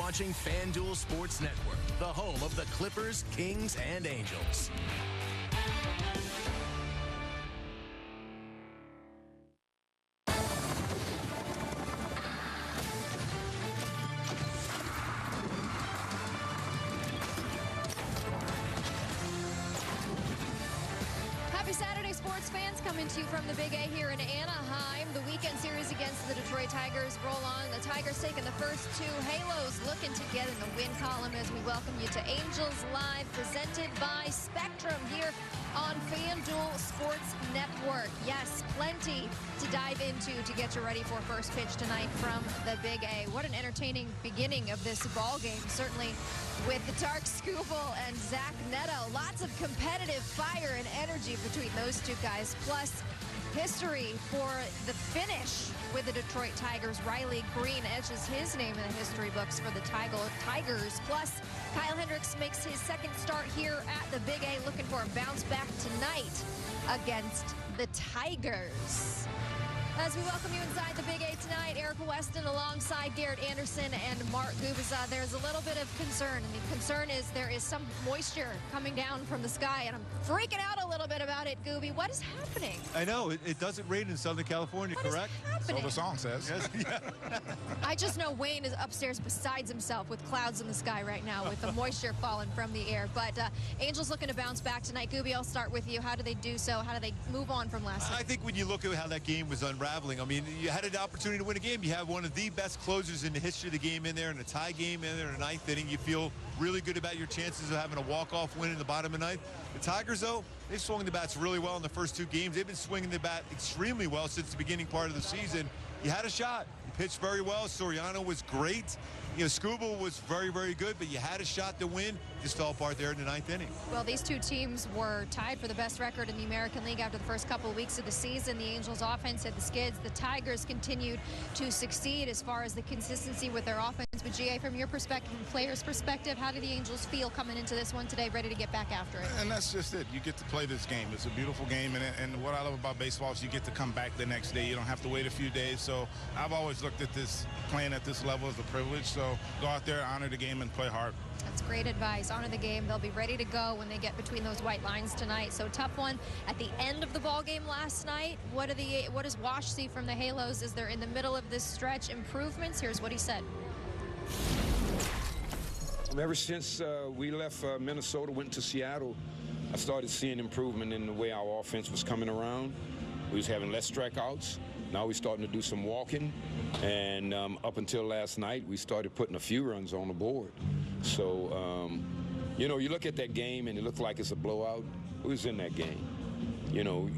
watching FanDuel Sports Network, the home of the Clippers, Kings, and Angels. Happy Saturday, sports fans. Coming to you from the Big A here in Anaheim. The weekend series against the Detroit Tigers roll on. The Tigers taking the first two. Halos looking to get in the win column as we welcome you to Angels Live, presented by Spectrum here on FanDuel Sports Network. Yes, plenty to dive into to get you ready for first pitch tonight from the Big A. What an entertaining beginning of this ball game, certainly with the Dark Skubal and Zach Neto. Lots of competitive fire and energy between those two guys, plus history for the finish with the Detroit Tigers. Riley Green etches his name in the history books for the Tigers. Plus, Kyle Hendricks makes his second start here at the Big A, looking for a bounce back tonight against the Tigers. As we welcome you inside the Big A tonight, Erica Weston alongside Garrett Anderson and Mark Gubiza. There's a little bit of concern, and the concern is there is some moisture coming down from the sky, and I'm freaking out a little bit about it, Gooby. What is happening? I know, it doesn't rain in Southern California, correct? So the song says. Yes. Yeah. I just know Wayne is upstairs besides himself with clouds in the sky right now with the moisture falling from the air. But Angels looking to bounce back tonight. Gooby, I'll start with you. How do they do so? How do they move on from last night? I think when you look at how that game was unraveling, I mean, you had an opportunity to win a game. You have one of the best closers in the history of the game in there, and a tie game in there in the ninth inning. You feel really good about your chances of having a walk-off win in the bottom of the ninth. The Tigers, though, they've swung the bats really well in the first two games. They've been swinging the bat extremely well since the beginning part of the season. You had a shot. You pitched very well. Soriano was great. You know, Skubal was very, very good, but you had a shot to win. Just fell apart there in the ninth inning. Well, these two teams were tied for the best record in the American League after the first couple of weeks of the season. The Angels offense had the skids. The Tigers continued to succeed as far as the consistency with their offense. But GA, from your perspective, from players' perspective, how do the Angels feel coming into this one today, ready to get back after it? And that's just it. You get to play this game. It's a beautiful game, and what I love about baseball is you get to come back the next day. You don't have to wait a few days. So I've always looked at this, playing at this level as a privilege. So go out there, honor the game, and play hard. That's great advice. Honor the game. They'll be ready to go when they get between those white lines tonight. So tough one at the end of the ball game last night. What does Wash see from the Halos? Is there in the middle of this stretch improvements? Here's what he said. Ever since we left Minnesota, went to Seattle, I started seeing improvement in the way our offense was coming around. We was having less strikeouts. Now we're starting to do some walking. And up until last night, we started putting a few runs on the board. So, you know, you look at that game and it looked like it's a blowout. We was in that game. You know,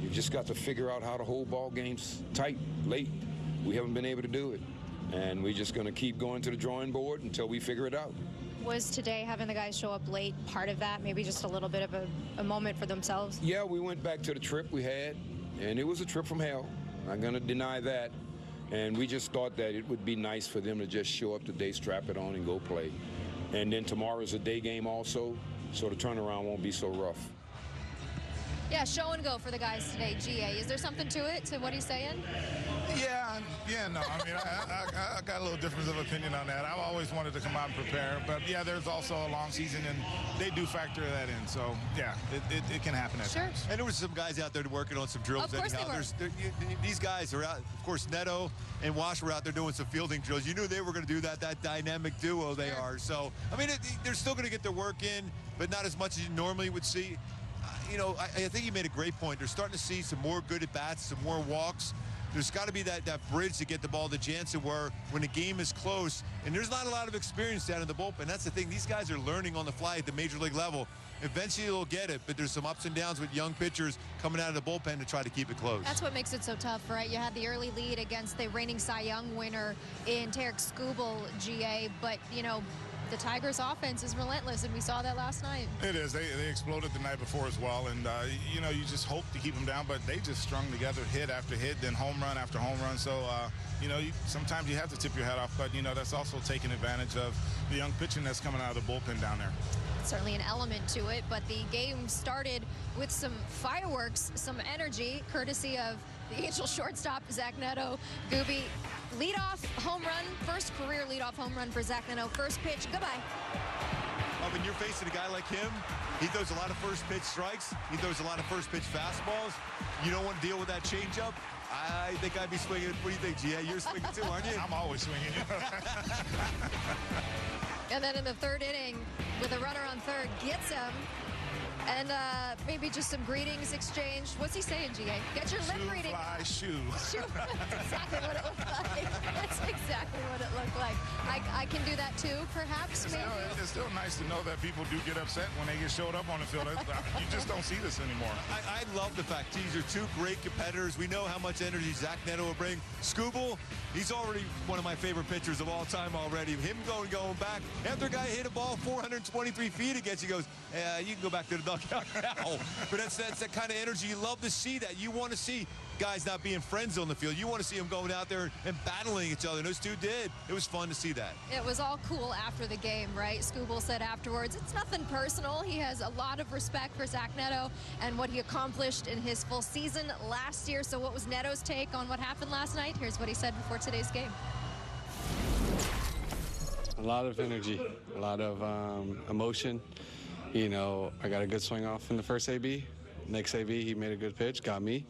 you just got to figure out how to hold ball games tight, late. We haven't been able to do it. And we're just going to keep going to the drawing board until we figure it out. Was today having the guys show up late part of that? Maybe just a little bit of a moment for themselves? Yeah, we went back to the trip we had, and it was a trip from hell. I'm not going to deny that. And we just thought that it would be nice for them to just show up today, strap it on, and go play. And then tomorrow's a day game also, so the turnaround won't be so rough. Yeah, show and go for the guys today, GA. Is there something to it, to what he's saying? Yeah, no. I mean, I got a little difference of opinion on that. I've always wanted to come out and prepare, but yeah, there's also a long season, and they do factor that in. So yeah, it can happen at times. And there was some guys out there working on some drills. Of course anyhow. These guys are out. Of course, Neto and Wash were out there doing some fielding drills. You knew they were going to do that. That dynamic duo they are. So I mean, they're still going to get their work in, but not as much as you normally would see. You know, I think you made a great point. They're starting to see some more good at-bats, some more walks. There's got to be that bridge to get the ball to Jansen where when the game is close, and there's not a lot of experience down in the bullpen. That's the thing. These guys are learning on the fly at the major league level. Eventually they'll get it, but there's some ups and downs with young pitchers coming out of the bullpen to try to keep it close. That's what makes it so tough, right? You had the early lead against the reigning Cy Young winner in Tarek Skubal, GA, but, you know, the Tigers' offense is relentless, and we saw that last night. It is. They exploded the night before as well, and, you know, you just hope to keep them down, but they just strung together hit after hit, then home run after home run. So, you know, sometimes you have to tip your hat off, but, you know, that's also taking advantage of the young pitching that's coming out of the bullpen down there. Certainly an element to it, but the game started with some fireworks, some energy, courtesy of the Angel shortstop, Zach Neto. Gooby, leadoff home run, first career leadoff home run for Zach Neto. First pitch, goodbye. When you're facing a guy like him, he throws a lot of first pitch strikes. He throws a lot of first pitch fastballs. You don't want to deal with that changeup. I think I'd be swinging. What do you think, G.A.? You're swinging too, aren't you? I'm always swinging. And then in the third inning, with a runner on third, gets him. And maybe just some greetings exchanged. What's he saying, G.A.? Get your lip reading. Fly shoe. Shoe. That's exactly what it looked like. That's exactly what it looked like. I can do that too, perhaps, maybe. It's still nice to know that people do get upset when they get showed up on the field. You just don't see this anymore. I love the fact these are two great competitors. We know how much energy Zach Neto will bring. Scooble, he's already one of my favorite pitchers of all time already. Him going back. After a guy hit a ball 423 feet against you, goes, you can go back to the dugout now. But that's that kind of energy. You love to see that. You want to see guys not being friends on the field. You want to see them going out there and battling each other. And those two did. It was fun to see that. It was all cool after the game, right? Scooble said afterwards, it's nothing personal. He has a lot of respect for Zach Neto and what he accomplished in his full season last year. So what was Neto's take on what happened last night? Here's what he said before today's game. A lot of energy, a lot of emotion. You know, I got a good swing off in the first AB. Next AB, he made a good pitch, got me.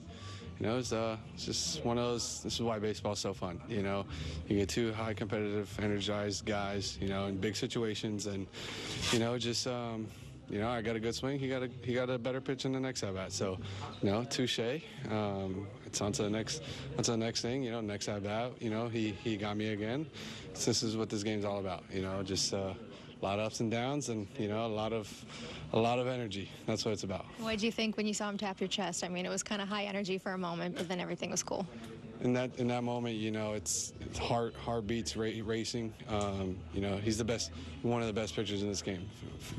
You know, it's just one of those, this is why baseball's so fun. You know, you get two high competitive, energized guys, you know, in big situations. And, you know, just, you know, I got a good swing. He got a better pitch in the next at-bat. So, you know, touche. It's on to the next thing, you know, next at-bat. You know, he got me again. So this is what this game's all about, you know, just a lot of ups and downs and, you know, a lot of energy. That's what it's about. What did you think when you saw him tap your chest? I mean, it was kind of high energy for a moment, but then everything was cool. In that moment, you know, it's heartbeats racing. You know, he's one of the best pitchers in this game.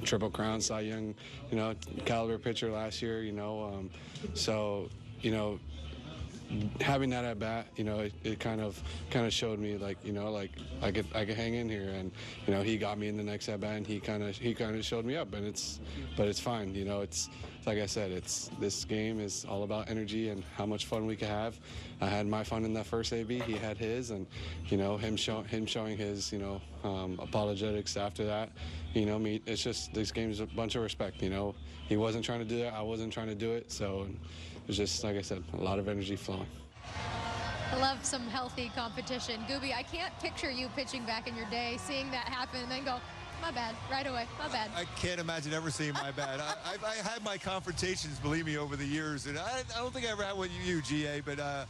Triple Crown, Cy Young, you know, caliber pitcher last year. You know, so you know, having that at bat, you know, it kind of showed me like, you know, like I could hang in here, and you know, he got me in the next at bat, and he kind of showed me up, and but it's fine, you know, it's like I said, this game is all about energy and how much fun we can have. I had my fun in that first AB, he had his, and you know, him showing his, you know, apologetics after that, you know, it's just, this game's a bunch of respect, you know. He wasn't trying to do that, I wasn't trying to do it, so it was just, like I said, a lot of energy flowing. I love some healthy competition. Gooby, I can't picture you pitching back in your day, seeing that happen, and then go, my bad, right away, my bad. I can't imagine ever seeing my bad. I had my confrontations, believe me, over the years, and I don't think I ever had one with you, GA, but I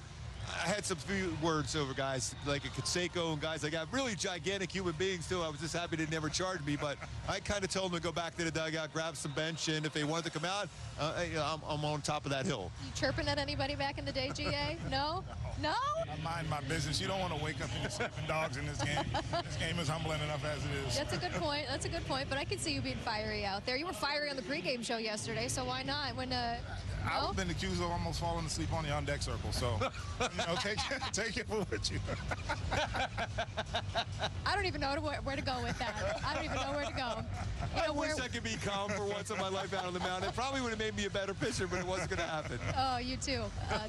had some few words over guys like a Canseco and guys like that, really gigantic human beings too. I was just happy they never charged me, but I kind of told them to go back to the dugout, grab some bench, and if they wanted to come out, I'm on top of that hill. You chirping at anybody back in the day, GA? No? No? I mind my business. You don't want to wake up any sleeping dogs in this game. This game is humbling enough as it is. That's a good point. That's a good point, but I can see you being fiery out there. You were fiery on the pregame show yesterday, so why not? When I've been accused of almost falling asleep on the on-deck circle, so, you know, take it for what you. I don't even know where to go with that. I don't even know where to go. You know, I wish I could be calm for once in my life out on the mound. It probably would have made me a better pitcher, but it wasn't going to happen. Oh, you too.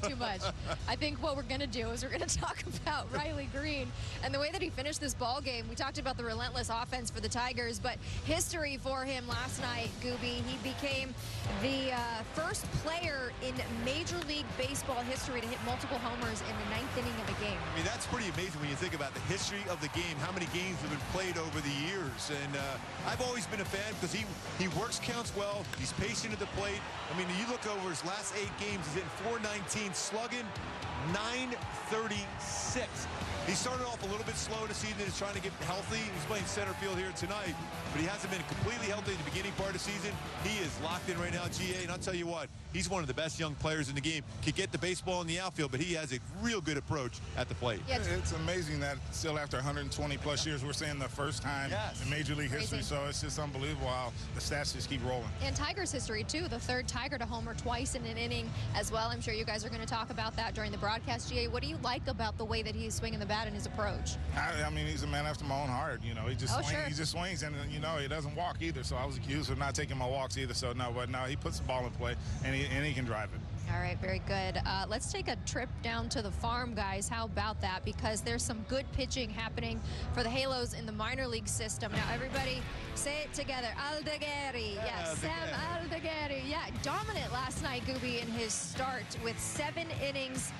Too much. I think what we're going to do is we're going to talk about Riley Green and the way that he finished this ball game. We talked about the relentless offense for the Tigers, but history for him last night, Gooby. He became the first player in Major League Baseball history to hit multiple homers in the 9th inning of a game. I mean, that's pretty amazing when you think about the history of the game, how many games have been played over the years. And I've always been a fan because he works counts well. He's patient at the plate. I mean, you look over his last 8 games, he's hitting .419, slugging .936. He started off a little bit slow in the season. He's trying to get healthy. He's playing center field here tonight, but he hasn't been completely healthy in the beginning part of the season. He is locked in right now, GA, and I'll tell you what, he's one of the best young players in the game. Can get the baseball in the outfield, but he has a real good approach at the plate. Yeah, it's amazing that still after 120 plus years, we're seeing the first time in Major League history, so it's just unbelievable how the stats just keep rolling. And Tigers history, too. The third Tiger to homer twice in an inning as well. I'm sure you guys are going to talk about that during the broadcast. GA, what do you like about the way that he's swinging the bat and his approach? I mean, he's a man after my own heart. You know, he just he just swings, and you know, he doesn't walk either. So I was accused of not taking my walks either. So no, but no, he puts the ball in play, and he can drive it. All right, very good. Let's take a trip down to the farm, guys. How about that? Because there's some good pitching happening for the Halos in the minor league system. Now, everybody say it together. Aldegheri. Yes, Sam Aldegheri. Yeah, dominant last night, Gooby, in his start with 7 innings.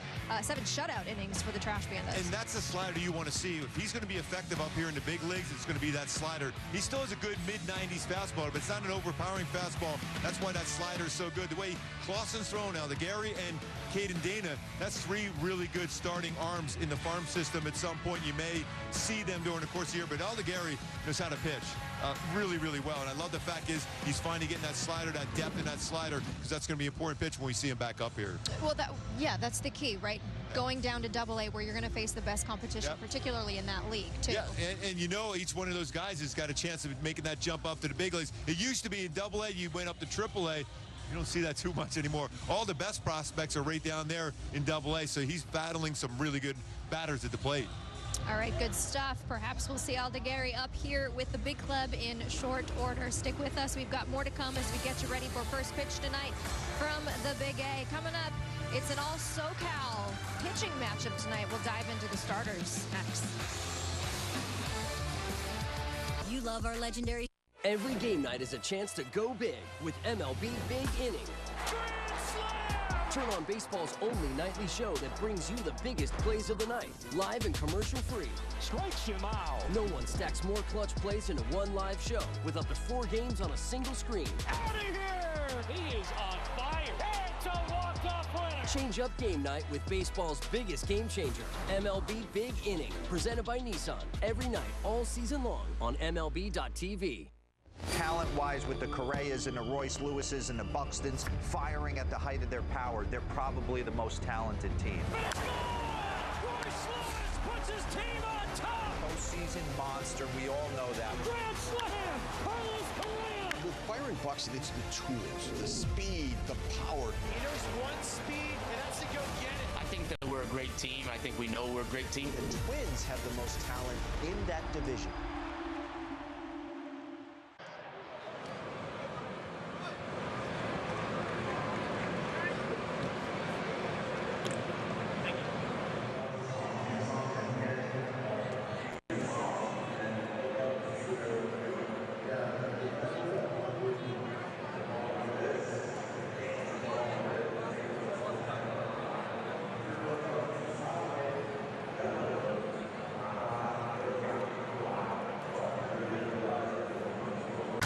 7 shutout innings for the Trash Pandas. And that's the slider you want to see. If he's going to be effective up here in the big leagues, it's going to be that slider. He still has a good mid-90s fastball, but it's not an overpowering fastball. That's why that slider is so good. The way Clausen's thrown now, the Gary and Caden Dana, that's 3 really good starting arms in the farm system. At some point, you may see them during the course of the year, but Aldegheri knows how to pitch really, really well. And I love the fact is he's finally getting that slider, that depth in that slider, because that's going to be an important pitch when we see him back up here. Well, that's the key, right? Going down to Double-A where you're going to face the best competition, particularly in that league, too. Yeah, and you know each one of those guys has got a chance of making that jump up to the big leagues. It used to be in Double-A, you went up to Triple-A. You don't see that too much anymore. All the best prospects are right down there in Double-A, so he's battling some really good batters at the plate. All right, good stuff. Perhaps we'll see Aldegheri up here with the big club in short order. Stick with us. We've got more to come as we get you ready for first pitch tonight from the Big A. Coming up, it's an all SoCal pitching matchup tonight. We'll dive into the starters next. You love our legendary. Every game night is a chance to go big with MLB Big Inning. Turn on baseball's only nightly show that brings you the biggest plays of the night, live and commercial-free. Strikes him out. No one stacks more clutch plays into one live show with up to 4 games on a single screen. Out of here! He is on fire. It's a walk-off winner. Change up game night with baseball's biggest game changer, MLB Big Inning, presented by Nissan. Every night, all season long on MLB.tv. Talent-wise, with the Correas and the Royce Lewises and the Buxtons firing at the height of their power, they're probably the most talented team. Royce Lewis puts his team on top. Postseason monster, we all know that. Grand slam, Carlos Correa. With Byron Buxton, it's the tools, the speed, the power. There's one speed, and that's to go get it. I think that we're a great team. I think we know we're a great team. The Twins have the most talent in that division.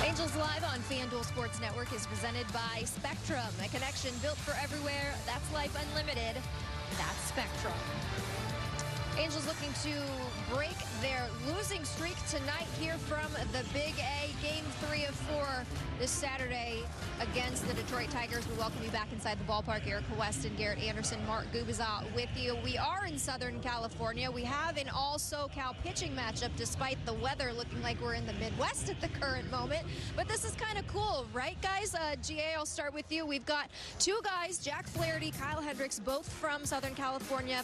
Angels Live on FanDuel Sports Network is presented by Spectrum, a connection built for everywhere. That's life unlimited. That's Spectrum. Angels looking to break their losing streak tonight here from the Big A. Game 3 of 4 this Saturday against the Detroit Tigers. We welcome you back inside the ballpark. Erica Weston, Garrett Anderson, Mark Gubiza with you. We are in Southern California. We have an all SoCal pitching matchup despite the weather looking like we're in the Midwest at the current moment. But this is kind of cool, right, guys? GA, I'll start with you. We've got 2 guys, Jack Flaherty, Kyle Hendricks, both from Southern California.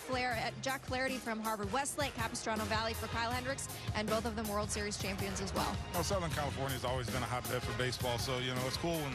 Jack Flaherty from Harvard Westlake, Capistrano Valley for Kyle Hendricks, and both of them World Series champions as well. Well, Southern California has always been a hotbed for baseball, so, you know, it's cool when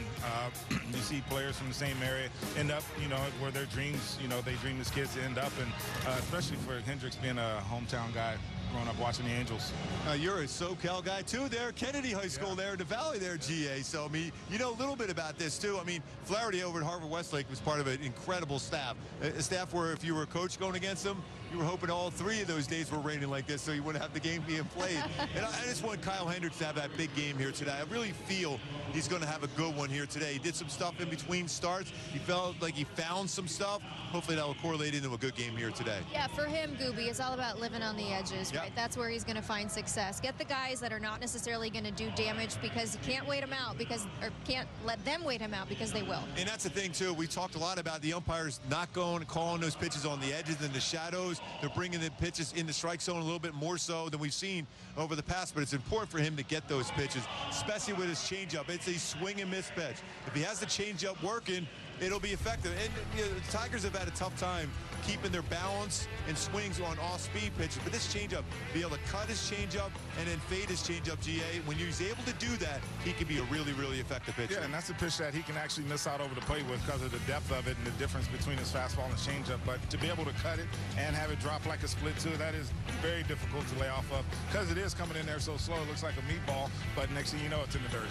you see players from the same area end up, you know, where their dreams, you know, they dream as kids to end up, and especially for Hendricks being a hometown guy growing up watching the Angels. You're a SoCal guy, too, there. Kennedy High School there in the Valley there, GA. So, I mean, you know a little bit about this, too. I mean, Flaherty over at Harvard Westlake was part of an incredible staff. A staff where if you were a coach going against them, you were hoping all 3 of those days were raining like this so you wouldn't have the game being played. And I just want Kyle Hendricks to have that big game here today. I really feel he's going to have a good one here today. He did some stuff in between starts. He felt like he found some stuff. Hopefully that will correlate into a good game here today. Yeah, for him, Gooby, it's all about living on the edges, right? That's where he's going to find success. Get the guys that are not necessarily going to do damage because you can't wait them out or can't let them wait him out because they will. And that's the thing, too. We talked a lot about the umpires not going and calling those pitches on the edges and the shadows. They're bringing the pitches in the strike zone a little bit more so than we've seen over the past, but it's important for him to get those pitches, especially with his changeup. It's a swing and miss pitch. If he has the changeup working, it'll be effective. And you know, the Tigers have had a tough time keeping their balance and swings on off-speed pitches. But this changeup, be able to cut his changeup and then fade his changeup, GA. When he's able to do that, he can be a really, really effective pitcher. Yeah, and that's a pitch that he can actually miss out over the plate with because of the depth of it and the difference between his fastball and his changeup. But to be able to cut it and have it drop like a split too, that is very difficult to lay off of because it is coming in there so slow. It looks like a meatball, but next thing you know, it's in the dirt.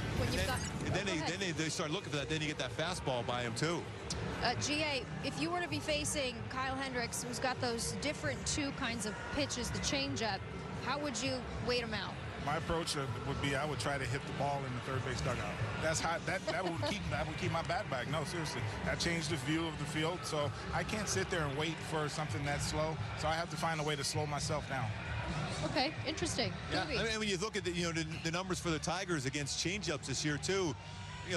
And then they start looking for that. Then you get that fastball by him too. GA, if you were to be facing Kyle Hendricks, who's got those different two kinds of pitches, the changeup, how would you wait him out? My approach would be I would try to hit the ball in the third base dugout. That's how that would keep my bat back. No, seriously, that changed the view of the field. So I can't sit there and wait for something that's slow. So I have to find a way to slow myself down. Okay, interesting. Yeah, I mean, when you look at the numbers for the Tigers against changeups this year too.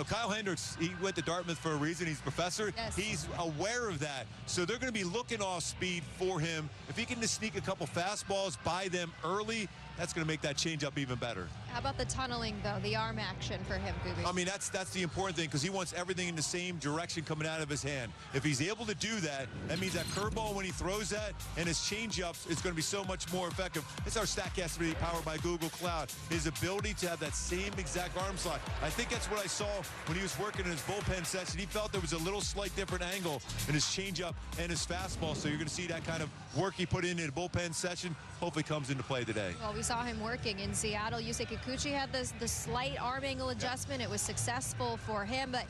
Kyle Hendricks, he went to Dartmouth for a reason. He's a professor. Yes. He's aware of that. So they're going to be looking off speed for him. If he can just sneak a couple fastballs by them early, that's going to make that changeup even better. How about the tunneling, though, the arm action for him, Gooby? I mean, that's the important thing because he wants everything in the same direction coming out of his hand. If he's able to do that, that means that curveball when he throws that and his changeups is going to be so much more effective. It's our StatCast 3 powered by Google Cloud. His ability to have that same exact arm slot. I think that's what I saw when he was working in his bullpen session. He felt there was a little slight different angle in his changeup and his fastball. So you're going to see that kind of work he put in the bullpen session hopefully comes into play today. Well, we saw him working in Seattle. Yusei Kikuchi had the slight arm angle adjustment. It was successful for him. But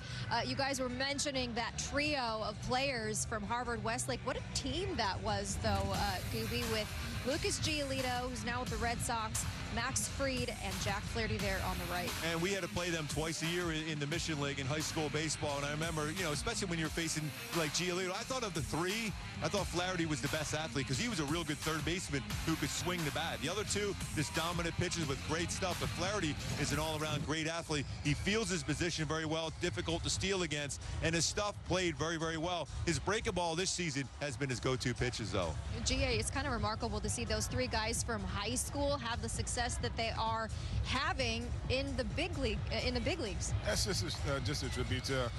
you guys were mentioning that trio of players from Harvard Westlake. What a team that was, though, Gooby, with Lucas Giolito, who's now with the Red Sox, Max Fried, and Jack Flaherty there on the right. And we had to play them twice a year in the Mission League in high school baseball. And I remember, especially when you're facing like Giolito, I thought of the three, I thought Flaherty was the best athlete because he was a real good third baseman who could swing the bat. The other two, just dominant pitchers with great stuff. But Flaherty is an all-around great athlete. He feels his position very well, difficult to steal against, and his stuff played very, very well. His breaking ball this season has been his go-to pitches, though. GA, it's kind of remarkable to see those three guys from high school have the success that they are having in the big league, in the big leagues. That's just a tribute to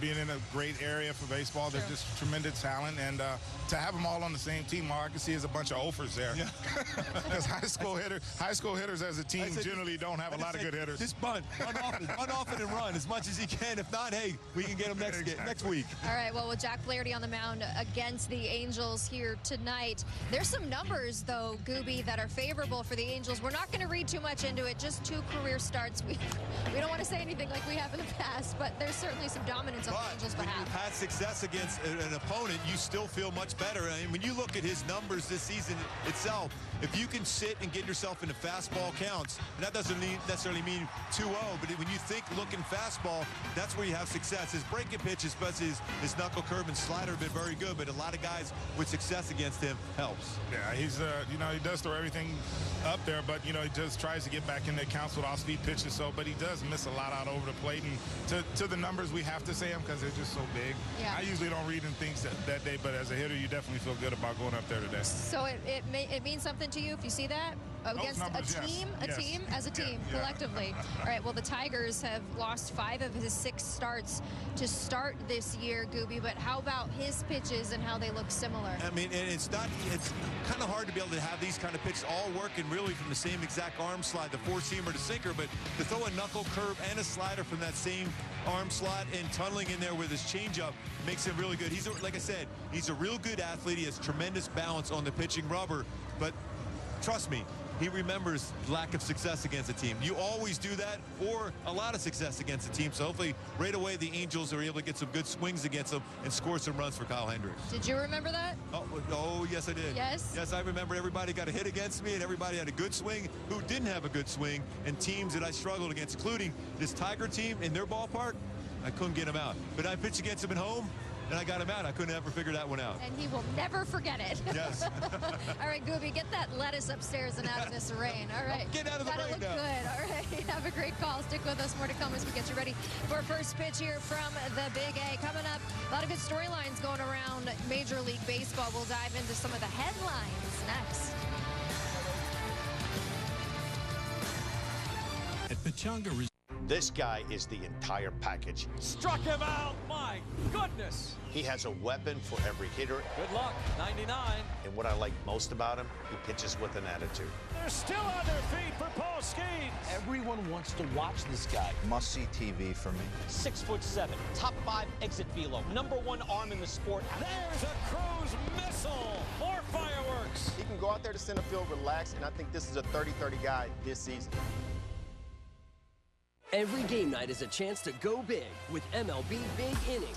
being in a great area for baseball. They're just tremendous talent, and to have them all on the same team, all I can see is a bunch of offers there. Because high school hitters as a team generally don't have a lot of good hitters. Just run off it and run as much as you can. If not, hey, we can get them next week. All right, well, with Jack Flaherty on the mound against the Angels here tonight, there's some numbers, though, Gooby, that are favorable for the Angels. We're not going to read too much into it, just 2 career starts. We don't want to say anything like we have in the past, but there's certainly some dominance on the Angels' behalf. When you've had success against an opponent, you still feel much better. I mean, when you look at his numbers this season itself, if you can sit and get yourself into fastball counts, and that doesn't necessarily mean 2-0, but when you think looking fastball, that's where you have success. His breaking pitch, especially his knuckle curve and slider, have been very good, but a lot of guys with success against him helps. Yeah, he's he does throw everything up there, but he just tries to get back in the counts with off-speed pitches. But he does miss a lot out over the plate, and to the numbers we have to say them because they're just so big. Yeah. I usually don't read in things that day, but as a hitter, you definitely feel good about going up there today. So it means something to you if you see that against numbers, a team, collectively. All right, well, the Tigers have lost 5 of his 6 starts to start this year, Gooby, but how about his pitches and how they look similar? I mean, and it's kind of hard to be able to have these kind of pitches all working really from the same exact arm slide, the 4-seamer to sinker, but to throw a knuckle curve and a slider from that same arm slot and tunneling in there with his changeup makes him really good. Like I said, he's a real good athlete. He has tremendous balance on the pitching rubber, but trust me, he remembers lack of success against a team. You always do that, or a lot of success against a team. So hopefully right away the Angels are able to get some good swings against them and score some runs for Kyle Hendricks. Did you remember that? Oh, yes, I did. Yes? Yes, I remember everybody got a hit against me and everybody had a good swing who didn't have a good swing, and teams that I struggled against, including this Tiger team in their ballpark, I couldn't get them out. But I pitched against them at home, and I got him out. I couldn't ever figure that one out. And he will never forget it. Yes. All right, Gooby, get that lettuce upstairs and out of this rain. All right. Get out of the rain look now. Good. All right. Have a great call. Stick with us. More to come as we get you ready for our first pitch here from the Big A. Coming up, a lot of good storylines going around Major League Baseball. We'll dive into some of the headlines next. At Pechanga This guy is the entire package. Struck him out. My goodness. He has a weapon for every hitter. Good luck. 99. And what I like most about him, he pitches with an attitude. They're still on their feet for Paul Skeens. Everyone wants to watch this guy. Must-see TV for me. 6'7", top 5 exit velo, #1 arm in the sport. There's a cruise missile. More fireworks. He can go out there to center field, relax, and I think this is a 30-30 guy this season. Every game night is a chance to go big with MLB Big Inning.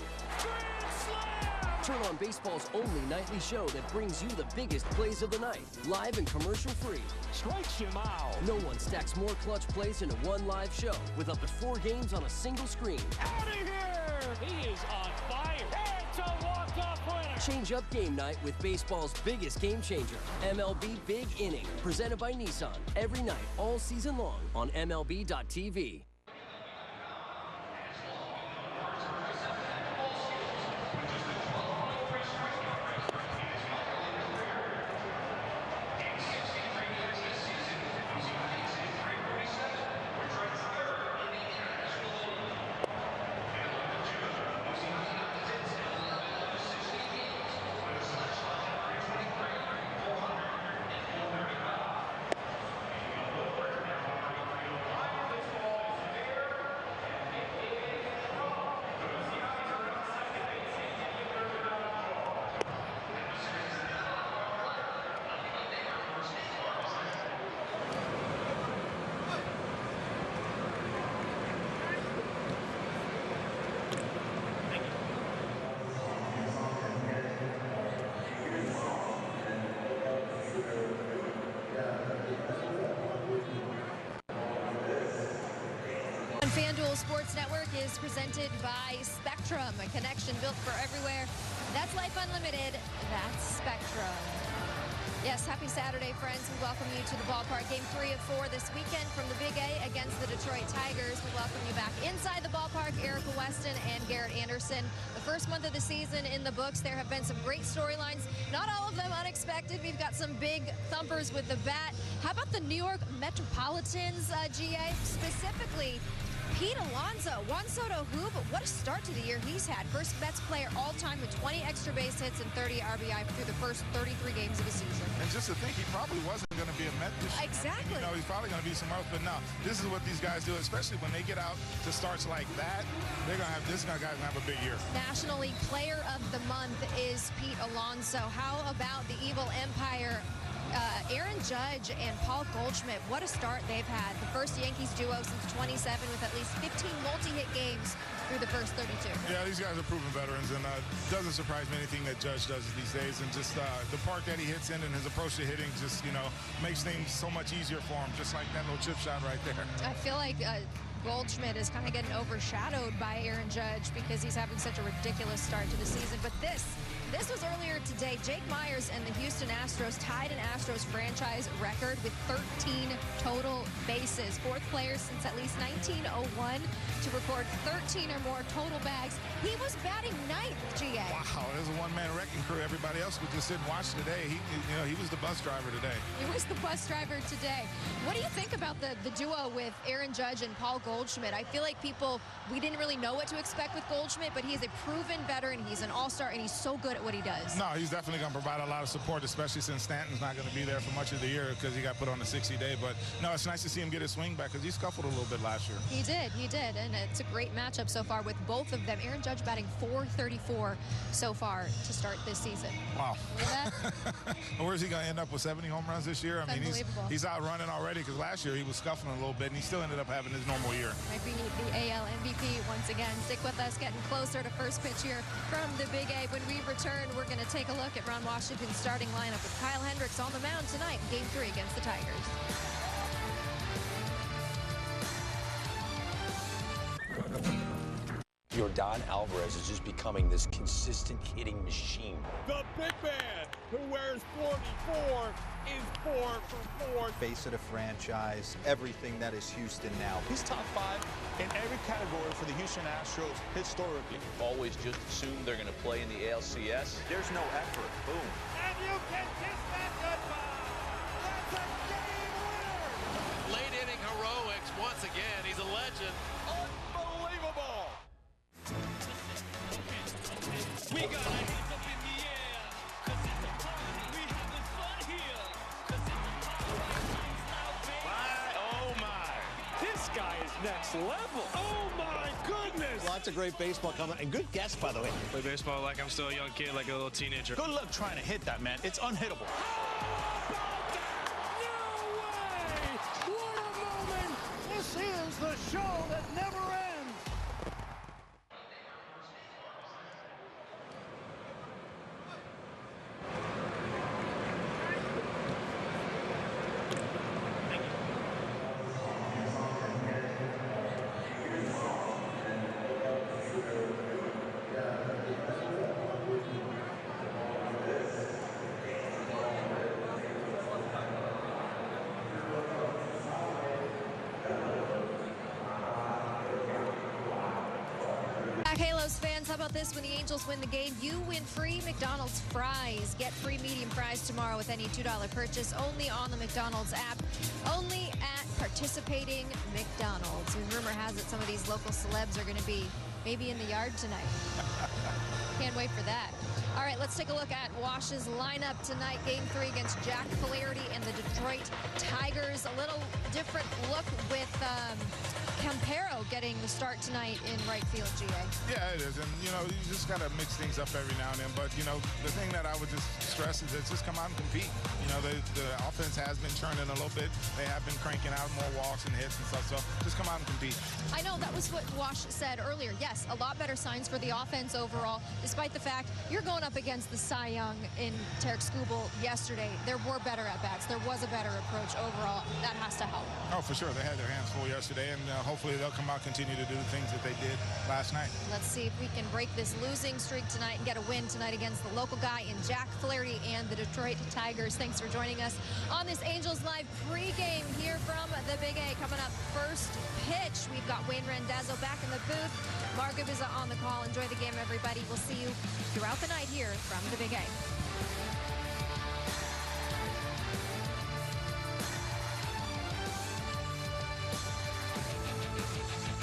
Turn on baseball's only nightly show that brings you the biggest plays of the night, live and commercial-free. Strikes him out. No one stacks more clutch plays into one live show with up to 4 games on a single screen. Out of here! He is on fire. It's a walk-off winner. Change up game night with baseball's biggest game changer, MLB Big Inning, presented by Nissan. Every night, all season long on MLB.tv. FanDuel Sports Network is presented by Spectrum, a connection built for everywhere. That's life unlimited. That's Spectrum. Yes, happy Saturday, friends. We welcome you to the ballpark. Game 3 of 4 this weekend from the Big A against the Detroit Tigers. We welcome you back inside the ballpark. Erica Weston and Garrett Anderson. The first month of the season in the books. There have been some great storylines. Not all of them unexpected. We've got some big thumpers with the bat. How about the New York Metropolitans, GA? Specifically, Pete Alonso, Juan Soto who, but what a start to the year he's had. First Mets player all-time with 20 extra base hits and 30 RBI through the first 33 games of the season. And just to think, he probably wasn't going to be a Met this year. Exactly. You know, he's probably going to be somewhere else, but no. This is what these guys do, especially when they get out to starts like that. They're going to have, this guy's going to have a big year. National League Player of the Month is Pete Alonso. How about the Evil Empire? Aaron Judge and Paul Goldschmidt, what a start they've had. The first Yankees duo since 27 with at least 15 multi-hit games through the first 32. Yeah, these guys are proven veterans, and doesn't surprise me anything that Judge does these days. And just the park that he hits in and his approach to hitting just, you know, makes things so much easier for him, just like that little chip shot right there. I feel like Goldschmidt is kind of getting overshadowed by Aaron Judge because he's having such a ridiculous start to the season. But this was earlier today. Jake Myers and the Houston Astros tied an Astros franchise record with 13 total bases. Fourth player since at least 1901 to record 13 or more total bags. He was batting ninth, GA. Wow, there's a one-man wrecking crew. Everybody else would just sit and watch today. He was the bus driver today. He was the bus driver today. What do you think about the duo with Aaron Judge and Paul Goldschmidt? I feel like we didn't really know what to expect with Goldschmidt, but he's a proven veteran. He's an all-star, and he's so good at what he does. No, he's definitely going to provide a lot of support, especially since Stanton's not going to be there for much of the year because he got put on the 60-day. But, no, it's nice to see him get his swing back because he scuffled a little bit last year. He did, and it's a great matchup so far with both of them. Aaron Judge batting .434 so far to start this season. Wow. Where's he going to end up with 70 home runs this year? I mean, he's out running already because last year he was scuffling a little bit, and he still ended up having his normal year. Might be the AL MVP once again. Stick with us, getting closer to first pitch here from the Big A. When we return, we're going to take a look at Ron Washington's starting lineup with Kyle Hendricks on the mound tonight in Game 3 against the Tigers. Yordan Alvarez is just becoming this consistent hitting machine. The big man who wears 44 is 4 for 4. Face of the franchise, everything that is Houston now. He's top 5 in every category for the Houston Astros historically. Always just assume they're going to play in the ALCS. There's no effort. Boom. And you can kiss that goodbye. That's a game winner. Late inning heroics once again. He's a legend next level. Oh, my goodness. Lots of great baseball coming. And good guess, by the way. Play baseball like I'm still a young kid, like a little teenager. Good luck trying to hit that, man. It's unhittable. What a moment! This is the show that never ends. Halos fans, how about this? When the Angels win the game, you win free McDonald's fries. Get free medium fries tomorrow with any $2 purchase, only on the McDonald's app, only at participating McDonald's. And rumor has it some of these local celebs are going to be maybe in the yard tonight. Can't wait for that. All right, let's take a look at Wash's lineup tonight. Game 3 against Jack Flaherty and the Detroit Tigers. A little different look with Campero getting the start tonight in right field, GA. Yeah, it is. And, you know, you just got to mix things up every now and then. But, you know, the thing that I would just stress is that just come out and compete. You know, the offense has been churning a little bit. They have been cranking out more walks and hits and stuff. So just come out and compete. I know that was what Wash said earlier. Yes, a lot better signs for the offense overall, despite the fact you're going up against the Cy Young in Tarek Skubal yesterday. There were better at-bats. There was a better approach overall. That has to help. Oh, for sure. They had their hands full yesterday, and hopefully they'll come out and continue to do the things that they did last night. Let's see if we can break this losing streak tonight and get a win tonight against the local guy in Jack Flaherty and the Detroit Tigers. Thanks for joining us on this Angels Live pregame here from the Big A. Coming up first pitch, we've got Wayne Randazzo back in the booth. Mark Ibiza on the call. Enjoy the game, everybody. We'll see you throughout the night here from the Big A.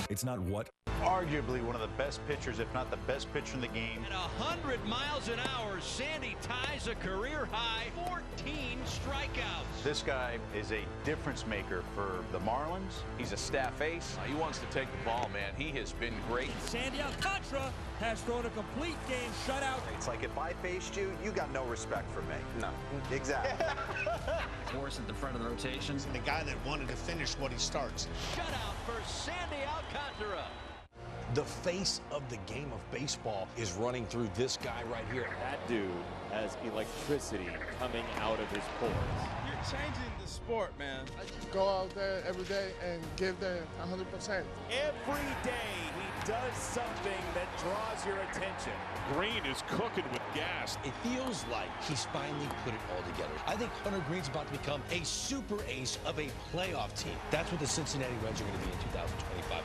It's not what. Arguably one of the best pitchers, if not the best pitcher in the game. At 100 miles an hour, Sandy ties a career high 14 strikeouts. This guy is a difference maker for the Marlins. He's a staff ace. He wants to take the ball, man. He has been great. Sandy Alcantara has thrown a complete game shutout. It's like if I faced you, you got no respect for me. No. Exactly. Morris at the front of the rotations. The guy that wanted to finish what he starts. Shutout for Sandy Alcantara. The face of the game of baseball is running through this guy right here. That dude has electricity coming out of his pores. You're changing the sport, man. I just go out there every day and give them 100%. Every day he does something that draws your attention. Green is cooking with gas. It feels like he's finally put it all together. I think Hunter Green's about to become a super ace of a playoff team. That's what the Cincinnati Reds are going to be in 2025.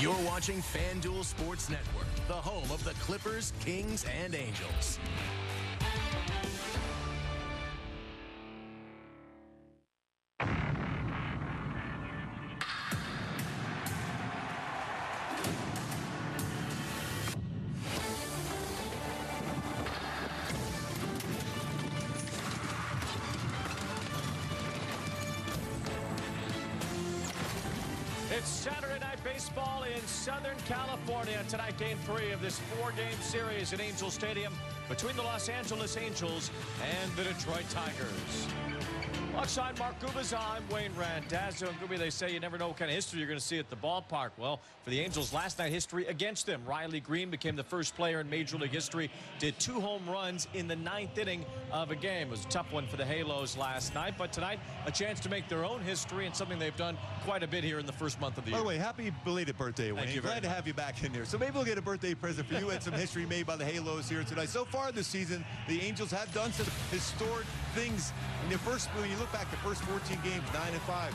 You're watching FanDuel Sports Network, the home of the Clippers, Kings, and Angels. It's Saturday Night Baseball in Southern California. Tonight, Game 3 of this 4-game series at Angel Stadium between the Los Angeles Angels and the Detroit Tigers. Alongside Mark Gubas, I'm Wayne Randazzo. And Gubi, they say you never know what kind of history you're going to see at the ballpark. Well, for the Angels, last night history against them. Riley Green became the first player in Major League history, did 2 home runs in the 9th inning of a game. It was a tough one for the Halos last night, but tonight, a chance to make their own history and something they've done quite a bit here in the first month of the year. By the way, happy belated birthday, Wayne. Glad to have you back in there. So maybe we'll get a birthday present for you and some history made by the Halos here tonight. So far this season, the Angels have done some historic things. In the first, when you look back, the first 14 games, 9-5.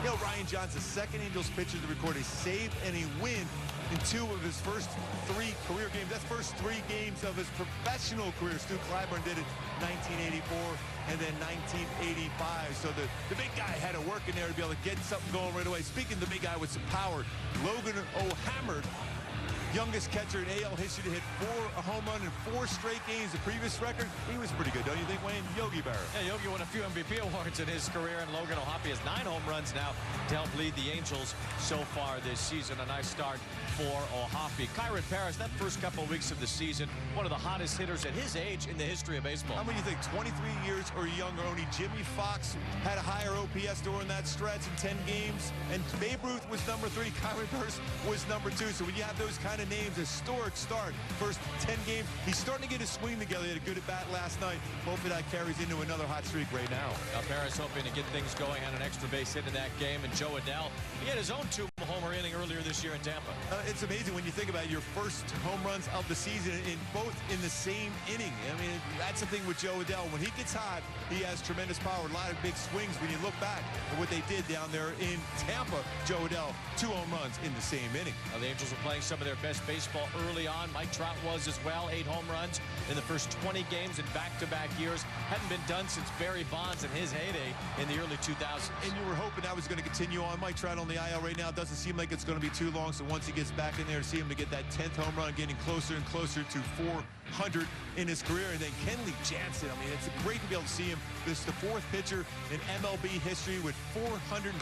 You know, Ryan John's the second Angels pitcher to record a save and a win in 2 of his first 3 career games. That's first 3 games of his professional career. Stu Clyburn did it 1984 and then 1985. So the big guy had to work in there to be able to get something going right away. Speaking of the big guy with some power, Logan O'Hammer, youngest catcher in AL history to hit a home run in 4 straight games. The previous record, he was pretty good, don't you think, Wayne? Yogi Berra. Yeah, Yogi won a few MVP awards in his career, and Logan O'Hoppe has 9 home runs now to help lead the Angels so far this season. A nice start for O'Hoppe. Kyron Paris, that first couple of weeks of the season, one of the hottest hitters at his age in the history of baseball. How many do you think, 23 years or younger? Only Jimmy Fox had a higher OPS during that stretch in 10 games, and Babe Ruth was number 3. Kyron Paris was number 2. So when you have those kind of names, historic start, first 10 games, he's starting to get his swing together. He had a good at-bat last night. Hopefully that carries into another hot streak right now. Paris hoping to get things going on an extra base hit in that game, and Joe Adell, he had his own 2-homer inning earlier this year in Tampa. It's amazing when you think about your first home runs of the season in both in the same inning. I mean, that's the thing with Joe Adell. When he gets hot, he has tremendous power, a lot of big swings. When you look back at what they did down there in Tampa, Joe Adell, 2 home runs in the same inning. Now, the Angels were playing some of their best baseball early on. Mike Trout was as well, 8 home runs in the first 20 games in back-to-back years. Hadn't been done since Barry Bonds in his heyday in the early 2000s. And you were hoping that was going to continue on. Mike Trout on the IL right now. Doesn't seem like it's going to be too long. So once he gets back in there, see him to get that 10th home run, getting closer and closer to 400 in his career. And then Kenley Jansen. I mean, it's great to be able to see him. This is the 4th pitcher in MLB history with 450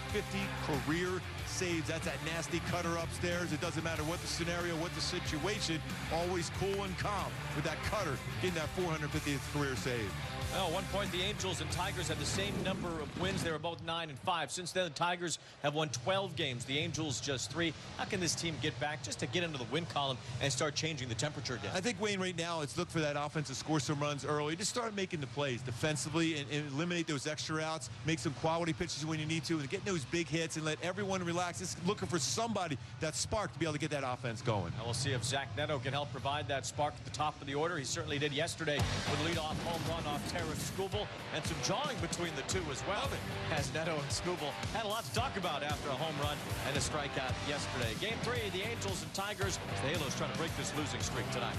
career saves. That's that nasty cutter upstairs. It doesn't matter what the scenario, what the situation, always cool and calm with that cutter, getting that 450th career save. Well, at one point, the Angels and Tigers had the same number of wins. They were both 9-5. Since then, the Tigers have won 12 games. The Angels just 3. How can this team get back just to get into the win column and start changing the temperature again? I think, Wayne, right now, it's look for that offense to score some runs early. Just start making the plays defensively and eliminate those extra outs. Make some quality pitches when you need to and get those big hits and let everyone relax. Just looking for somebody, that spark, to be able to get that offense going. Now we'll see if Zach Neto can help provide that spark at the top of the order. He certainly did yesterday with a leadoff home run off Terrace Skubal, and some jawing between the two as well, as Neto and Skubal had a lot to talk about after a home run and a strikeout yesterday. Game 3, the Angels and Tigers. The Halos trying to break this losing streak tonight.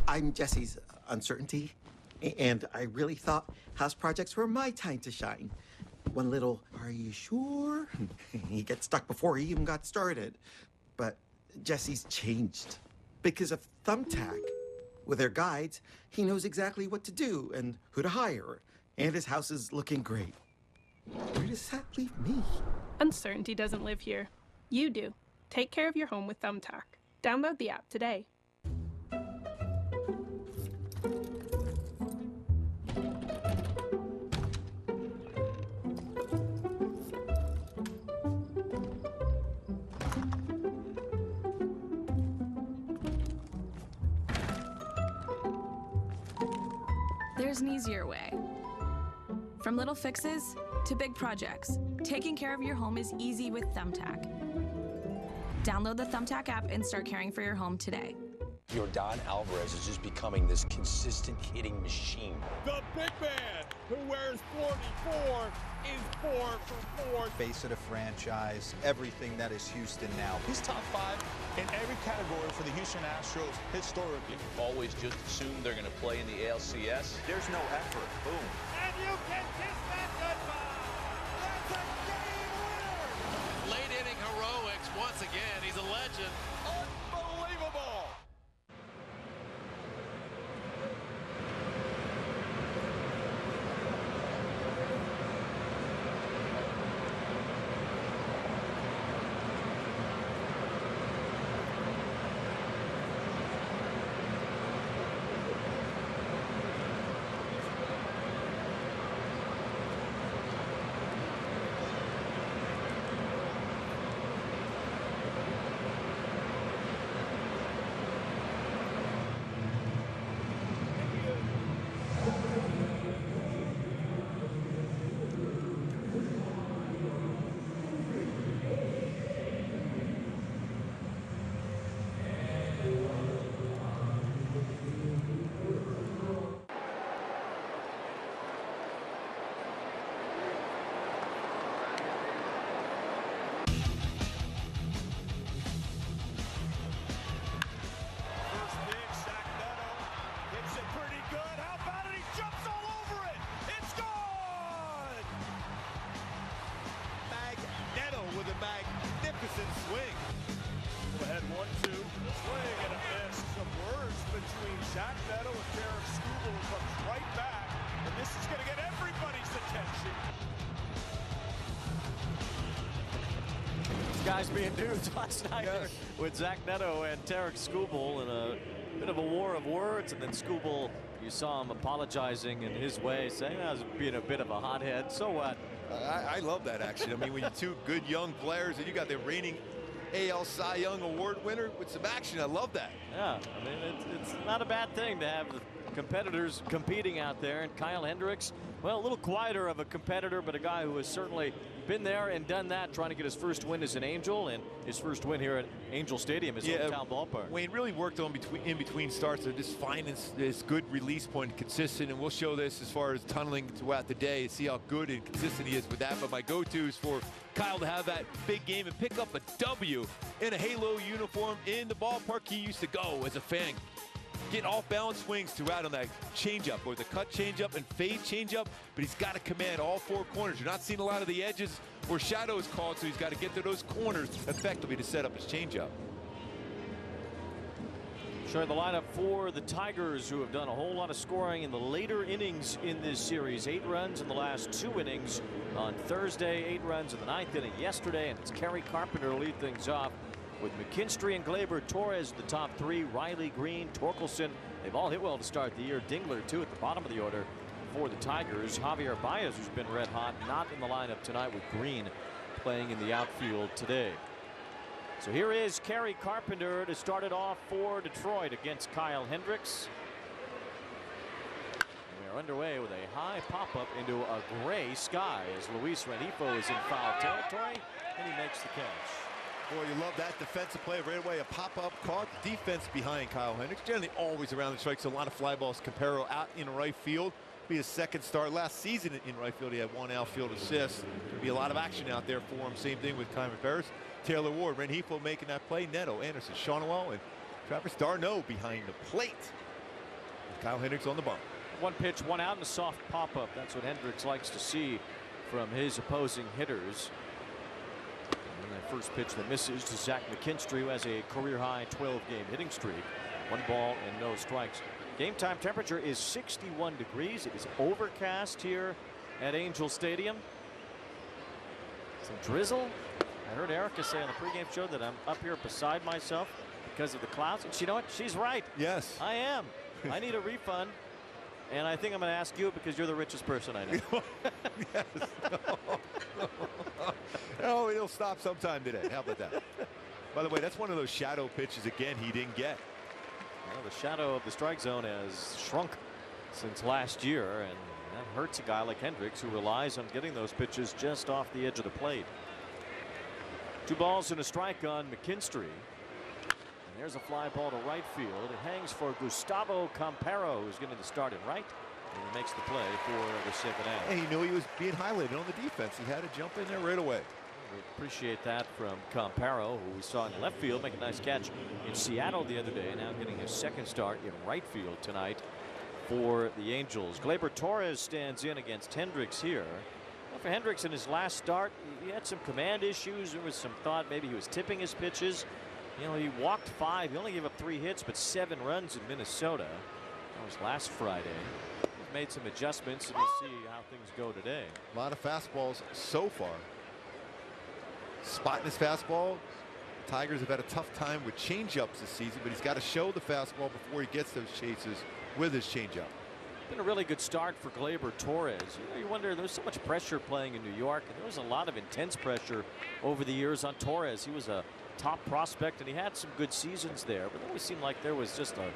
I'm Jesse's uncertainty, and I really thought house projects were my time to shine. One little, "Are you sure?" He gets stuck before he even got started. But Jesse's changed. Because of Thumbtack. With their guides, he knows exactly what to do and who to hire. And his house is looking great. Where does that leave me? Uncertainty doesn't live here. You do. Take care of your home with Thumbtack. Download the app today. There's an easier way. From little fixes to big projects, taking care of your home is easy with Thumbtack. Download the Thumbtack app and start caring for your home today. Yordan Alvarez is just becoming this consistent hitting machine. The big man who wears 44 is 4 for 4. Face of the franchise, everything that is Houston now. He's top 5 in every category for the Houston Astros historically. Always just assume they're going to play in the ALCS. There's no effort. Boom. And you can kiss that goodbye. That's a game winner. Late inning heroics once again. He's a legend. Unbelievable. Magnificent swing. Go ahead, 1-2. Swing and a miss. Some words between Zach Neto and Derek Skubal, who comes right back. And this is going to get everybody's attention. These guys being dudes last night with Zach Neto and Derek Skubal in a bit of a war of words. And then Skubal, you saw him apologizing in his way, saying that was being a bit of a hothead. So what? I love that, actually. I mean, when you're two good young players and you got the reigning AL Cy Young Award winner with some action, I love that. Yeah, I mean, it's not a bad thing to have the competitors competing out there. And Kyle Hendricks, well, a little quieter of a competitor, but a guy who has certainly been there and done that, trying to get his first win as an Angel, and his first win here at Angel Stadium, his hometown ballpark. Wayne really worked on in between starts to just find this good release point, consistent, and we'll show this as far as tunneling throughout the day, see how good and consistent he is with that. But my go-to is for Kyle to have that big game and pick up a W in a Halo uniform in the ballpark he used to go as a fan. Get off-balance swings throughout on that changeup or the cut changeup and fade changeup, but he's got to command all four corners. You're not seeing a lot of the edges where shadow is called, so he's got to get to those corners effectively to set up his changeup. Showing the lineup for the Tigers, who have done a whole lot of scoring in the later innings in this series. 8 runs in the last 2 innings on Thursday, 8 runs in the 9th inning yesterday, and it's Kerry Carpenter to lead things off, with McKinstry and Gleyber Torres the top 3, Riley, Green, Torkelson. They've all hit well to start the year. Dingler, too, at the bottom of the order for the Tigers. Javier Baez, who's been red hot, not in the lineup tonight, with Green playing in the outfield today. So here is Kerry Carpenter to start it off for Detroit against Kyle Hendricks. We are underway with a high pop-up into a gray sky as Luis Rengifo is in foul territory, and he makes the catch. Boy, you love that defensive play right away. A pop-up caught the defense behind Kyle Hendricks. Generally always around the strikes. A lot of fly balls. Campero out in right field. Be his second start. Last season in right field, he had 1 outfield assist. There'll be a lot of action out there for him. Same thing with Kyle Ferris. Taylor Ward, Rengifo making that play. Neto, Anderson, Shawnuel, and Travis d'Arnaud behind the plate. And Kyle Hendricks on the bump. 1 pitch, 1 out, and a soft pop-up. That's what Hendricks likes to see from his opposing hitters. First pitch that misses to Zach McKinstry, who has a career-high 12-game hitting streak. 1 ball and no strikes. Game time temperature is 61 degrees. It is overcast here at Angel Stadium. Some drizzle. I heard Erica say on the pregame show that I'm up here beside myself because of the clouds. And you know what? She's right. Yes. I am. I need a refund. And I think I'm going to ask you because you're the richest person I know. Yes. Oh, he'll stop sometime today. How about that? By the way, that's one of those shadow pitches again he didn't get. Well, the shadow of the strike zone has shrunk since last year, and that hurts a guy like Hendricks, who relies on getting those pitches just off the edge of the plate. 2 balls and a strike on McKinstry. There's a fly ball to right field. It hangs for Gustavo Campero, who's getting the start at right. And he makes the play for the second out. And he knew he was being highlighted on the defense. He had to jump in there right away. We appreciate that from Campero, who we saw in left field make a nice catch in Seattle the other day. Now getting his second start in right field tonight for the Angels. Gleyber Torres stands in against Hendricks here. Well, for Hendricks in his last start, he had some command issues. There was some thought maybe he was tipping his pitches. You know, he walked 5. He only gave up 3 hits, but 7 runs in Minnesota. That was last Friday. He's made some adjustments, and we'll see how things go today. A lot of fastballs so far. Spotting his fastball. Tigers have had a tough time with changeups this season, but he's got to show the fastball before he gets those chases with his changeup. Been a really good start for Gleyber Torres. You wonder, there's so much pressure playing in New York, and there was a lot of intense pressure over the years on Torres. He was a top prospect, and he had some good seasons there, but it always seemed like there was just a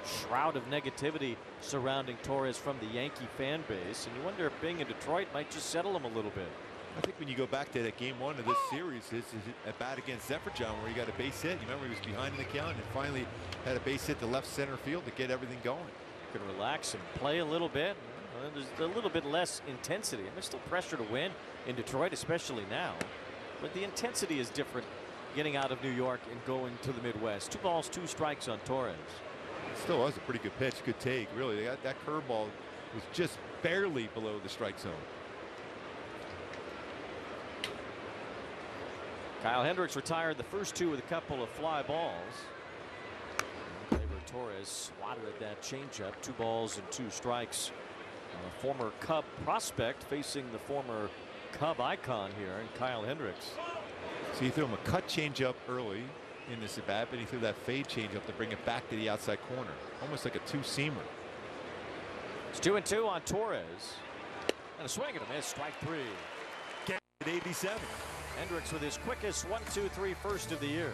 shroud of negativity surrounding Torres from the Yankee fan base, and you wonder if being in Detroit might just settle him a little bit. I think when you go back to that game 1 of this series, this is at bat against Zephyr-John, where he got a base hit. You remember he was behind in the count and finally had a base hit to left center field to get everything going. Can relax and play a little bit. There's a little bit less intensity. And there's still pressure to win in Detroit, especially now. But the intensity is different getting out of New York and going to the Midwest. 2 balls, 2 strikes on Torres. It still was a pretty good pitch, good take. Really, that curveball was just barely below the strike zone. Kyle Hendricks retired the first 2 with a couple of fly balls. Gleyber Torres swatted at that changeup. 2 balls and 2 strikes. A former Cub prospect facing the former Cub icon here, and Kyle Hendricks. So he threw him a cut changeup early in this at bat, but he threw that fade changeup to bring it back to the outside corner, almost like a 2-seamer. It's 2-2 on Torres, and a swing and a miss. Strike 3. Get at 87. Hendricks with his quickest 1-2-3 first of the year.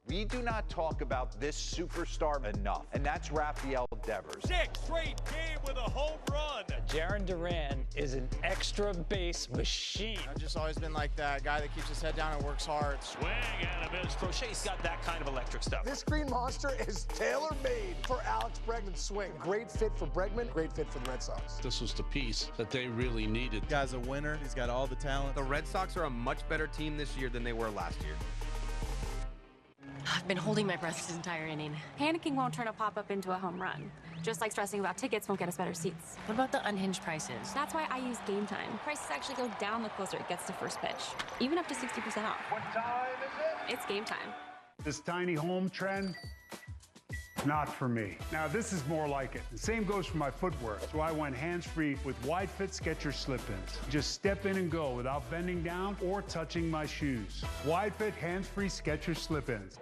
We do not talk about this superstar enough, and that's Rafael Devers. 6 straight game with a home run. Jarren Duran is an extra base machine. I've just always been like that guy that keeps his head down and works hard. Swing and a miss. Crochet's got that kind of electric stuff. This green monster is tailor-made for Alex Bregman's swing. Great fit for Bregman, great fit for the Red Sox. This was the piece that they really needed. The guy's a winner. He's got all the talent. The Red Sox are a much better team this year than they were last year. I've been holding my breath this entire inning. Panicking won't turn a pop-up into a home run. Just like stressing about tickets won't get us better seats. What about the unhinged prices? That's why I use Game Time. Prices actually go down the closer it gets to first pitch, even up to 60% off. What time is it? It's Game Time. This tiny home trend, not for me. Now this is more like it. The same goes for my footwear. So I went hands-free with wide-fit Skechers slip-ins. Just step in and go without bending down or touching my shoes. Wide-fit, hands-free Skechers slip-ins.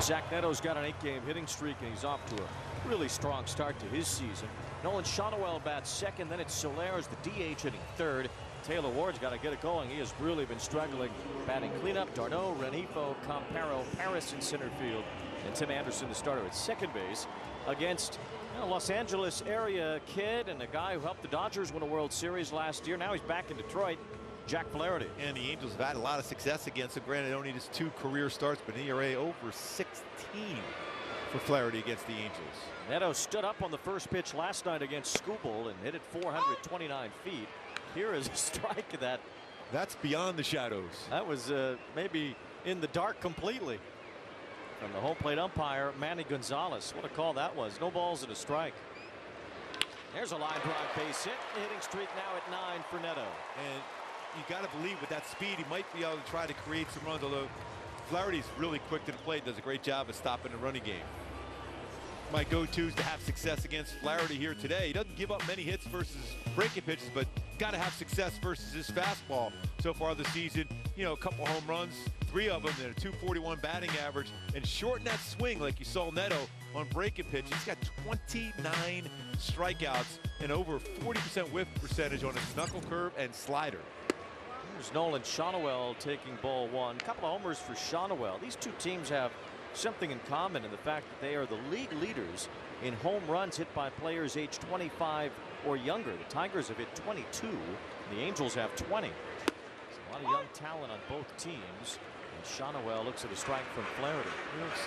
Zach Neto's got an 8-game hitting streak, and he's off to a really strong start to his season. Nolan Shawnoel bats second, then it's Solaire's the DH hitting third. Taylor Ward's got to get it going. He has really been struggling batting cleanup. Darno, Renifo, Campero, Paris in center field, and Tim Anderson, the starter at second base, against a Los Angeles area kid and a guy who helped the Dodgers win a World Series last year. Now he's back in Detroit. Jack Flaherty. And the Angels have had a lot of success against him. Granted, only just 2 career starts, but an ERA over 16 for Flaherty against the Angels. Neto stood up on the first pitch last night against Skubal and hit it 429 feet. Here is a strike that. That's beyond the shadows. That was maybe in the dark completely. From the home plate umpire, Manny Gonzalez. What a call that was. No balls and a strike. There's a line drive base hit. The hitting streak now at 9 for Neto. And you got to believe with that speed, he might be able to try to create some runs, although Flaherty's really quick to the plate, does a great job of stopping the running game. My go-to is to have success against Flaherty here today. He doesn't give up many hits versus breaking pitches, but got to have success versus his fastball. So far this season, you know, a couple home runs, 3 of them, and a 241 batting average, and shorten that swing like you saw Neto on breaking pitch. He's got 29 strikeouts and over 40% whiff percentage on his knuckle curve and slider. Here's Nolan Shonowell taking ball 1. A couple of homers for Shonowell. These two teams have something in common in the fact that they are the league leaders in home runs hit by players age 25 or younger. The Tigers have hit 22. The Angels have 20. There's a lot of young talent on both teams. And Shonowell looks at a strike from Flaherty.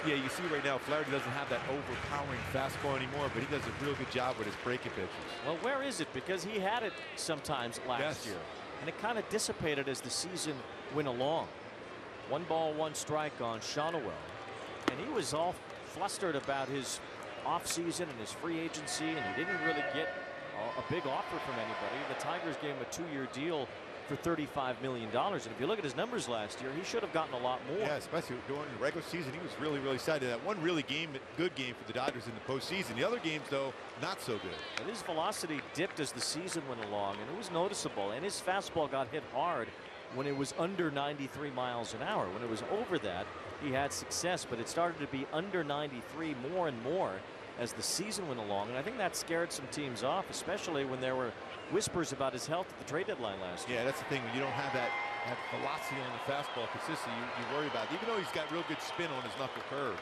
Yeah, you see right now Flaherty doesn't have that overpowering fastball anymore, but he does a real good job with his breaking pitches. Well, where is it? Because he had it sometimes last year. And it kind of dissipated as the season went along. 1 ball, 1 strike on Shonowell. And he was all flustered about his offseason and his free agency, and he didn't really get a big offer from anybody. The Tigers gave him a 2-year deal for $35 million. And if you look at his numbers last year, he should have gotten a lot more. Yeah, especially during the regular season, he was really, really excited. That one really good game for the Dodgers in the postseason. The other games, though, not so good. And his velocity dipped as the season went along, and it was noticeable. And his fastball got hit hard when it was under 93 miles an hour. When it was over that, he had success, but it started to be under 93 more and more as the season went along, and I think that scared some teams off, especially when there were whispers about his health at the trade deadline last year. Yeah, that's the thing. When you don't have that velocity on the fastball consistently, you worry about it, even though he's got real good spin on his knuckle curve.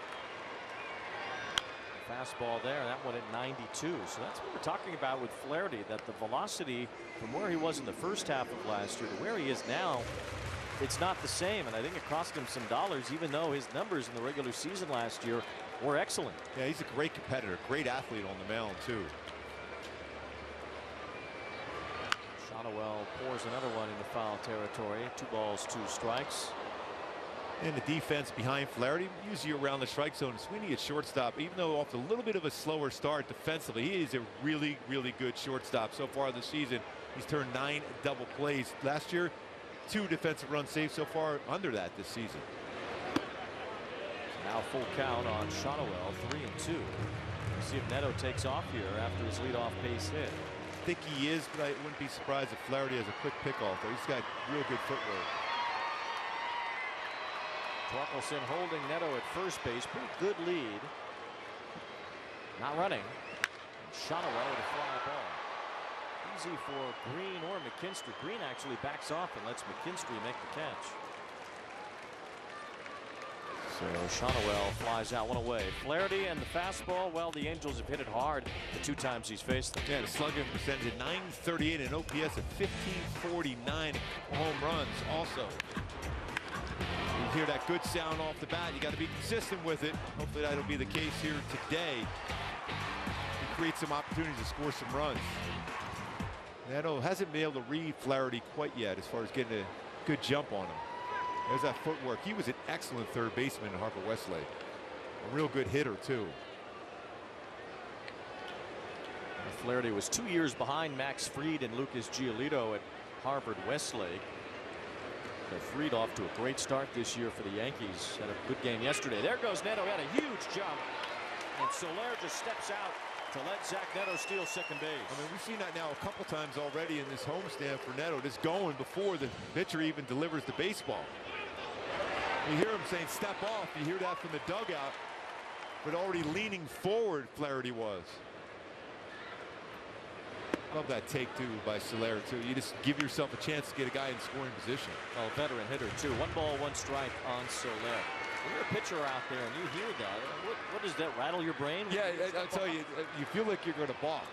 Fastball there, that one at 92. So that's what we're talking about with Flaherty, that the velocity from where he was in the first half of last year to where he is now, it's not the same, and I think it cost him some dollars, even though his numbers in the regular season last year were excellent. Yeah, he's a great competitor, great athlete on the mound too. Shonowell pours another one into foul territory. 2 balls, 2 strikes. And the defense behind Flaherty, usually around the strike zone. Sweeney at shortstop, even though off a little bit of a slower start defensively, he is a really, really good shortstop. So far this season, he's turned 9 double plays. Last year, 2 defensive runs saved so far, under that this season. Now full count on Shonowell, 3-2. See if Neto takes off here after his leadoff base hit. I think he is, but I wouldn't be surprised if Flaherty has a quick pickoff there. He's got real good footwork. Torkelson holding Neto at first base. Pretty good lead. Not running. Shonowell with a fly ball. Easy for Green or McKinstry. Green actually backs off and lets McKinstry make the catch. So Shonowell flies out, 1 away. Flaherty and the fastball, well, the Angels have hit it hard the 2 times he's faced them. Yeah, the slugging percentage at .938 and OPS at .1549. Home runs also. You hear that good sound off the bat. You got to be consistent with it. Hopefully that'll be the case here today. He creates some opportunities to score some runs. Neto hasn't been able to read Flaherty quite yet as far as getting a good jump on him. There's that footwork. He was an excellent third baseman in Harvard Westlake. A real good hitter too. Flaherty was 2 years behind Max Fried and Lucas Giolito at Harvard Westlake. Fried off to a great start this year for the Yankees. Had a good game yesterday. There goes Neto. He had a huge jump. And Soler just steps out to let Zach Neto steal second base. I mean, we've seen that now a couple times already in this homestand for Neto. Just going before the pitcher even delivers the baseball. You hear him saying step off. You hear that from the dugout. But already leaning forward, Flaherty was. Love that take too by Soler too. You just give yourself a chance to get a guy in scoring position. Well, veteran hitter too. 1 ball, 1 strike on Soler. When you're a pitcher out there and you hear that, what does that rattle your brain? Yeah, I'll tell you, you feel like you're going to balk.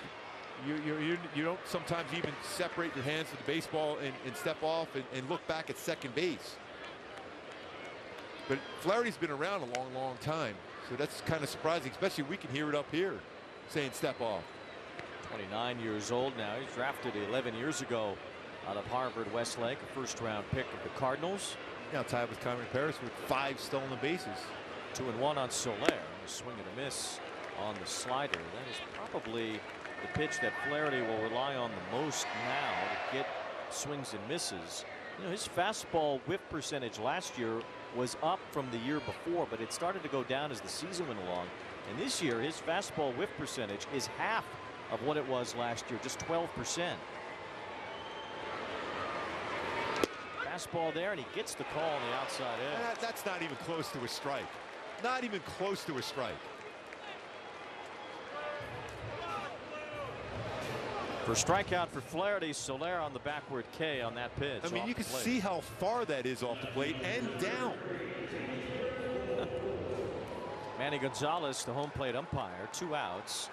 You don't sometimes even separate your hands from the baseball and step off and look back at second base. But Flaherty's been around a long, long time, so that's kind of surprising. Especially we can hear it up here, saying step off. 29 years old now. He's drafted 11 years ago out of Harvard Westlake, a first-round pick of the Cardinals. Now tied with Conrad Paris with 5 stolen bases. 2-1 on Soler. A swing and a miss on the slider. That is probably the pitch that Flaherty will rely on the most now to get swings and misses. You know, his fastball whiff percentage last year was up from the year before, but it started to go down as the season went along. And this year, his fastball whiff percentage is half of what it was last year, just 12%. Fastball there, and he gets the call on the outside edge. That's not even close to a strike. Not even close to a strike. For strikeout for Flaherty, Soler on the backward K on that pitch. I mean, you can see how far that is off the plate and down. Manny Gonzalez, the home plate umpire, 2 outs.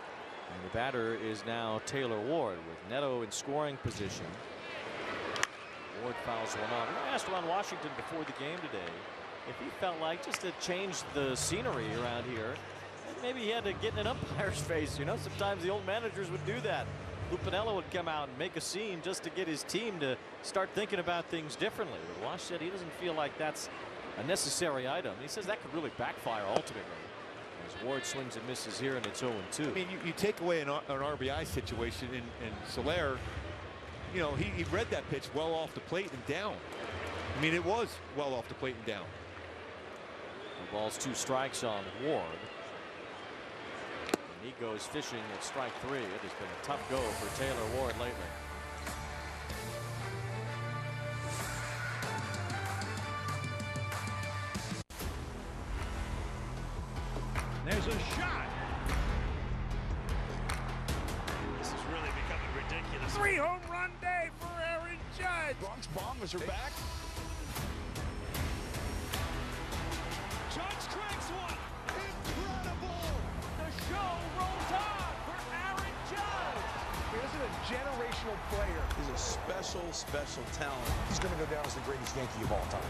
And the batter is now Taylor Ward with Neto in scoring position. Ward fouls one off. I asked Ron Washington before the game today if he felt like, just to change the scenery around here, maybe he had to get in an umpire's face. You know, sometimes the old managers would do that. Lupinello would come out and make a scene just to get his team to start thinking about things differently. But Wash said he doesn't feel like that's a necessary item. He says that could really backfire ultimately. As Ward swings and misses here, and it's 0-2. I mean, you take away an RBI situation, and Soler, you know, he read that pitch well off the plate and down. I mean, it was well off the plate and down. The ball's 2 strikes on Ward. And he goes fishing at strike 3. It has been a tough go for Taylor Ward lately. There's a shot. This is really becoming ridiculous. 3-home run day for Aaron Judge. Bronx Bombers are back. Judge cranks one. Incredible. The show rolls on for Aaron Judge. He isn't a generational player. He's a special, special talent. He's going to go down as the greatest Yankee of all time.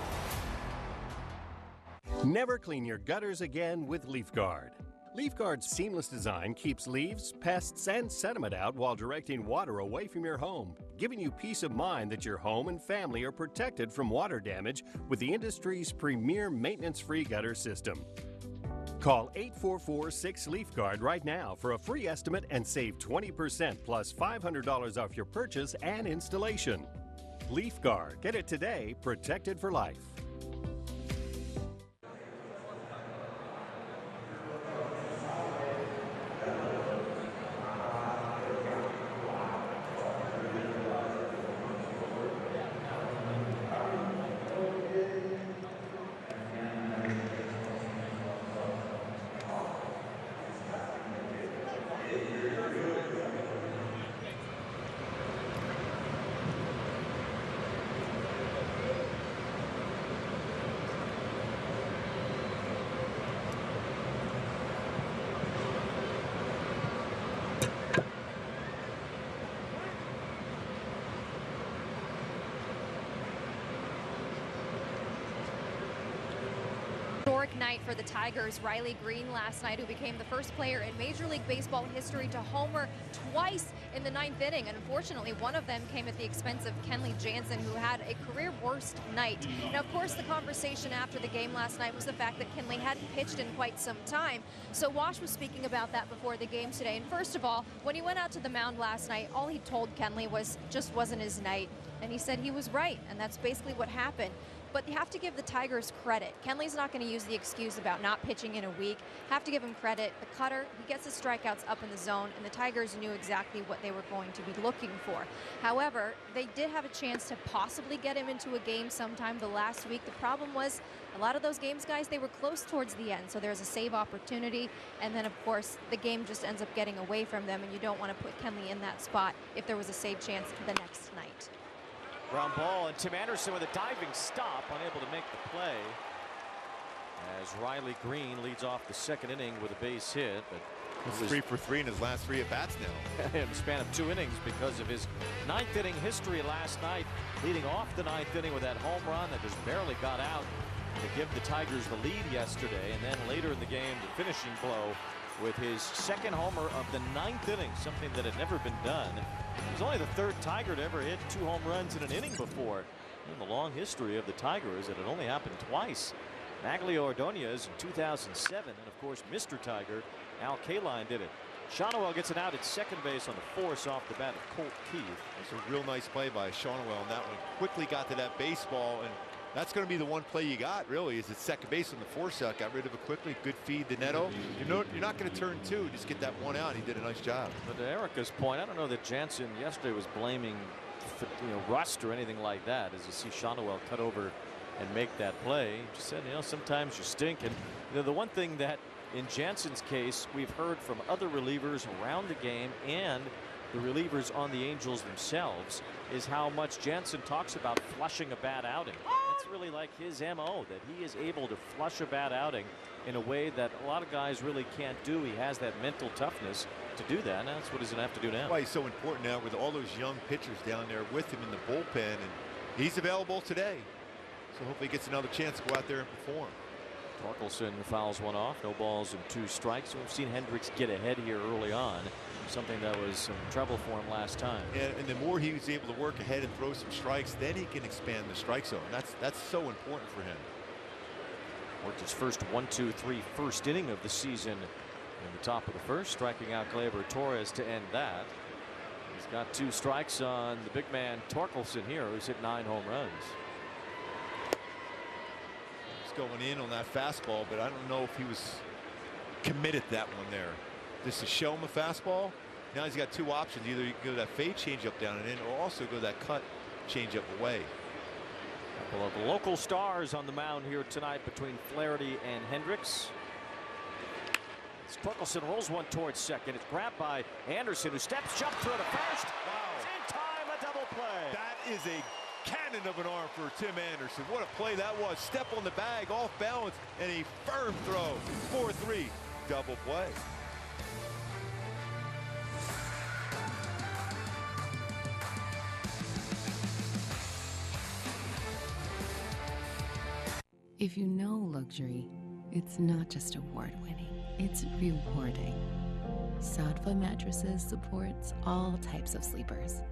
Never clean your gutters again with LeafGuard. LeafGuard's seamless design keeps leaves, pests, and sediment out while directing water away from your home, giving you peace of mind that your home and family are protected from water damage with the industry's premier maintenance-free gutter system. Call 844-6LeafGuard right now for a free estimate and save 20% plus $500 off your purchase and installation. LeafGuard. Get it today, protected for life. Historic night for the Tigers. Riley Green last night, who became the first player in Major League Baseball history to homer twice in the 9th inning. And unfortunately, one of them came at the expense of Kenley Jansen, who had a career worst night. Now, of course, the conversation after the game last night was the fact that Kenley hadn't pitched in quite some time. So Wash was speaking about that before the game today. And first of all, when he went out to the mound last night, all he told Kenley was just wasn't his night. And he said he was right. And that's basically what happened. But you have to give the Tigers credit. Kenley's not going to use the excuse about not pitching in a week. Have to give him credit. The cutter, he gets his strikeouts up in the zone, and the Tigers knew exactly what they were going to be looking for. However, they did have a chance to possibly get him into a game sometime the last week. The problem was a lot of those games, guys, they were close towards the end, so there's a save opportunity, and then, of course, the game just ends up getting away from them, and you don't want to put Kenley in that spot if there was a save chance the next night. Ground ball, and Tim Anderson with a diving stop, unable to make the play. As Riley Green leads off the 2nd inning with a base hit. But he's 3 for 3 in his last 3 at-bats now. In the span of 2 innings because of his 9th inning history last night, leading off the 9th inning with that home run that just barely got out to give the Tigers the lead yesterday. And then later in the game, the finishing blow with his 2nd homer of the 9th inning, something that had never been done. He was only the 3rd Tiger to ever hit 2 home runs in an inning before. In the long history of the Tigers, it had only happened twice. Maglio Ordonez in 2007, and of course Mr. Tiger, Al Kaline, did it. Shonwell gets an out at 2nd base on the force off the bat of Colt Keith. That's a real nice play by Shonwell, and that one quickly got to that baseball, and that's going to be the one play you got, really, is at 2nd base on the force out. Got rid of it quickly. Good feed to Neto. You're not going to turn 2. Just get that one out. He did a nice job. But to Erica's point, I don't know that Jansen yesterday was blaming rust or anything like that. As you see Shonowell cut over and make that play, he just said, sometimes you stink. And the one thing that in Jansen's case we've heard from other relievers around the game and the relievers on the Angels themselves is how much Jansen talks about flushing a bad outing. That's really like his MO, that he is able to flush a bad outing in a way that a lot of guys really can't do. He has that mental toughness to do that. And that's what he's going to have to do now. That's why he's so important now with all those young pitchers down there with him in the bullpen, and he's available today. So hopefully he gets another chance to go out there and perform. Torkelson fouls one off. No balls and 2 strikes. We've seen Hendricks get ahead here early on. Something that was some trouble for him last time. And the more he was able to work ahead and throw some strikes, then he can expand the strike zone. That's so important for him. Worked his first 1-2-3 first inning of the season in the top of the first, striking out Gleyber Torres to end that. He's got 2 strikes on the big man Torkelson here, who's hit 9 home runs. He's going in on that fastball, but I don't know if he was committed that one there. Just to show him a fastball. Now he's got 2 options. Either you can go that fade changeup down and in, or also go that cut changeup away. A couple of local stars on the mound here tonight between Flaherty and Hendricks. Torkelson rolls one towards second. It's grabbed by Anderson, who steps, jump through to first. Wow. It's in time, a double play. That is a cannon of an arm for Tim Anderson. What a play that was. Step on the bag, off balance, and a firm throw. 4-3, double play. If you know luxury, it's not just award-winning, it's rewarding. Saatva Mattresses supports all types of sleepers.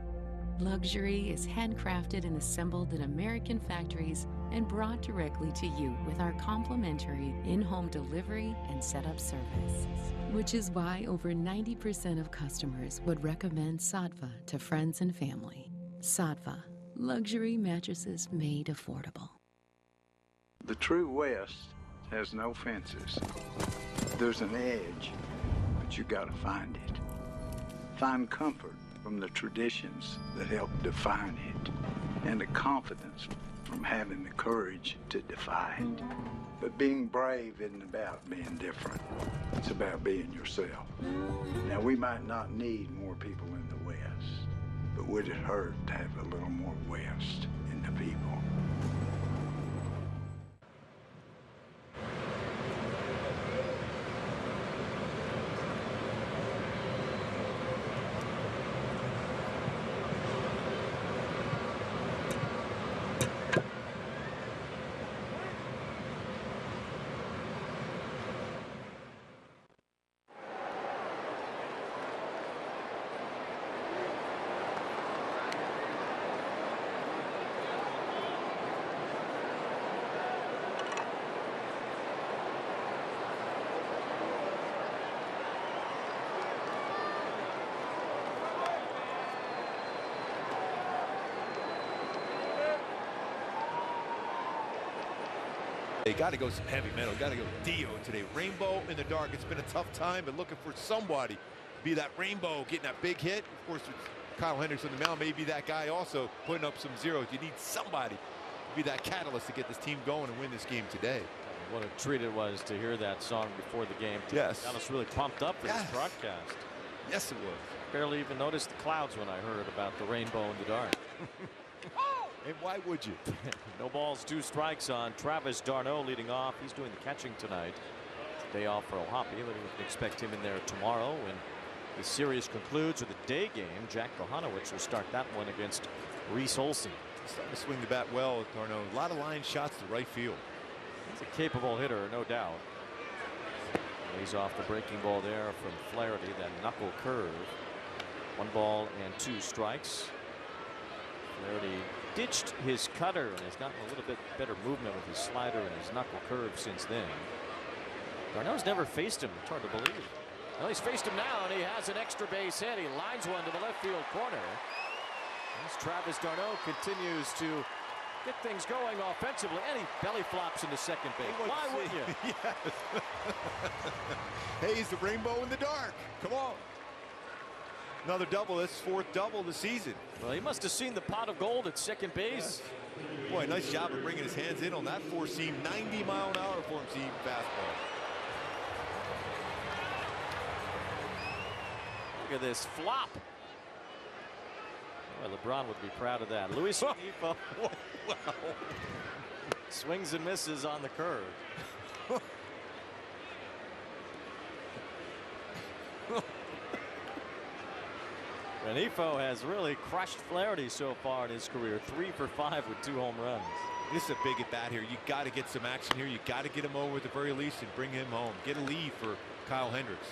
Luxury is handcrafted and assembled in American factories and brought directly to you with our complimentary in-home delivery and setup service. Which is why over 90% of customers would recommend Saatva to friends and family. Saatva, luxury mattresses made affordable. The true West has no fences. There's an edge, but you gotta find it. Find comfort from the traditions that help define it, and the confidence from having the courage to defy it. But being brave isn't about being different. It's about being yourself. Now, we might not need more people in the West, but would it hurt to have a little more West in the people? They got to go some heavy metal. Got to go Dio today. Rainbow in the dark. It's been a tough time, but looking for somebody to be that rainbow, getting that big hit. Of course, with Kyle Hendricks on the mound, may be that guy also putting up some zeros. You need somebody to be that catalyst to get this team going and win this game today. What a treat it was to hear that song before the game. Yes. Got us really pumped up for this broadcast. Yes, it was. Barely even noticed the clouds when I heard about the rainbow in the dark. And why would you? No balls, 2 strikes on Travis d'Arnaud leading off. He's doing the catching tonight. It's a day off for O'Hoppe, but we can expect him in there tomorrow when the series concludes with a day game. Jack Kohanowicz will start that one against Reese Olson. He's starting to swing the bat well, d'Arnaud. A lot of line shots to right field. He's a capable hitter, no doubt. Lays off the breaking ball there from Flaherty, that knuckle curve. 1 ball and 2 strikes. Flaherty ditched his cutter and has gotten a little bit better movement with his slider and his knuckle curve since then. d'Arnaud's never faced him. It's hard to believe. Well, he's faced him now, and he has an extra base hit. He lines one to the left field corner. As Travis d'Arnaud continues to get things going offensively, and he belly flops into second base. Why wouldn't you? Yes. Hey, he's the rainbow in the dark. Come on. Another double. That's his 4th double of the season. Well, he must have seen the pot of gold at second base. Yes. Boy, nice job of bringing his hands in on that 4-seam, 90-mile-an-hour 4-seam fastball. Look at this flop. Well, LeBron would be proud of that. Luis Anifa swings and misses on the curve. Renifo has really crushed Flaherty so far in his career. 3 for 5 with 2 home runs. This is a big at bat here. You got to get some action here. You got to get him over at the very least and bring him home. Get a lead for Kyle Hendricks.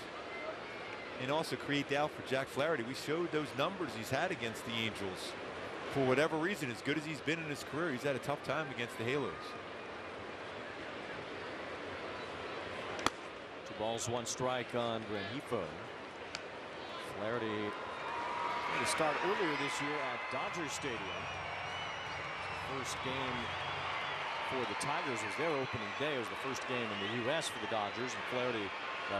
And also create doubt for Jack Flaherty. We showed those numbers he's had against the Angels. For whatever reason, as good as he's been in his career, he's had a tough time against the Halos. 2 balls, 1 strike on Renifo. Flaherty to start earlier this year at Dodger Stadium. First game for the Tigers was their opening day. It was the first game in the U.S. for the Dodgers, and Flaherty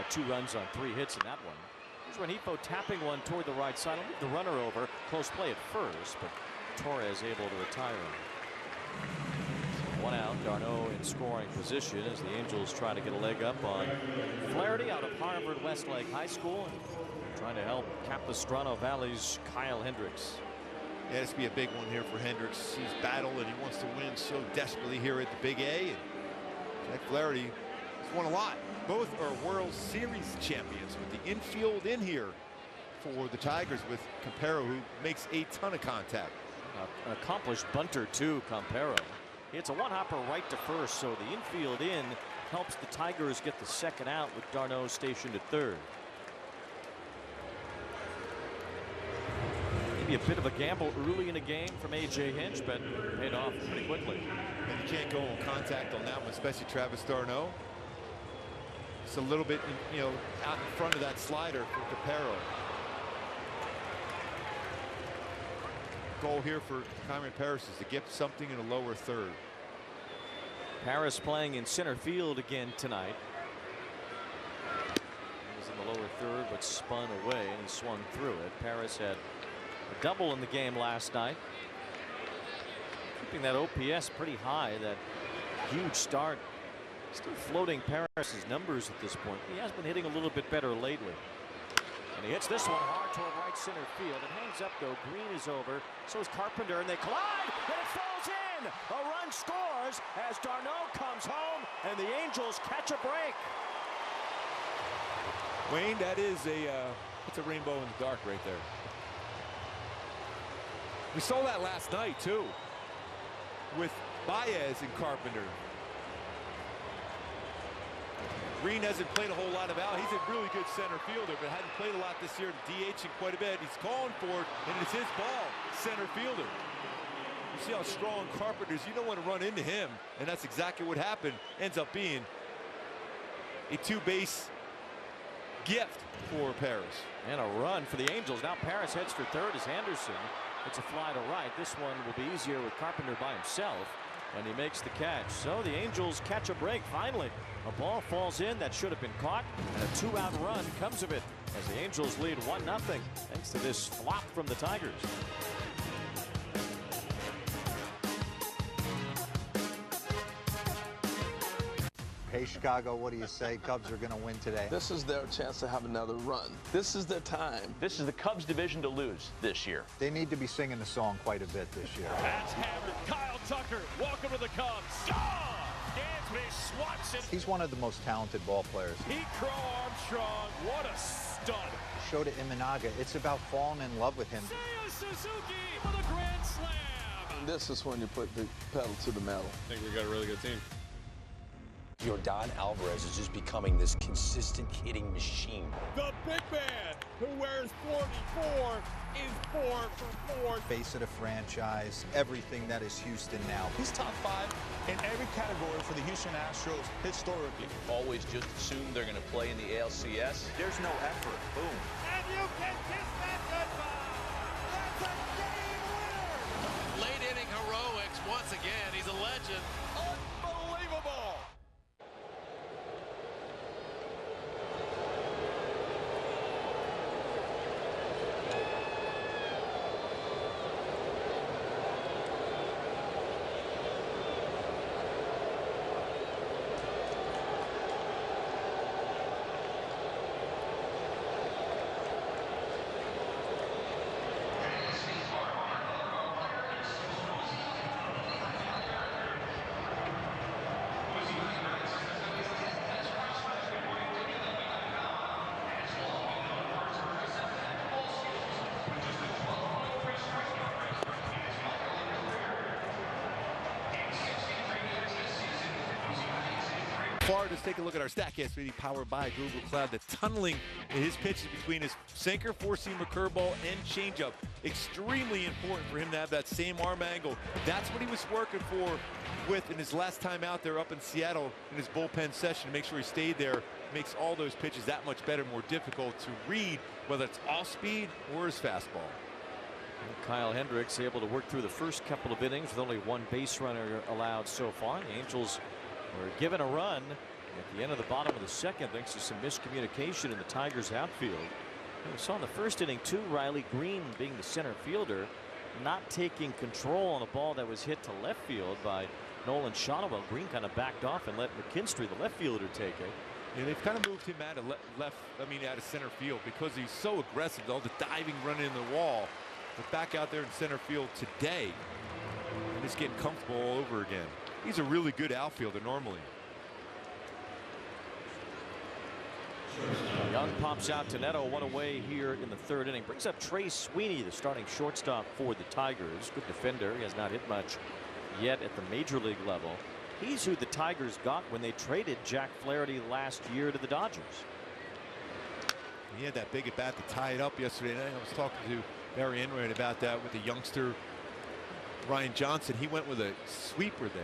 2 runs on 3 hits in that one. Here's Renifo tapping one toward the right side. I'll move the runner over. Close play at first, but Torres able to retire him. 1 out. Darno in scoring position as the Angels try to get a leg up on Flaherty out of Harvard Westlake High School, and trying to help Capistrano Valley's Kyle Hendricks. Yeah, this will be a big one here for Hendricks. He's battled and he wants to win so desperately here at the Big A. And Jack Flaherty has won a lot. Both are World Series champions with the infield in here for the Tigers with Campero, who makes a ton of contact. An accomplished bunter too, Campero. It's a one-hopper right to first, so the infield in helps the Tigers get the second out with Darno stationed at third. Maybe a bit of a gamble early in a game from A.J. Hinch, but paid off pretty quickly. And you can't go on contact on that one, especially Travis Darno. It's a little bit, you know, out in front of that slider for Campero. Goal here for Cameron Paris is to get something in a lower third. Paris playing in center field again tonight. He was in the lower third, but spun away and he swung through it. Paris had a double in the game last night, keeping that OPS pretty high. That huge start still floating Paris's numbers at this point. He has been hitting a little bit better lately, and he hits this one hard toward right center field. It hangs up though. Green is over, so is Carpenter, and they collide, and it falls in. A run scores as Darno comes home, and the Angels catch a break. Wayne, that is it's a rainbow in the dark right there. We saw that last night too with Baez and Carpenter. Green hasn't played a whole lot of out. He's a really good center fielder, but hadn't played a lot this year. DHing quite a bit. He's calling for it, and it's his ball, center fielder. You see how strong Carpenter is. You don't want to run into him, and that's exactly what happened. Ends up being a 2-base gift for Paris. And a run for the Angels. Now Paris heads for third as Anderson. It's a fly to right. This one will be easier with Carpenter by himself, and he makes the catch. So the Angels catch a break finally. A ball falls in that should have been caught, and a 2-out run comes of it as the Angels lead 1-0 thanks to this flop from the Tigers. Hey, Chicago, what do you say? Cubs are going to win today. This is their chance to have another run. This is their time. This is the Cubs division to lose this year. They need to be singing the song quite a bit this year. That's hammered. Kyle Tucker, welcome to the Cubs. Dansby swats it. He's one of the most talented ball players. Pete Crow Armstrong, what a stud. Showed it Imanaga. It's about falling in love with him. Seiya Suzuki with a grand slam. And this is when you put the pedal to the metal. I think we got a really good team. Yordan Alvarez is just becoming this consistent hitting machine. The big man who wears 44 is 4 for 4. Face of the franchise, everything that is Houston now. He's top 5 in every category for the Houston Astros historically. Always just assume they're going to play in the ALCS. There's no effort. Boom. And you can kiss that goodbye. That's a game winner. Late inning heroics once again. He's a legend. Unbelievable. far, just take a look at our StatCast really powered by Google Cloud. The tunneling in his pitches between his sinker, four-seamer, curveball, and changeup. Extremely important for him to have that same arm angle. That's what he was working for with in his last time out there up in Seattle in his bullpen session to make sure he stayed there. Makes all those pitches that much better, more difficult to read, whether it's off speed or his fastball. And Kyle Hendricks able to work through the first couple of innings with only one base runner allowed so far. The Angels were given a run at the end of the bottom of the second thanks to some miscommunication in the Tigers outfield. And we saw in the first inning too, Riley Green, being the center fielder, not taking control on a ball that was hit to left field by Nolan Shotwell. Green kind of backed off and let McKinstry, the left fielder, take it. Yeah, they've kind of moved him out of out of center field because he's so aggressive. All the diving, running in the wall. But back out there in center field today, and he's getting comfortable all over again. He's a really good outfielder normally. Young pops out to Neto, one away here in the third inning. Brings up Trey Sweeney, the starting shortstop for the Tigers. Good defender. He has not hit much yet at the major league level. He's who the Tigers got when they traded Jack Flaherty last year to the Dodgers. He had that big at bat to tie it up yesterday night. I was talking to Barry Enright about that with the youngster Ryan Johnson. He went with a sweeper there.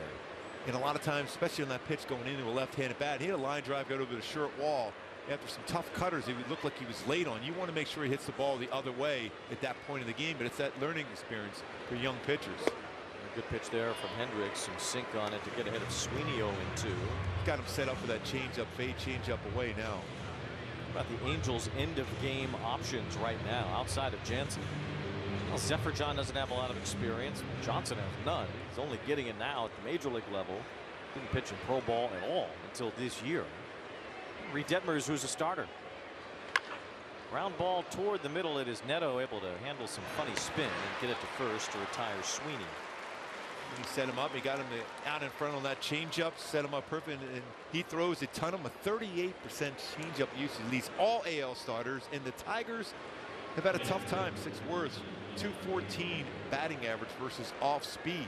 And a lot of times, especially on that pitch going into a left-handed bat, he had a line drive go over the short wall. After some tough cutters, he would look like he was late on. You want to make sure he hits the ball the other way at that point of the game, but it's that learning experience for young pitchers. A good pitch there from Hendricks, some sink on it to get ahead of Sweeney 0-2. Got him set up for that changeup, fade changeup away now. About the Angels' end-of-game options right now, outside of Jansen. Well, Zephyr John doesn't have a lot of experience. Johnson has none. He's only getting it now at the major league level. Didn't pitch in pro ball at all until this year. Reed Detmers, who's a starter. Ground ball toward the middle. It is Neto able to handle some funny spin and get it to first to retire Sweeney. He set him up. He got him out in front on that changeup, set him up perfect, and he throws a ton of them. A 38% changeup usage leads all AL starters, and the Tigers have had a tough time. 6 words, 214 batting average versus off speed.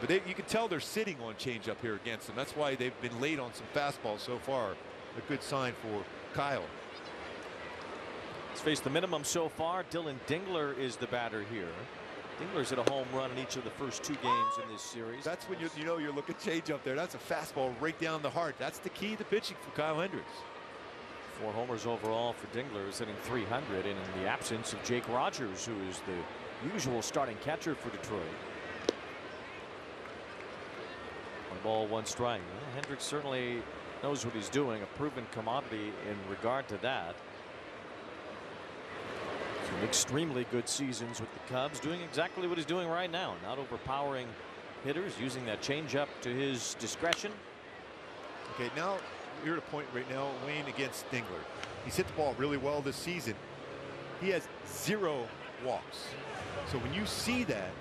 But you can tell they're sitting on changeup here against them. That's why they've been late on some fastballs so far. A good sign for Kyle. He's faced the minimum so far. Dylan Dingler is the batter here. Dingler's hit a home run in each of the first 2 games in this series. That's when you know you're looking changeup there. That's a fastball right down the heart. That's the key to pitching for Kyle Hendricks. 4 homers overall for Dingler, is hitting .300, and in the absence of Jake Rogers, who is the usual starting catcher for Detroit. 1 ball, 1 strike. Well, Hendricks certainly knows what he's doing, a proven commodity in regard to that. Some extremely good seasons with the Cubs, doing exactly what he's doing right now, not overpowering hitters, using that changeup to his discretion. Okay, now you're at a point right now, Wayne, against Dingler. He's hit the ball really well this season. He has 0 walks. So when you see that,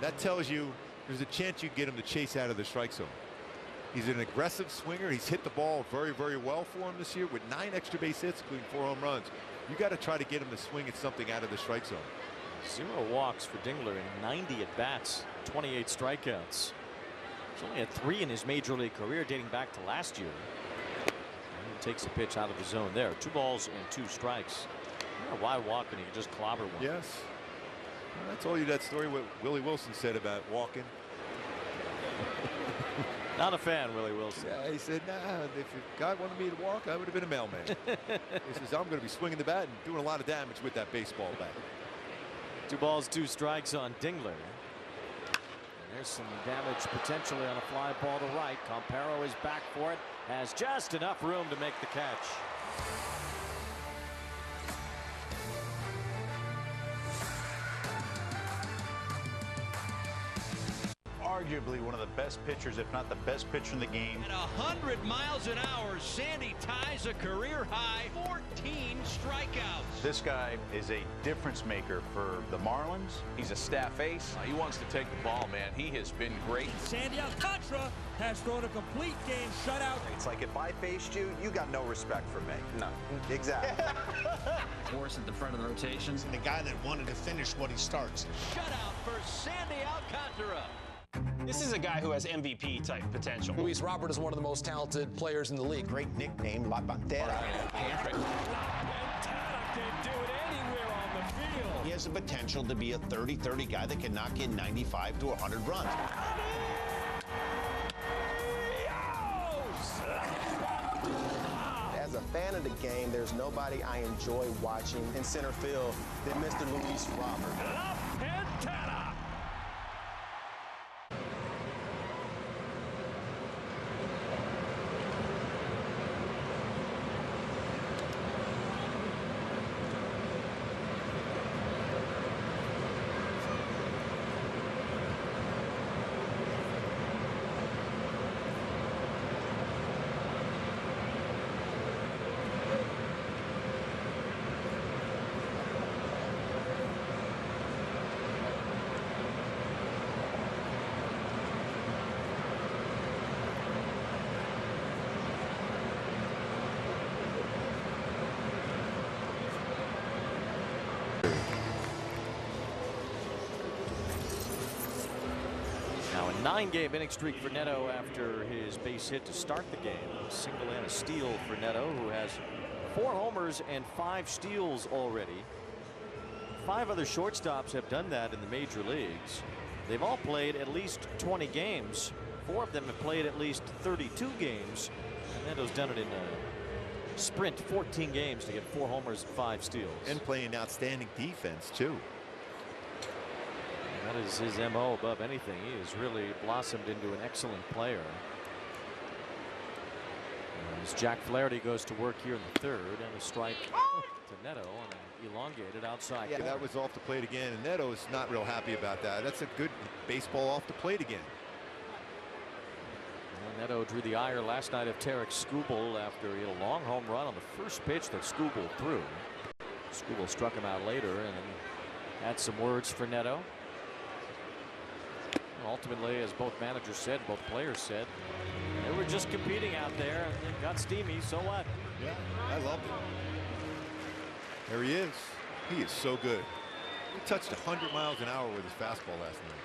that tells you there's a chance you can get him to chase out of the strike zone. He's an aggressive swinger. He's hit the ball very, very well for him this year with 9 extra base hits, including 4 home runs. You got to try to get him to swing at something out of the strike zone. 0 walks for Dingler and 90 at bats, 28 strikeouts. He's only had 3 in his major league career dating back to last year. And he takes a pitch out of the zone there. 2 balls and 2 strikes. Why walk when he can just clobber one? Yes. Well, I told you that story what Willie Wilson said about walking. Not a fan, Willie Wilson. Yeah, he said, nah, if God wanted me to walk, I would have been a mailman. He says, I'm going to be swinging the bat and doing a lot of damage with that baseball bat. 2 balls, 2 strikes on Dingler. And there's some damage potentially on a fly ball to right. Campero is back for it. Has just enough room to make the catch. Arguably one of the best pitchers, if not the best pitcher in the game. At 100 miles an hour, Sandy ties a career high 14 strikeouts. This guy is a difference maker for the Marlins. He's a staff ace. He wants to take the ball, man. He has been great. Sandy Alcantara has thrown a complete game shutout. It's like if I faced you, you got no respect for me. No. Exactly. Morris at the front of the rotations. And the guy that wanted to finish what he starts. Shutout for Sandy Alcantara. This is a guy who has MVP type potential. Luis Robert is one of the most talented players in the league. Great nickname, La Pantera. Can do it anywhere on the field. He has the potential to be a 30-30 guy that can knock in 95 to 100 runs. As a fan of the game, there's nobody I enjoy watching in center field than Mr. Luis Robert. La Pantera. Now a 9-game inning streak for Neto after his base hit to start the game. A single and a steal for Neto, who has 4 homers and 5 steals already. 5 other shortstops have done that in the major leagues. They've all played at least 20 games. 4 of them have played at least 32 games. And Neto's done it in a sprint, 14 games to get 4 homers and 5 steals. And playing outstanding defense, too. That is his MO above anything. He has really blossomed into an excellent player. As Jack Flaherty goes to work here in the 3rd, and a strike to Neto on an elongated outside. Yeah, that was off the plate again, and Neto is not real happy about that. That's a good baseball off the plate again. Well, Neto drew the ire last night of Tarek Skubal after he had a long home run on the first pitch that Skubal threw. Skubal struck him out later and then had some words for Neto. Ultimately, as both managers said, both players said, they were just competing out there and it got steamy. So what? Yeah, I loved it. There he is. He is so good. He touched 100 miles an hour with his fastball last night.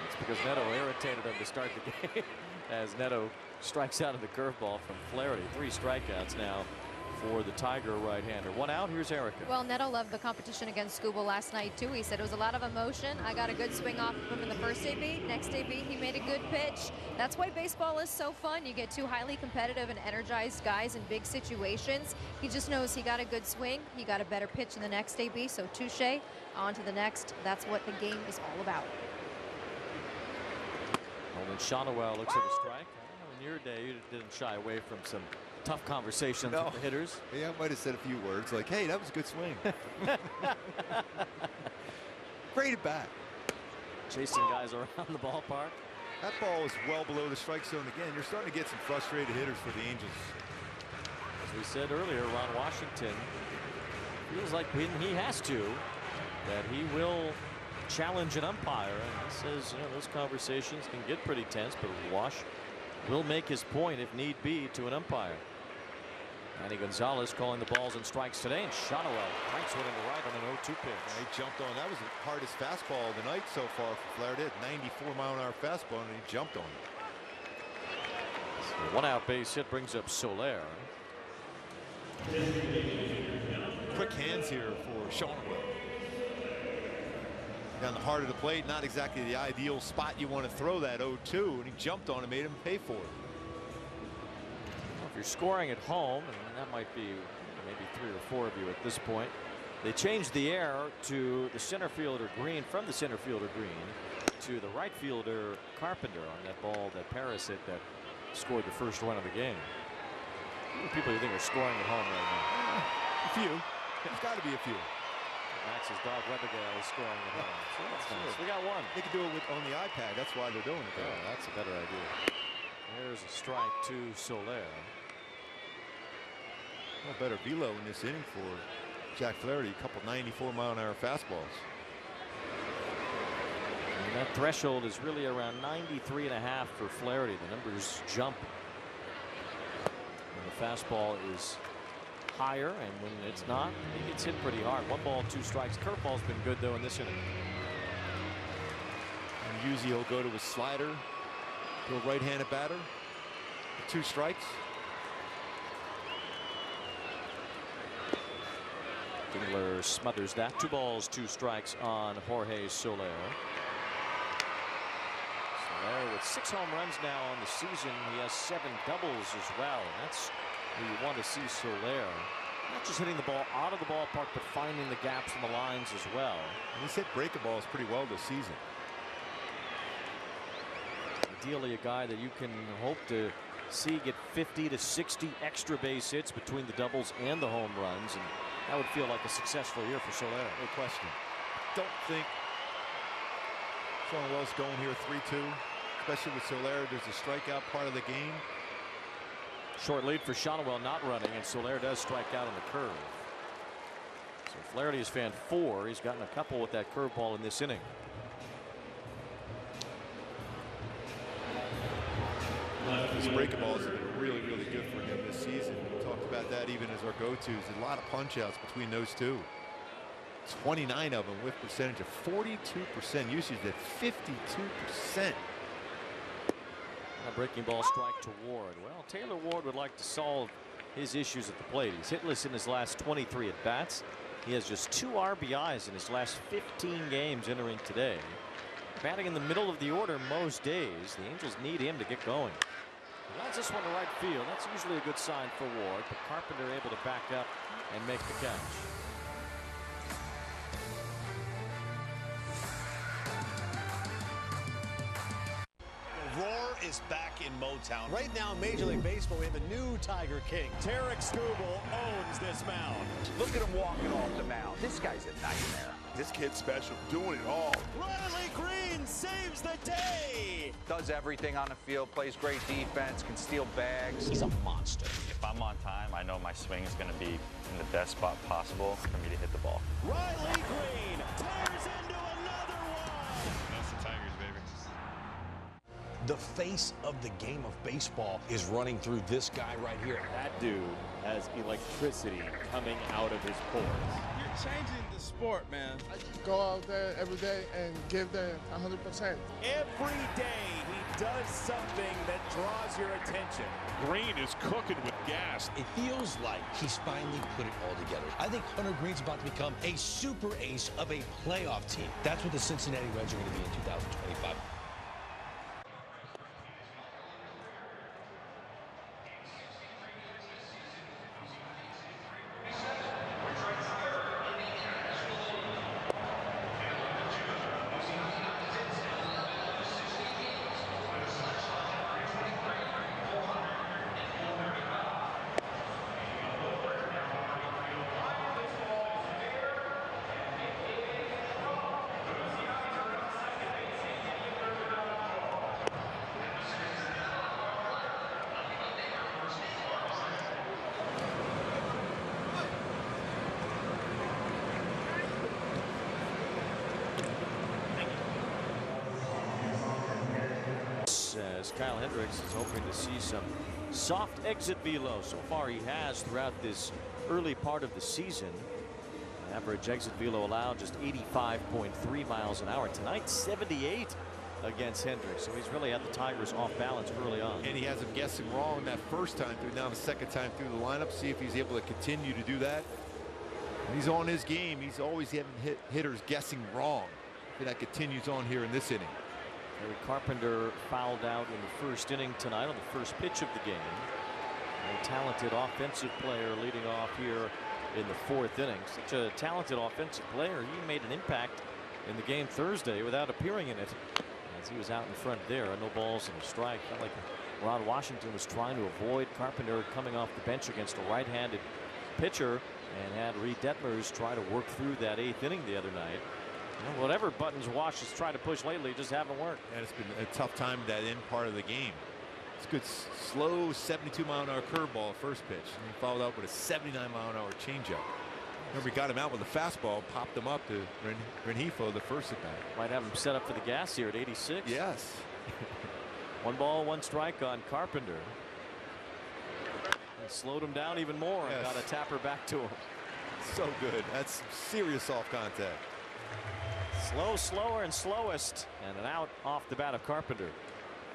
It's because Neto irritated him to start the game as Neto strikes out of the curveball from Flaherty. 3 strikeouts now for the Tiger right-hander. 1 out. Here's Erica. Well, Neto loved the competition against Skubal last night too. He said it was a lot of emotion. I got a good swing off of him in the first AB. Next AB, he made a good pitch. That's why baseball is so fun. You get 2 highly competitive and energized guys in big situations. He just knows he got a good swing. He got a better pitch in the next AB. So touche. On to the next. That's what the game is all about. Nolan Shonowell looks at a strike. In your day, you didn't shy away from some tough conversations with the hitters. Yeah, I might have said a few words like, hey, that was a good swing. Great at bat. Chasing guys around the ballpark. That ball is well below the strike zone again. You're starting to get some frustrated hitters for the Angels. As we said earlier, Ron Washington feels like he has to, that he will challenge an umpire. And he says, you know, those conversations can get pretty tense, but Wash will make his point if need be to an umpire. Manny Gonzalez calling the balls and strikes today, and Shonowell cranks one in the right on an 0-2 pitch. Yeah, he jumped on. That was the hardest fastball of the night so far for Flaherty. 94-mile-an-hour fastball, and he jumped on it. So 1 out base hit brings up Soler. Quick hands here for Shonowell. Down the heart of the plate, not exactly the ideal spot you want to throw that 0-2, and he jumped on it, made him pay for it. Well, if you're scoring at home, and that might be maybe 3 or 4 of you at this point, they changed the air to the center fielder Green, from the center fielder Green to the right fielder Carpenter on that ball that Paris hit that scored the first run of the game. How many people do you think are scoring at home right now? A few. There's got to be a few. Max's dog Weathergale is scoring at home. So that's nice. We got 1. They can do it on the iPad. That's why they're doing it there. Oh, that's a better idea. There's a strike to Soler. A better velo in this inning for Jack Flaherty. A couple 94-mile-an-hour fastballs. And that threshold is really around 93.5 for Flaherty. The numbers jump when the fastball is higher, and when it's not, it gets hit pretty hard. 1 ball, 2 strikes. Curveball's been good though in this inning. Usually he'll go to his slider to a right-handed batter. 2 strikes. Dingler smothers that. 2 balls, 2 strikes on Jorge Soler. Soler with 6 home runs now on the season. He has 7 doubles as well. That's where you want to see Soler. Not just hitting the ball out of the ballpark, but finding the gaps in the lines as well. And he's hit breaking balls pretty well this season. Ideally, a guy that you can hope to see get 50 to 60 extra base hits between the doubles and the home runs, and that would feel like a successful year for Soler. No question. Don't think Sean Wells going here 3-2, especially with Soler. There's a strikeout part of the game. Short lead for Shotwell not running, and Soler does strike out on the curve. So Flaherty has fanned 4. He's gotten a couple with that curveball in this inning. His breaking balls have been really, really good for him this season. We talked about that even as our go-tos. A lot of punch-outs between those two. 29 of them with percentage of 42%. Usage at 52%. A breaking ball strike to Ward. Well, Taylor Ward would like to solve his issues at the plate. He's hitless in his last 23 at bats. He has just 2 RBIs in his last 15 games entering today. Batting in the middle of the order most days. The Angels need him to get going. He lines this one to right field. That's usually a good sign for Ward, but Carpenter able to back up and make the catch. Roar is back in Motown. Right now in Major League Baseball, we have a new Tiger King. Tarek Skubal owns this mound. Look at him walking off the mound. This guy's a nightmare. This kid's special, doing it all. Riley Green saves the day. Does everything on the field, plays great defense, can steal bags. He's a monster. If I'm on time, I know my swing is going to be in the best spot possible for me to hit the ball. Riley Green tears into another one. That's the Tigers, baby. The face of the game of baseball is running through this guy right here. That dude has electricity coming out of his pores. You're changing the sport, man. I go out there every day and give them 100%. Every day he does something that draws your attention. Green is cooking with gas. It feels like he's finally put it all together. I think Hunter Green's about to become a super ace of a playoff team. That's what the Cincinnati Reds are going to be in 2025. As Kyle Hendricks is hoping to see some soft exit velo. So far he has throughout this early part of the season. Average exit velo allowed just 85.3 miles an hour. Tonight 78 against Hendricks. So he's really had the Tigers off balance early on. And he has them guessing wrong that first time through. Now the second time through the lineup. See if he's able to continue to do that. When he's on his game, he's always having hitters guessing wrong. And that continues on here in this inning. Harry Carpenter fouled out in the first inning tonight on the first pitch of the game. A talented offensive player leading off here in the 4th inning. Such a talented offensive player. He made an impact in the game Thursday without appearing in it, as he was out in front there. No balls and a strike. Felt like Ron Washington was trying to avoid Carpenter coming off the bench against a right-handed pitcher, and had Reed Detmers try to work through that 8th inning the other night. Well, whatever buttons Wash has tried to push lately just haven't worked. And it's been a tough time that end part of the game. It's a good slow 72-mile-an-hour curveball first pitch, and he followed up with a 79-mile-an-hour changeup. Remember, he got him out with a fastball, popped him up to Rengifo the first at bat. Might have him set up for the gas here at 86. Yes. 1 ball, 1 strike on Carpenter. And slowed him down even more. Yes. And got a tapper back to him. So good. That's serious soft contact. Slower, and slowest. And an out off the bat of Carpenter.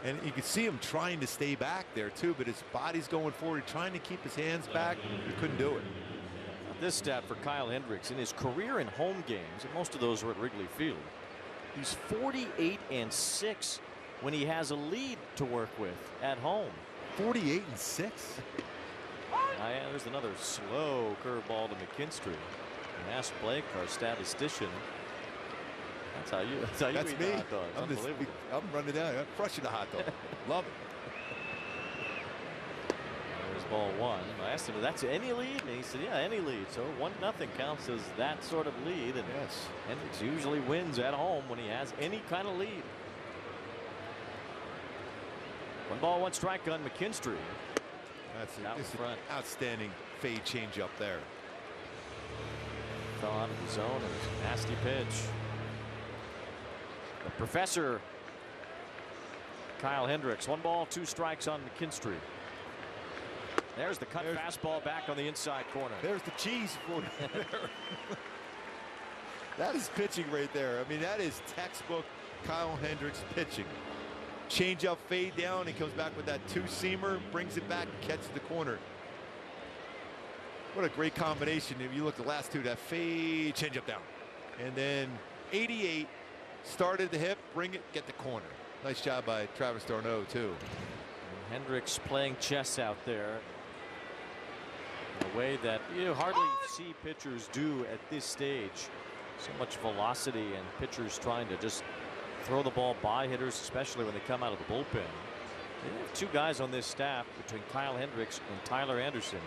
And you can see him trying to stay back there, too, but his body's going forward, trying to keep his hands back. He couldn't do it. This stat for Kyle Hendricks in his career in home games, and most of those were at Wrigley Field. He's 48-6 when he has a lead to work with at home. 48-6. Yeah, there's another slow curveball to McKinstry. And ask Blake, our statistician. That's how you That's eat me. hot dogs. I'm running down. I'm crushing the hot dog. Love it. There's ball one. I asked him, that's any lead? And he said, yeah, any lead. So 1-0 counts as that sort of lead. And yes, Hendricks usually wins at home when he has any kind of lead. 1-1 strike on McKinstry. That's out in front. Outstanding fade change up there. Fell out of the zone and a nasty pitch. The professor, Kyle Hendricks. 1 ball, 2 strikes on McKinstry. There's the cut fastball back on the inside corner. There's the cheese for you. That is pitching right there. I mean, that is textbook Kyle Hendricks pitching. Change up, fade down, he comes back with that 2-seamer, brings it back, and catches the corner. What a great combination. If you look at the last two, that fade, change up down. And then 88, started the hip, bring it, get the corner. Nice job by Travis d'Arnaud, too. And Hendricks playing chess out there in a way that you hardly see pitchers do at this stage. So much velocity and pitchers trying to just throw the ball by hitters, especially when they come out of the bullpen. They have 2 guys on this staff between Kyle Hendricks and Tyler Anderson.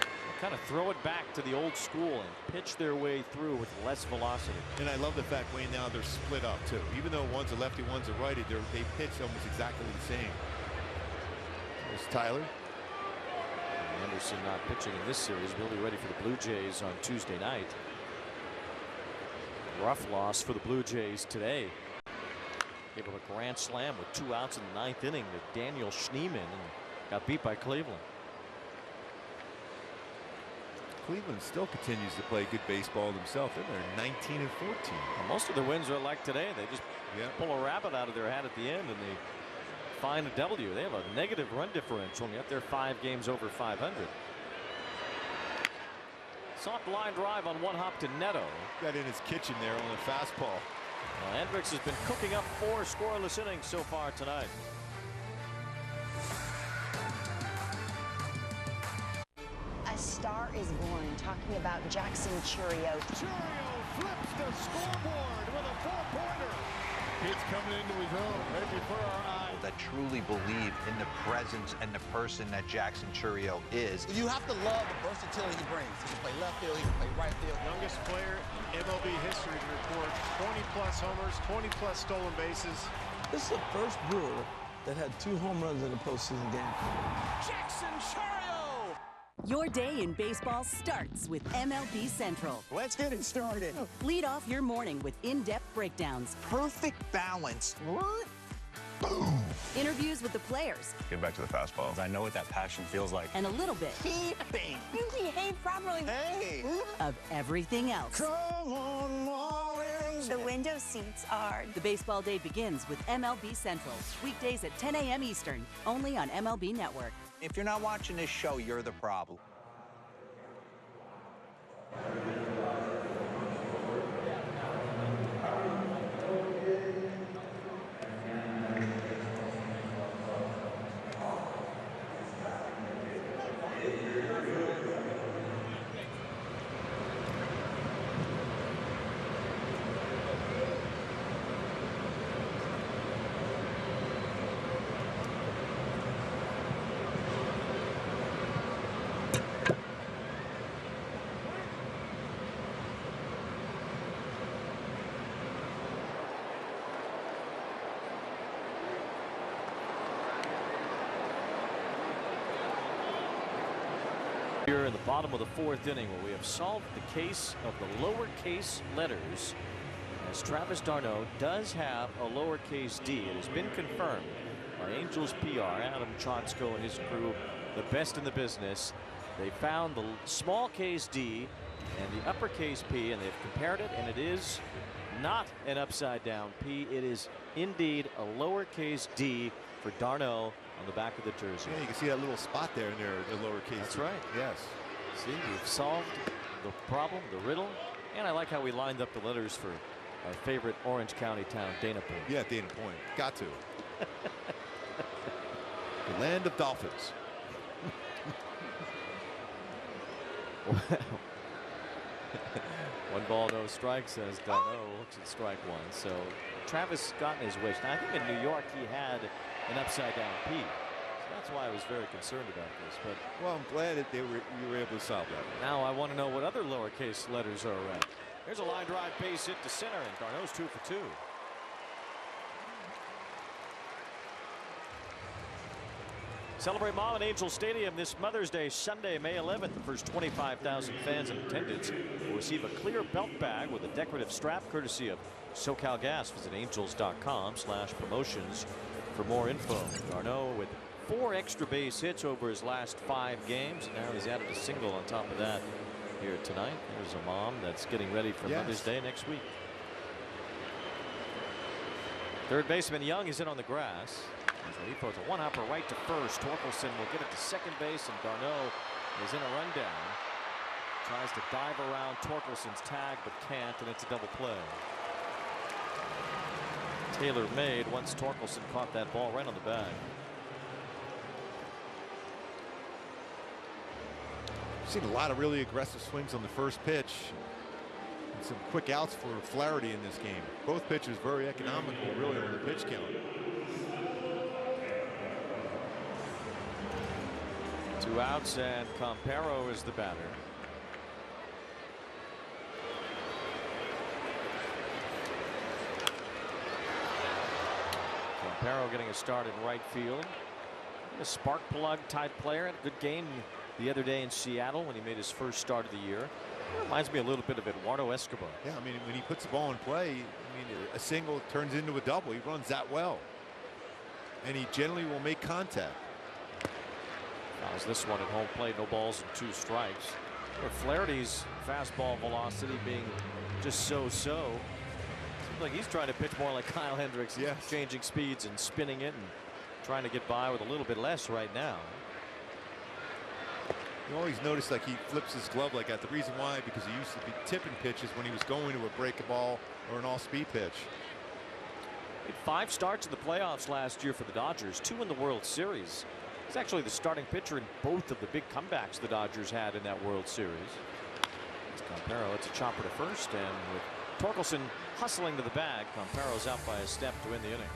They kind of throw it back to the old school and pitch their way through with less velocity. And I love the fact, Wayne, now they're split up too. Even though one's a lefty, one's a righty, they pitch almost exactly the same. There's Tyler. Anderson not pitching in this series. Will be ready for the Blue Jays on Tuesday night. Rough loss for the Blue Jays today. Gave up a grand slam with 2 outs in the 9th inning to Daniel Schneemann and got beat by Cleveland. Cleveland still continues to play good baseball themselves. They're 19-14. Well, most of their wins are like today. They just pull a rabbit out of their hat at the end and they find a W. They have a negative run differential, yet they're 5 games over 500. Soft line drive on 1 hop to Neto. Got in his kitchen there on the fastball. Well, Hendricks has been cooking up 4 scoreless innings so far tonight. A star is born, talking about Jackson Churio. Churio flips the scoreboard with a 4-pointer. It's coming into his own right before our eyes. That truly believe in the presence and the person that Jackson Churio is. You have to love the versatility he brings. He can play left field, he can play right field. Youngest player in MLB history to record 20-plus homers, 20-plus stolen bases. This is the first Brewer that had 2 home runs in a postseason game. Jackson Churio! Your day in baseball starts with MLB Central. Let's get it started. Lead off your morning with in-depth breakdowns. Perfect balance. Boom. Interviews with the players. Get back to the fastballs. I know what that passion feels like. And a little bit. Keeping. You behave properly. Hey. Of everything else. Come on, Marlins. The window seats are. The baseball day begins with MLB Central. Weekdays at 10 a.m. Eastern. Only on MLB Network. If you're not watching this show, you're the problem. Here in the bottom of the 4th inning, where we have solved the case of the lowercase letters, as Travis d'Arnaud does have a lowercase d. It has been confirmed by Angels PR, Adam Chotsko and his crew, the best in the business. They found the small case d and the uppercase p, and they've compared it, and it is not an upside down P. It is indeed a lowercase d for Darno on the back of the jersey. Yeah, you can see that little spot there in there, the lowercase. That's d. right. Yes. See, we've solved the problem, the riddle. And I like how we lined up the letters for our favorite Orange County town, Dana Point. Yeah, Dana Point. Got to. The land of dolphins. One ball, no strikes, says Darno. Looks at strike one. So Travis got in his wish. Now, I think in New York he had an upside down P. So that's why I was very concerned about this. But well, I'm glad that you were able to solve that. Now I want to know what other lowercase letters are around. There's a line drive base hit to center, and Darno's 2 for 2. Celebrate Mom in Angel Stadium this Mother's Day Sunday, May 11th. The first 25,000 fans in attendance will receive a clear belt bag with a decorative strap courtesy of SoCal Gas. Visit angels.com/promotions for more info. Darno with 4 extra base hits over his last 5 games. Now he's added a single on top of that here tonight. There's a mom that's getting ready for Mother's Day next week. Third baseman Young is in on the grass. He throws a one-hopper right to first. Torkelson will get it to second base, and Darno is in a rundown. Tries to dive around Torkelson's tag, but can't, and it's a double play. Taylor made once Torkelson caught that ball right on the bag. Seen a lot of really aggressive swings on the first pitch. And some quick outs for Flaherty in this game. Both pitchers very economical, really, on the pitch count. 2 outs, and Campero is the batter. Campero getting a start in right field. A spark plug type player. Had a good game the other day in Seattle when he made his first start of the year. It reminds me a little bit of Eduardo Escobar. Yeah, I mean, when he puts the ball in play, I mean, a single turns into a double. He runs that well. And he generally will make contact. Fouls this one at home plate, no balls and 2 strikes. But Flaherty's fastball velocity being just so-so. Seems like he's trying to pitch more like Kyle Hendricks. Yes. Changing speeds and spinning it and trying to get by with a little bit less right now. You always notice like he flips his glove like that. The reason why, because he used to be tipping pitches when he was going to a break ball or an all-speed pitch. He had 5 starts in the playoffs last year for the Dodgers, 2 in the World Series. He's actually the starting pitcher in both of the big comebacks the Dodgers had in that World Series. It's Campero. It's a chopper to first, and with Torkelson hustling to the bag, Campero's out by a step to end the inning.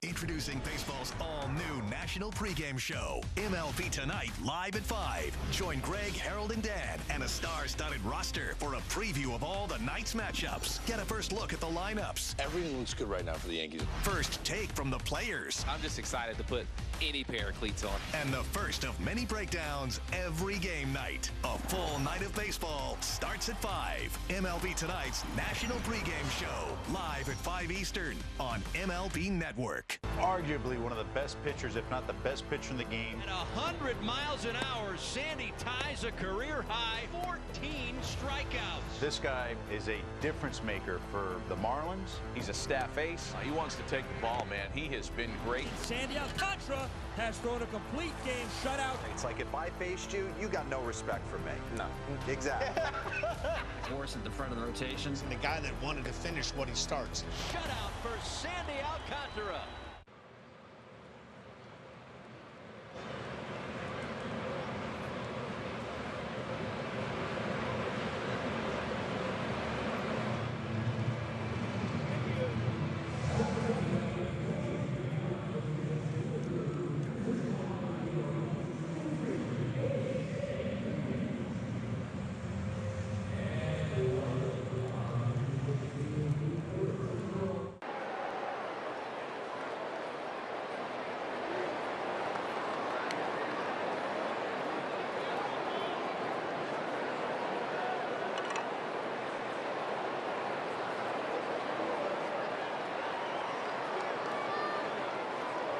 Introducing baseball's all-new national pregame show, MLB Tonight, live at 5. Join Greg, Harold, and Dan and a star-studded roster for a preview of all the night's matchups. Get a first look at the lineups. Everything looks good right now for the Yankees. First take from the players. I'm just excited to put any pair of cleats on. And the first of many breakdowns every game night. A full night of baseball starts at 5. MLB Tonight's national pregame show, live at 5 Eastern on MLB Network. Arguably one of the best pitchers, if not the best pitcher in the game. At 100 miles an hour, Sandy ties a career high 14 strikeouts. This guy is a difference maker for the Marlins. He's a staff ace. He wants to take the ball, man. He has been great. Sandy Alcantara has thrown a complete game shutout. It's like if I faced you, you got no respect for me. No. Exactly. Force at the front of the rotations. The guy that wanted to finish what he starts. Shutout for Sandy Alcantara.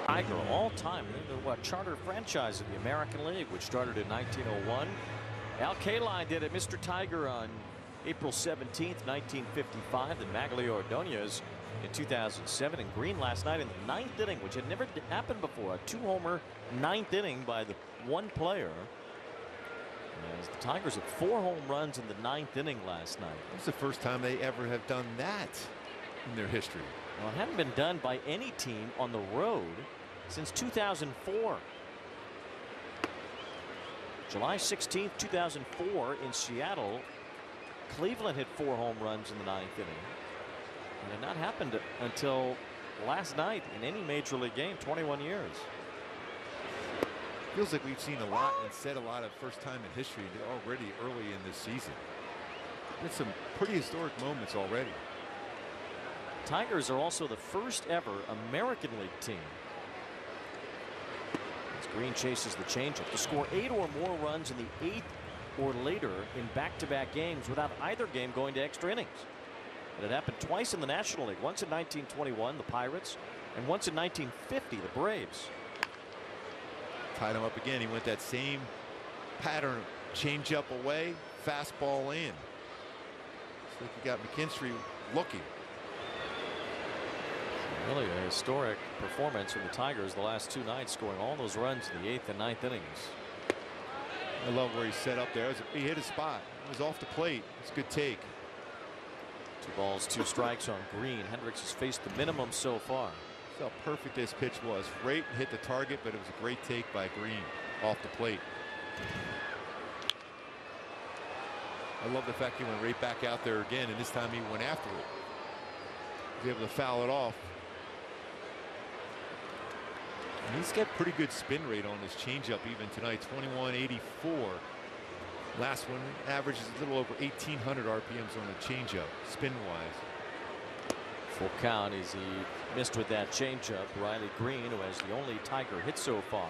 Tiger all time. They're what charter franchise of the American League, which started in 1901. Al Kaline did it. Mr. Tiger on April 17th, 1955. Then Maglio Ordonez in 2007. And Green last night in the 9th inning, which had never happened before. A 2-homer 9th inning by the one player. As the Tigers had 4 home runs in the 9th inning last night. It's the first time they ever have done that in their history. Well, it hadn't been done by any team on the road since 2004. July 16th, 2004 in Seattle. Cleveland hit 4 home runs in the 9th inning. And it had not happened until last night in any major league game, 21 years. Feels like we've seen a lot and said a lot of first time in history already early in this season. It's some pretty historic moments already. Tigers are also the first ever American League team. As Green chases the changeup to score 8 or more runs in the 8th or later in back-to-back games without either game going to extra innings. It had happened twice in the National League, once in 1921, the Pirates, and once in 1950, the Braves. Tied him up again. He went that same pattern, change up away, fastball in. Looks like you got McKinstry looking. Really a historic performance from the Tigers the last 2 nights, scoring all those runs in the 8th and 9th innings. I love where he set up there. He hit a spot. It was off the plate. It's a good take. 2 balls, 2 strikes on Green. Hendricks has faced the minimum so far. How perfect this pitch was. Right, hit the target, but it was a great take by Green off the plate. I love the fact he went right back out there again, and this time he went after it. He was able to foul it off. And he's got pretty good spin rate on his changeup even tonight, 2184. Last one averages a little over 1,800 RPMs on the changeup, spin-wise. Full count as he missed with that changeup. Riley Green, who has the only Tiger hit so far,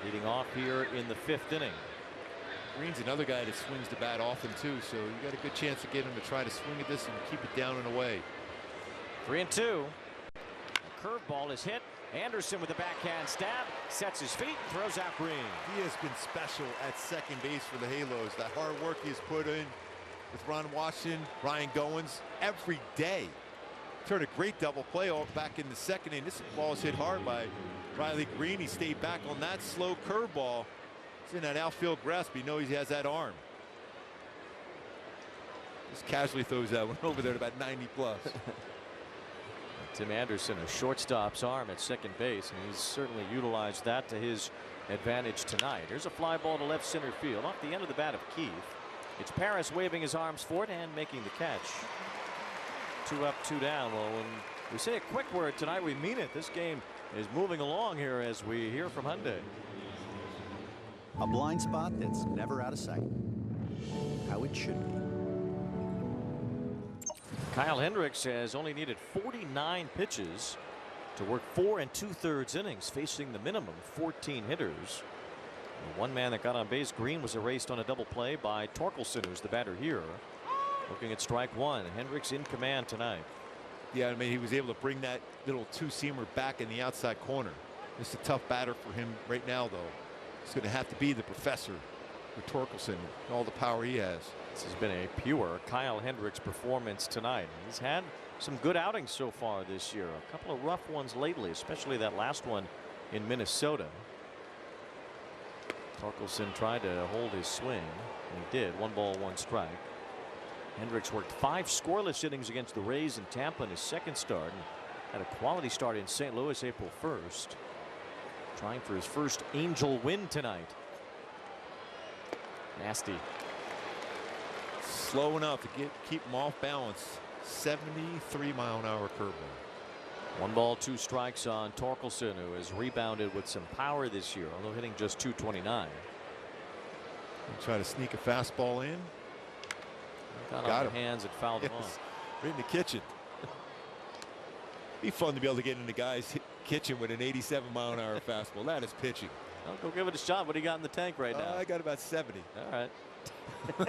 leading off here in the 5th inning. Green's another guy that swings the bat often too, so you got a good chance to get him to try to swing at this and keep it down and away. 3-2. A curveball is hit. Anderson with a backhand stab, sets his feet, and throws out Green. He has been special at second base for the Halos. That hard work he's put in with Ron Washington, Ryan Goins every day. Turned a great double play back in the 2nd inning. This ball is hit hard by Riley Green. He stayed back on that slow curveball. It's in that outfield grasp. He knows he has that arm. Just casually throws that one over there at about 90 plus. Tim Anderson, a shortstop's arm at second base, and he's certainly utilized that to his advantage tonight. Here's a fly ball to left center field off the end of the bat of Keith. It's Paris waving his arms for it and making the catch. 2 up, 2 down. Well, when we say a quick word tonight, we mean it. This game is moving along here as we hear from Hyundai. A blind spot that's never out of sight. How it should be. Kyle Hendricks has only needed 49 pitches to work 4 2/3 innings, facing the minimum 14 hitters. The one man that got on base, Green, was erased on a double play by Torkelson, who's the batter here. Looking at strike 1. Hendricks in command tonight. Yeah, I mean, he was able to bring that little 2-seamer back in the outside corner. It's a tough batter for him right now, though. It's going to have to be the professor for Torkelson, all the power he has. This has been a pure Kyle Hendricks performance tonight. He's had some good outings so far this year. A couple of rough ones lately, especially that last one in Minnesota. Torkelson tried to hold his swing, and he did. 1 ball, 1 strike. Hendricks worked 5 scoreless innings against the Rays in Tampa in his 2nd start, and had a quality start in St. Louis April 1st. Trying for his first Angel win tonight. Nasty. Slow enough to keep him off balance. 73-mile-an-hour curveball. 1 ball, 2 strikes on Torkelson, who has rebounded with some power this year, although hitting just .229. Try to sneak a fastball in. Got on the hands and fouled him off. Right in the kitchen. Be fun to be able to get in the guy's kitchen with an 87-mile-an-hour fastball. That is pitching. I'll go give it a shot. What do you got in the tank right now? I got about 70. All right. You're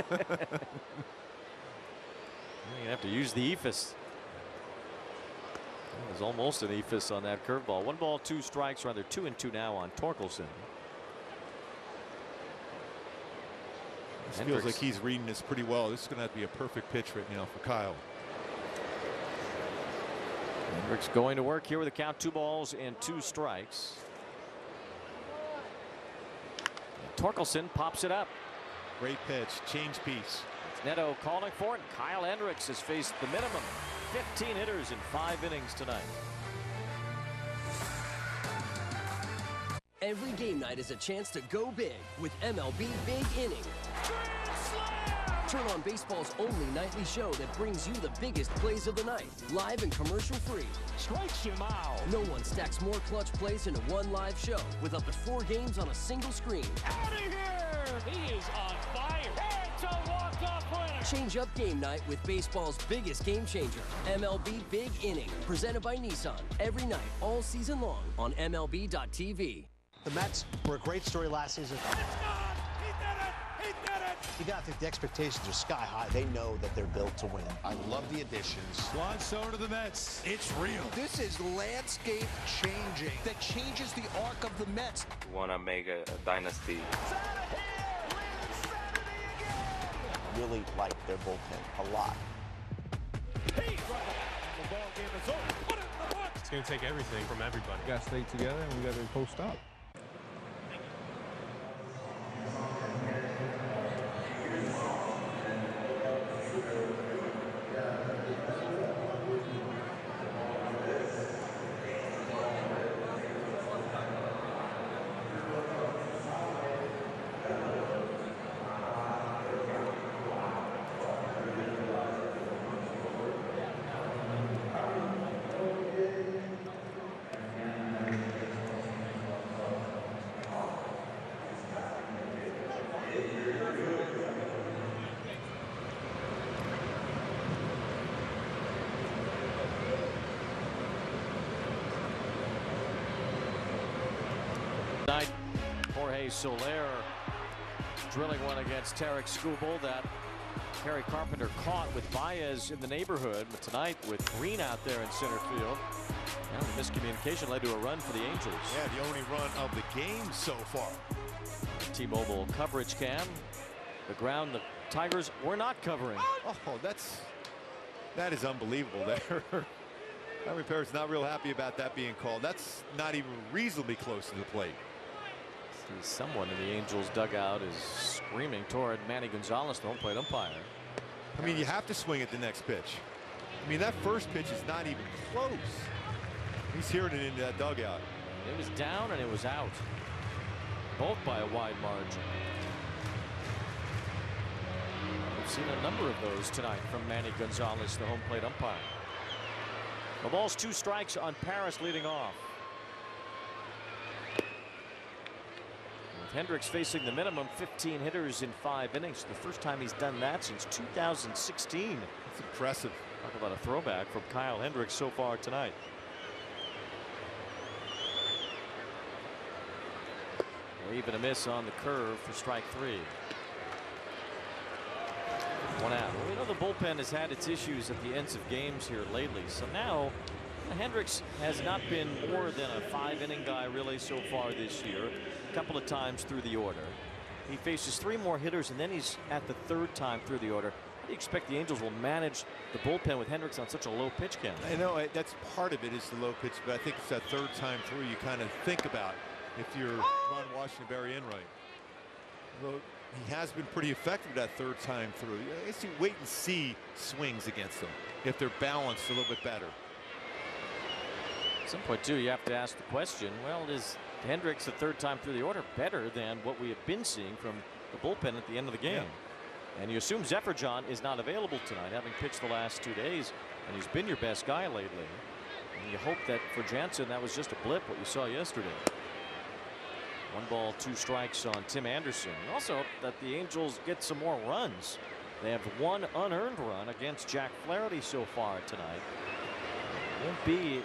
gonna have to use the ephus. There's almost an ephus on that curveball. 1 ball, 2 strikes, rather 2-2 now on Torkelson. This feels like he's reading this pretty well. This is going to have to be a perfect pitch right now for Kyle. Hendricks going to work here with a count, 2 balls and 2 strikes. And Torkelson pops it up. Great pitch, change piece. It's Neto calling for it. Kyle Hendricks has faced the minimum 15 hitters in 5 innings tonight. Every game night is a chance to go big with MLB Big Inning. Turn on baseball's only nightly show that brings you the biggest plays of the night, live and commercial-free. Strikes him out. No one stacks more clutch plays into one live show with up to 4 games on a single screen. Out of here! He is on fire. It's a walk-off winner. Change up game night with baseball's biggest game changer, MLB Big Inning, presented by Nissan. Every night, all season long on MLB.tv. The Mets were a great story last season. It's gone! He did it! He did it! You got to think the expectations are sky high. They know that they're built to win. I love the additions. Juan Soto to the Mets. It's real. This is landscape changing that changes the arc of the Mets. We want to make a dynasty. Really like their bullpen a lot. The ball game is over. Put it in the book. It's going to take everything from everybody. We got to stay together and we got to post up. Jorge Soler drilling one against Tarek Skubal that Kerry Carpenter caught with Baez in the neighborhood. But tonight with Green out there in center field, and the miscommunication led to a run for the Angels. Yeah, the only run of the game so far. T-Mobile coverage cam. The ground the Tigers were not covering. Oh, that is unbelievable there. Henry Parrott's not real happy about that being called. That's not even reasonably close to the plate. Someone in the Angels dugout is screaming toward Manny Gonzalez, the home plate umpire. I mean, you have to swing at the next pitch. I mean, that first pitch is not even close. He's hearing it into that dugout. It was down and it was out. Both by a wide margin. We've seen a number of those tonight from Manny Gonzalez, the home plate umpire. The ball's 2 strikes on Paris leading off. Hendricks facing the minimum 15 hitters in 5 innings. The first time he's done that since 2016. That's impressive. Talk about a throwback from Kyle Hendricks so far tonight. Even a miss on the curve for strike 3. 1 out. Well, we know the bullpen has had its issues at the ends of games here lately. So now Hendricks has not been more than a 5-inning guy really so far this year. A couple of times through the order. He faces 3 more hitters and then he's at the 3rd time through the order. How do you expect the Angels will manage the bullpen with Hendricks on such a low pitch count? I know that's part of it is the low pitch, but I think it's that 3rd time through you kind of think about if you're Ron Washington Barry Enright. Well, he has been pretty effective that 3rd time through. I guess you wait and see swings against them if they're balanced a little bit better. At some point too, you have to ask the question, well, is Hendricks the 3rd time through the order better than what we have been seeing from the bullpen at the end of the game? Yeah. And you assume Zephyr John is not available tonight, having pitched the last 2 days, and he's been your best guy lately. And you hope that for Jansen that was just a blip, what you saw yesterday. 1 ball, 2 strikes on Tim Anderson. Also that the Angels get some more runs. They have 1 unearned run against Jack Flaherty so far tonight. Won't be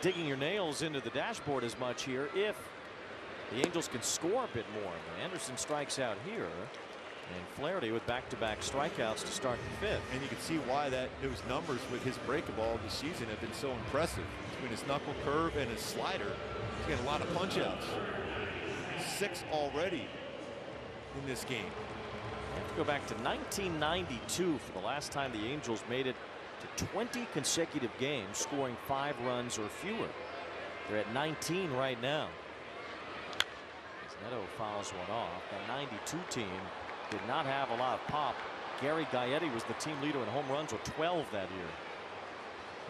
digging your nails into the dashboard as much here if the Angels can score a bit more. Anderson strikes out here, and Flaherty with back-to-back strikeouts to start the 5th. And you can see why those numbers with his breakable this season have been so impressive. Between his knuckle curve and his slider, he's getting a lot of punch outs. 6 already in this game. have to go back to 1992 for the last time the Angels made it to 20 consecutive games scoring 5 runs or fewer. They're at 19 right now. As Neto fouls one off. The 92 team did not have a lot of pop. Gary Gaetti was the team leader in home runs with 12 that year.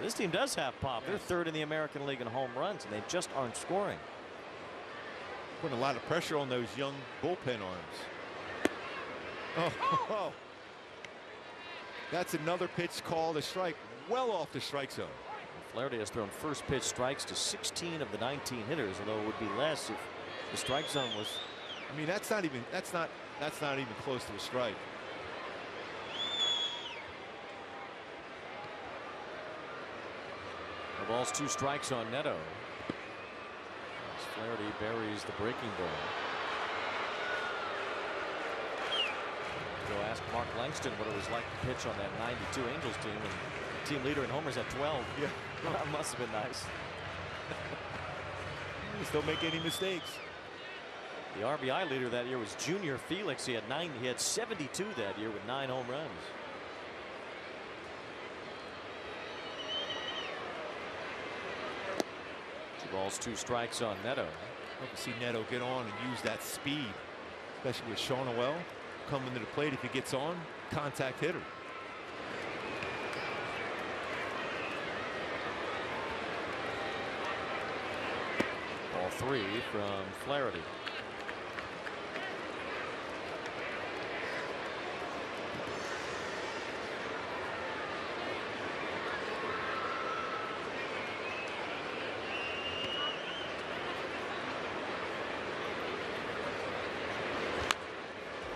This team does have pop. They're third in the American League in home runs, and they just aren't scoring. Putting a lot of pressure on those young bullpen arms. Oh. That's another pitch called a strike, well off the strike zone. Flaherty has thrown first pitch strikes to 16 of the 19 hitters, although it would be less if the strike zone was. I mean, that's not even close to a strike. The ball's 2 strikes on Neto. As Flaherty buries the breaking ball. Go ask Mark Langston what it was like to pitch on that 92 Angels team, and the team leader in homers at 12. Yeah, that must have been nice. Just don't make any mistakes. The RBI leader that year was Junior Felix. He had 72 that year with 9 home runs. Balls 2 strikes on Neto. Love to see Neto get on and use that speed, especially with Sean Noel coming to the plate. If he gets on, contact hitter. Ball 3 from Flaherty.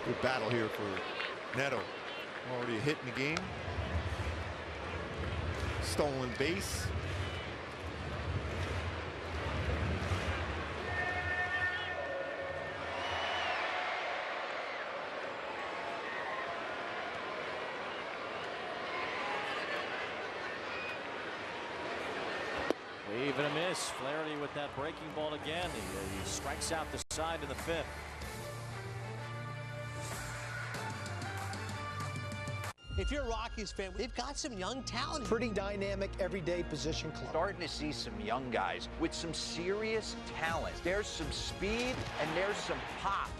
Good battle here for Neto. Already a hit in the game. Stolen base. Wave and a miss. Flaherty with that breaking ball again. He strikes out the side in the 5th. If you're a Rockies fan, they've got some young talent. Pretty dynamic, everyday position club. Starting to see some young guys with some serious talent. There's some speed and there's some pop.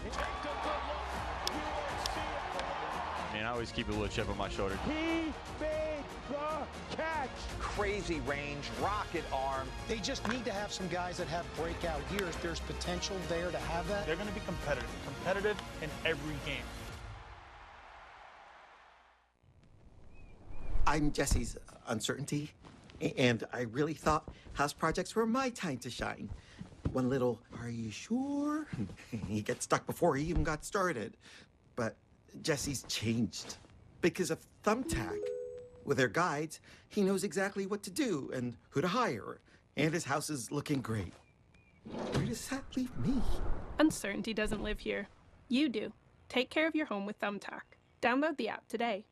I mean, I always keep a little chip on my shoulder. He made the catch. Crazy range, rocket arm. They just need to have some guys that have breakout years. There's potential there to have that. They're going to be competitive in every game. I'm Jesse's uncertainty, and I really thought house projects were my time to shine. One little, are you sure? He gets stuck before he even got started. But Jesse's changed because of Thumbtack. With their guides, he knows exactly what to do and who to hire, and his house is looking great. Where does that leave me? Uncertainty doesn't live here. You do. Take care of your home with Thumbtack. Download the app today.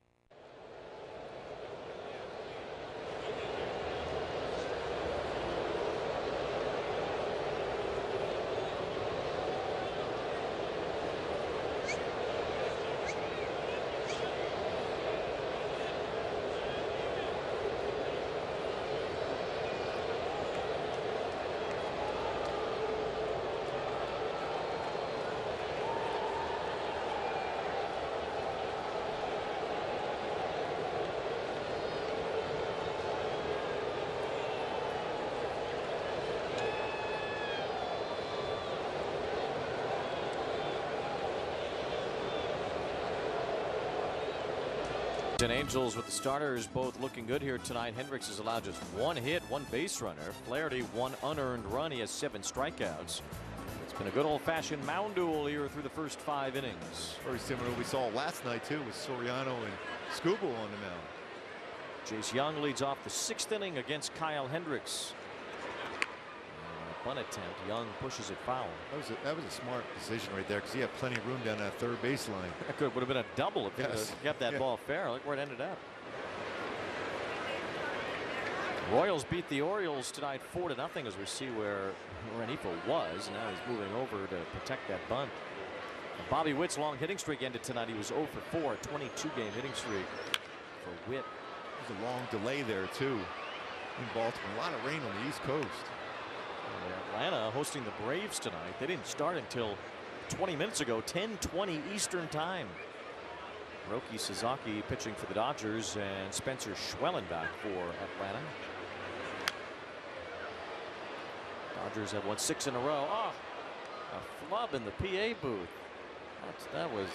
And Angels with the starters both looking good here tonight. Hendricks has allowed just 1 hit, 1 base runner. Flaherty 1 unearned run. He has 7 strikeouts. It's been a good old-fashioned mound duel here through the first 5 innings. Very similar to what we saw last night too with Soriano and Scooble on the mound. Jace Young leads off the 6th inning against Kyle Hendricks. Bunt attempt. Young pushes it foul. That was a smart decision right there because he had plenty of room down that 3rd baseline. That would have been a double if he kept that ball fair. Look where it ended up. Royals beat the Orioles tonight 4-0 as we see where Renifo was. Now he's moving over to protect that bunt. Bobby Witt's long hitting streak ended tonight. He was 0 for 4, 22-game hitting streak for Witt. There's a long delay there, too, in Baltimore. A lot of rain on the East Coast. Atlanta hosting the Braves tonight. They didn't start until 20 minutes ago, 10:20 Eastern time. Roki Sasaki pitching for the Dodgers and Spencer Schwellenbach for Atlanta. Dodgers have won 6 in a row. Oh, a flub in the PA booth. That was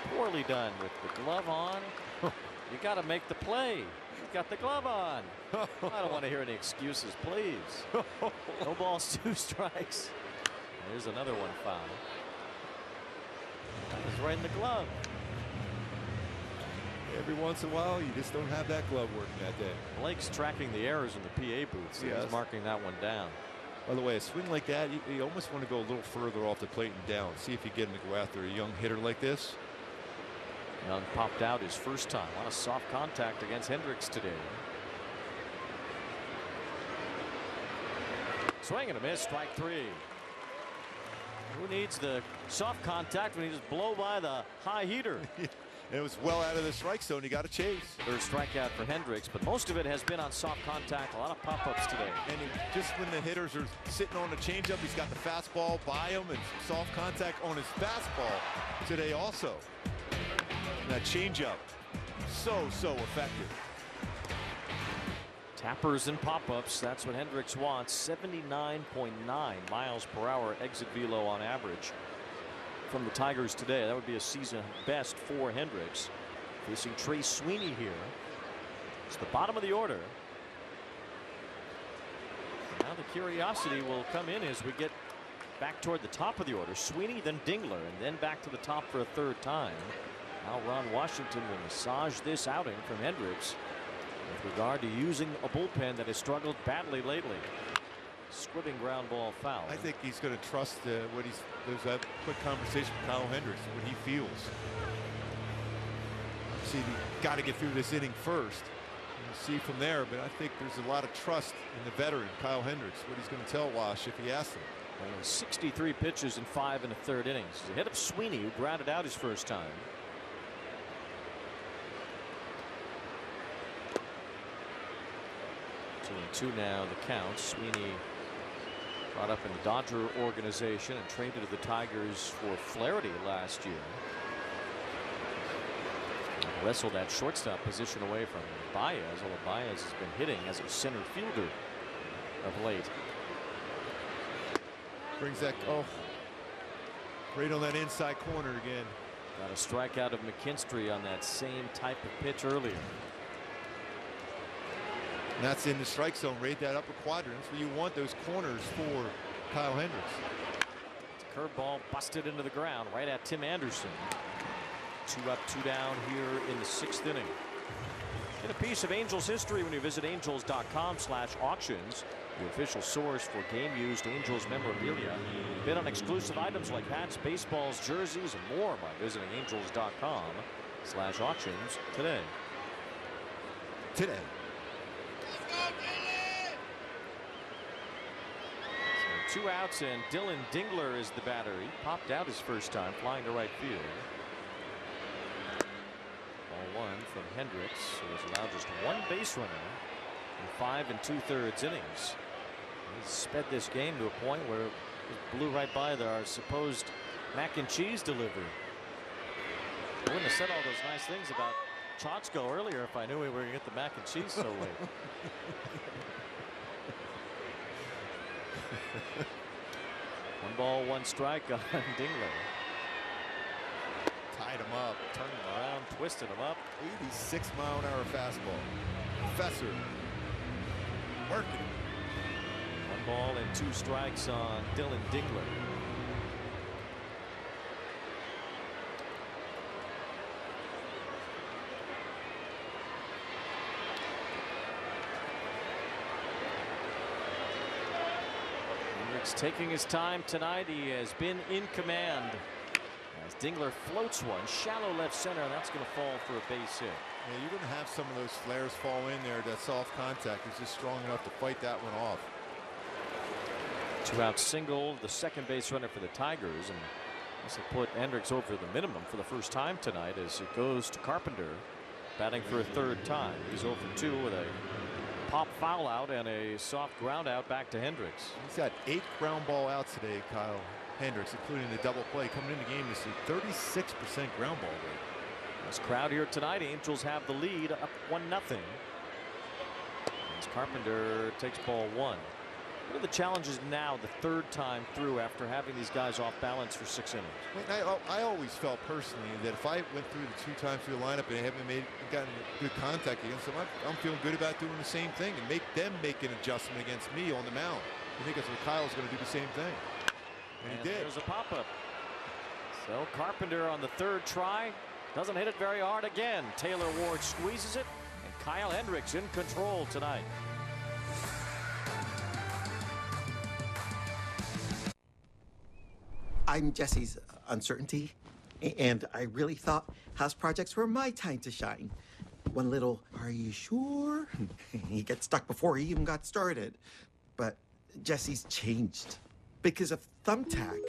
poorly done with the glove on. You got to make the play. You got the glove on. I don't want to hear any excuses, please. No balls, 2 strikes. There's another one foul. That was right in the glove. Every once in a while, you just don't have that glove working that day. Blake's tracking the errors in the PA booth, so he's marking that one down. By the way, a swing like that, you almost want to go a little further off the plate and down. See if you get him to go after a young hitter like this. Young popped out his first time. A lot of soft contact against Hendricks today. Swing and a miss, strike 3. Who needs the soft contact when you just blow by the high heater? And it was well out of the strike zone. You got to chase. Third strikeout for Hendricks, but most of it has been on soft contact. A lot of pop-ups today. And just when the hitters are sitting on the changeup, he's got the fastball by him and soft contact on his fastball today also. And that changeup, so effective. Tappers and pop-ups, that's what Hendricks wants. 79.9 miles per hour exit velo on average from the Tigers today. That would be a season best for Hendricks. Facing Trey Sweeney here. It's the bottom of the order. Now the curiosity will come in as we get back toward the top of the order. Sweeney, then Dingler, and then back to the top for a third time. Now Ron Washington will massage this outing from Hendricks with regard to using a bullpen that has struggled badly lately. Squibbing ground ball foul. I think he's going to trust what he's. There's that quick conversation with Kyle Hendricks, what he feels. See, you got to get through this inning first. And see from there, but I think there's a lot of trust in the veteran Kyle Hendricks. What he's going to tell Wash if he asks him. 63 pitches in 5 1/3 innings. He's ahead of Sweeney, who grounded out his first time. Two now the count. Sweeney brought up in the Dodger organization and traded to the Tigers for Flaherty last year. Wrestled that shortstop position away from Baez, although Baez has been hitting as a center fielder of late. Brings that right on that inside corner again. Got a strikeout of McKinstry on that same type of pitch earlier. And that's in the strike zone, right that upper quadrant. That's where you want those corners for Kyle Hendricks. Curveball busted into the ground right at Tim Anderson. 2 up, 2 down here in the 6th inning. Get a piece of Angels history when you visit angels.com/auctions, the official source for game-used Angels memorabilia. Bid on exclusive items like hats, baseballs, jerseys, and more by visiting angels.com/auctions today. So 2 outs, and Dylan Dingler is the batter. He popped out his first time, flying to right field. Ball 1 from Hendricks, who has allowed just 1 base runner in 5 2/3 innings. He's sped this game to a point where it blew right by our supposed mac and cheese delivery. I wouldn't have said all those nice things about Chochko earlier if I knew we were going to get the mac and cheese so late. 1 ball, 1 strike on Dingler. Tied him up. Turning him around, twisting him up. 86-mile-an-hour fastball. Professor. Working. 1 ball and 2 strikes on Dylan Dingler. Taking his time tonight. He has been in command as Dingler floats one shallow left center, and that's going to fall for a base hit. Yeah, you're going to have some of those flares fall in there. That soft contact is just strong enough to fight that one off. 2 out single, the second base runner for the Tigers, and This will put Hendricks over the minimum for the first time tonight as it goes to Carpenter, batting for a third time. He's 0 for 2 with a pop foul out and a soft ground out back to Hendricks. He's got 8 ground ball outs today, Kyle Hendricks, including the double play. Coming in the game, this is 36% ground ball rate. This crowd here tonight, Angels have the lead up 1-0. As Carpenter takes ball 1. What are the challenges now the third time through after having these guys off balance for 6 innings? I always felt personally that if I went through the 2 times through the lineup and haven't gotten good contact against them, I'm feeling good about doing the same thing and make them make an adjustment against me on the mound. I think that's what Kyle's going to do the same thing. And he did. There's a pop-up. So Carpenter on the third try doesn't hit it very hard again. Taylor Ward squeezes it, and Kyle Hendricks in control tonight. I'm Jesse's uncertainty, and I really thought house projects were my time to shine. One little, are you sure? He gets stuck before he even got started. But Jesse's changed. Because of Thumbtack.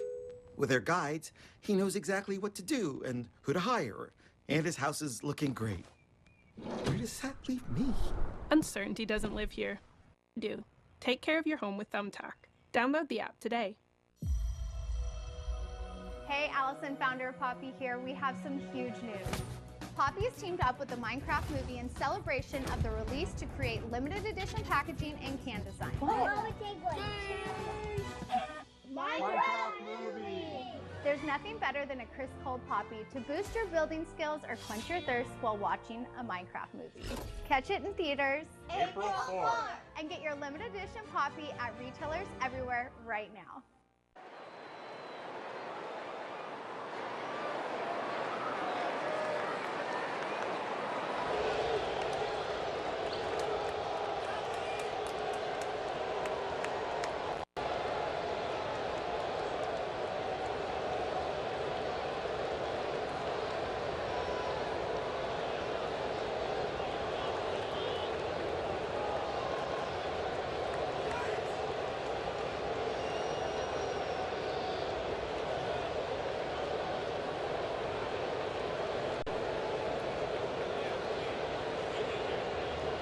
With their guides, he knows exactly what to do and who to hire. And his house is looking great. Where does that leave me? Uncertainty doesn't live here. Do. Take care of your home with Thumbtack. Download the app today. Hey, Allison, founder of Poppy here. We have some huge news. Poppy has teamed up with the Minecraft movie in celebration of the release to create limited edition packaging and can design. Minecraft movie! There's nothing better than a crisp cold Poppy to boost your building skills or quench your thirst while watching a Minecraft movie. Catch it in theaters April 4th. And get your limited edition Poppy at retailers everywhere right now.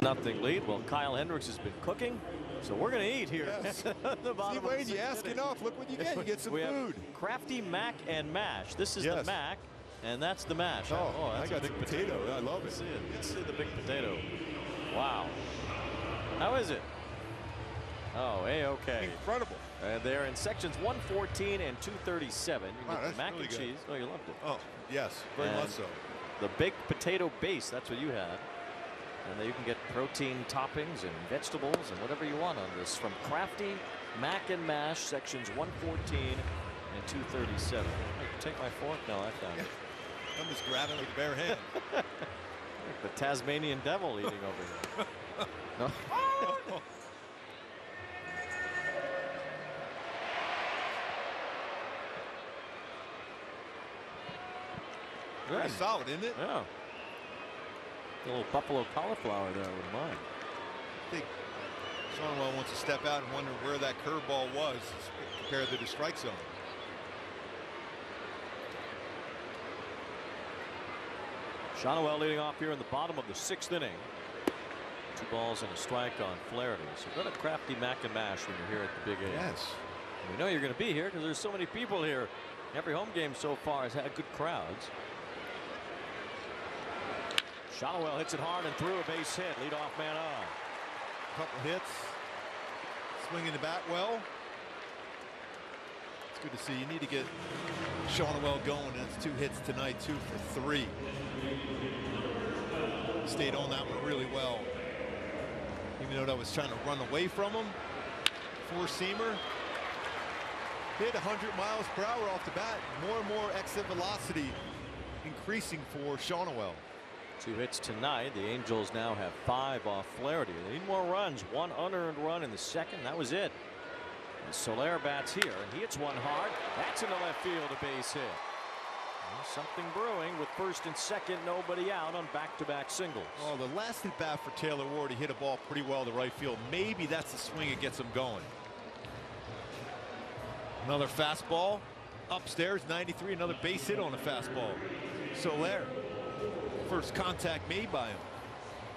Nothing lead. Well, Kyle Hendricks has been cooking, so we're going to eat here. Yes. The bottom See, Wayne, you ask enough. Look what you get. You get some we food. Have crafty mac and mash. This is the mac, and that's the mash. Oh, that's I got a big potato. I love it. Let's see the big potato. Wow. How is it? Oh, A-okay. Incredible. They're in sections 114 and 237. You Wow, get the that's mac really and good. cheese. Oh, you loved it. Oh, yes. Very much so. The baked potato base, that's what you had. And then you can get protein toppings and vegetables and whatever you want on this from Crafty Mac and Mash, sections 114 and 237. Take my fork? No, I found it. I'm just grabbing with a bare hand. Like the Tasmanian devil eating over here. No. Very solid, isn't it? Yeah. A little buffalo cauliflower there, I wouldn't mind. I think Shonwell wants to step out and wonder where that curveball was compared to the strike zone. Shonwell leading off here in the bottom of the 6th inning. 2 balls and a strike on Flaherty. So go to Crafty Mac and Mash when you're here at the Big A. Yes. We know you're going to be here because there's so many people here. Every home game so far has had good crowds. Shonwell hits it hard and through a base hit. Leadoff man on. Couple hits. Swinging the bat well. It's good to see. You need to get Shonwell going. That's 2 hits tonight, 2 for 3. Stayed on that one really well. Even though that was trying to run away from him. 4-seamer. Hit 100 miles per hour off the bat. More and more exit velocity increasing for Shonwell. 2 hits tonight. The Angels now have 5 off Flaherty. They need more runs. 1 unearned run in the 2nd. That was it. And Soler bats here, and he hits one hard. That's into left field, a base hit. Well, something brewing with 1st and 2nd, nobody out on back-to-back singles. Oh, the last at bat for Taylor Ward, he hit a ball pretty well to right field. Maybe that's the swing that gets him going. Another fastball upstairs, 93, another base hit on a fastball. Soler, first contact made by him.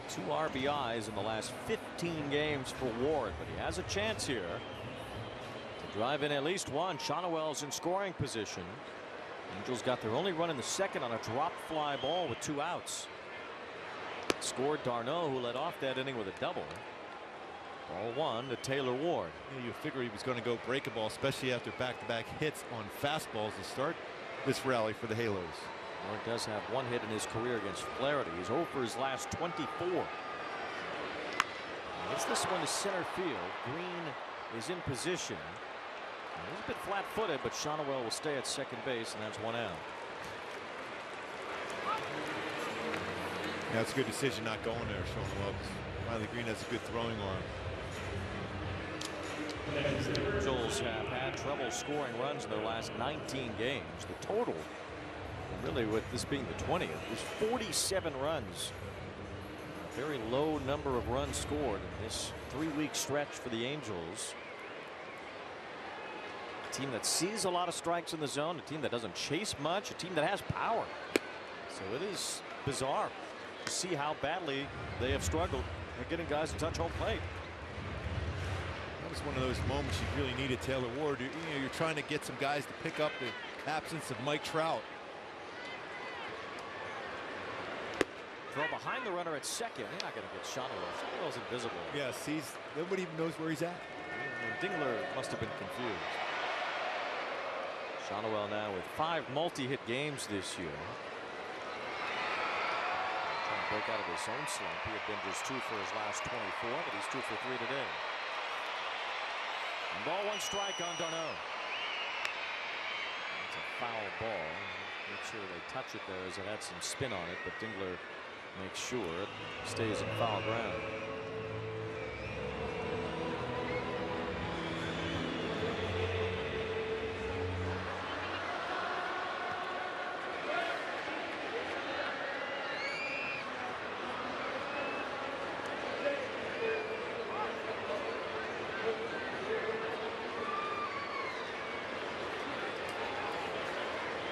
2 RBIs in the last 15 games for Ward, but he has a chance here to drive in at least one. Shonowell's in scoring position. Angels got their only run in the second on a drop fly ball with 2 outs. Scored d'Arnaud, who led off that inning with a double. Ball 1 to Taylor Ward. Yeah, you figure he was going to go break a ball, especially after back-to-back hits on fastballs to start this rally for the Halos. Ward does have 1 hit in his career against Flaherty. He's 0 for his last 24. Gets this one to center field. Green is in position. He's a bit flat-footed, but Shonowell will stay at second base, and that's 1 out. Yeah, it's a good decision not going there, Shonowell. Riley Green has a good throwing arm. The Angels have had trouble scoring runs in their last 19 games. The total, really with this being the 20th, is 47 runs. A very low number of runs scored in this 3-week stretch for the Angels. A team that sees a lot of strikes in the zone, a team that doesn't chase much, a team that has power. So it is bizarre to see how badly they have struggled at getting guys to touch home plate. That was one of those moments you really needed Taylor Ward. You're trying to get some guys to pick up the absence of Mike Trout. Throw behind the runner at second. They're not going to get Shonowell. Shonowell's invisible. Yes, nobody even knows where he's at. Dingler must have been confused. Shonowell now with 5 multi-hit games this year. Trying to break out of his own slump. He had been just 2 for his last 24, but he's 2 for 3 today. And ball 1 strike on d'Arnaud. It's a foul ball. Make sure they touch it there as it had some spin on it, but Dingler makes sure it stays in foul ground.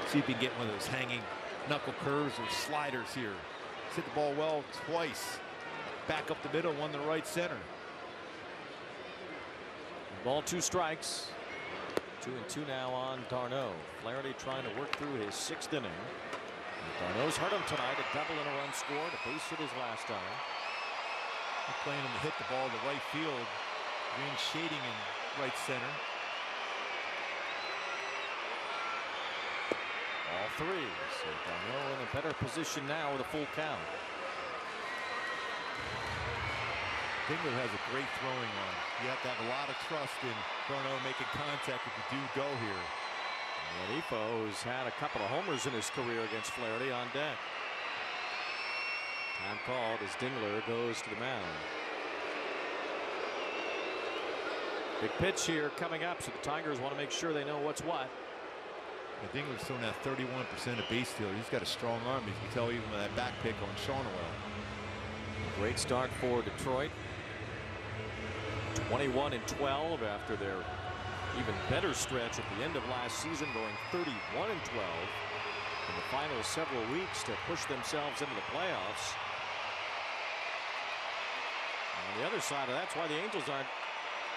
See if you can get one of those hanging knuckle curves or sliders here. Hit the ball well twice. Back up the middle, 1 to right center. Ball 2 strikes. 2-2 now on d'Arnaud. Flaherty trying to work through his 6th inning. d'Arnaud's hurt him tonight. A double and a run scored. A base hit his last time. They're playing him to hit the ball to right field. Green shading in right center. All 3. So d'Arnaud in a better position now with a full count. Dingler has a great throwing arm. You have to have a lot of trust in d'Arnaud making contact if you do go here. And Ifo, who's had a couple of homers in his career against Flaherty, on deck. Time called as Dingler goes to the mound. Big pitch here coming up, so the Tigers want to make sure they know what's what. Dingler's thrown out 31% of base stealer. He's got a strong arm. You can tell even with that back pick on Shonowell. Great start for Detroit. 21-12 after their even better stretch at the end of last season, going 31-12 in the final several weeks to push themselves into the playoffs. On the other side of that's why the Angels aren't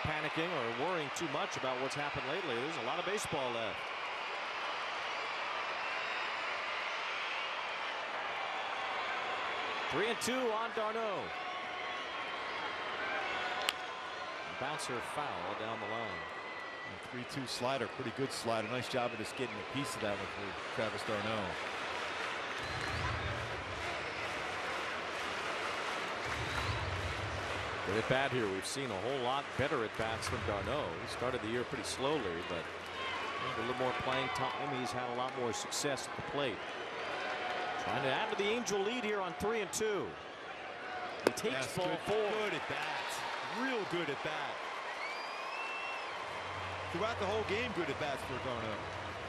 panicking or worrying too much about what's happened lately. There's a lot of baseball left. Three and 2 on d'Arnaud. Bouncer foul down the line. 3-2 slider, pretty good slider. Nice job of just getting a piece of that one for Travis d'Arnaud. Good at bat here. We've seen a whole lot better at bats from d'Arnaud. He started the year pretty slowly, but a little more playing time. He's had a lot more success at the plate. Trying to add to the Angel lead here on 3 and 2. He takes ball 4. Good at bat. Real good at bat. Throughout the whole game, good at bats for d'Arnaud.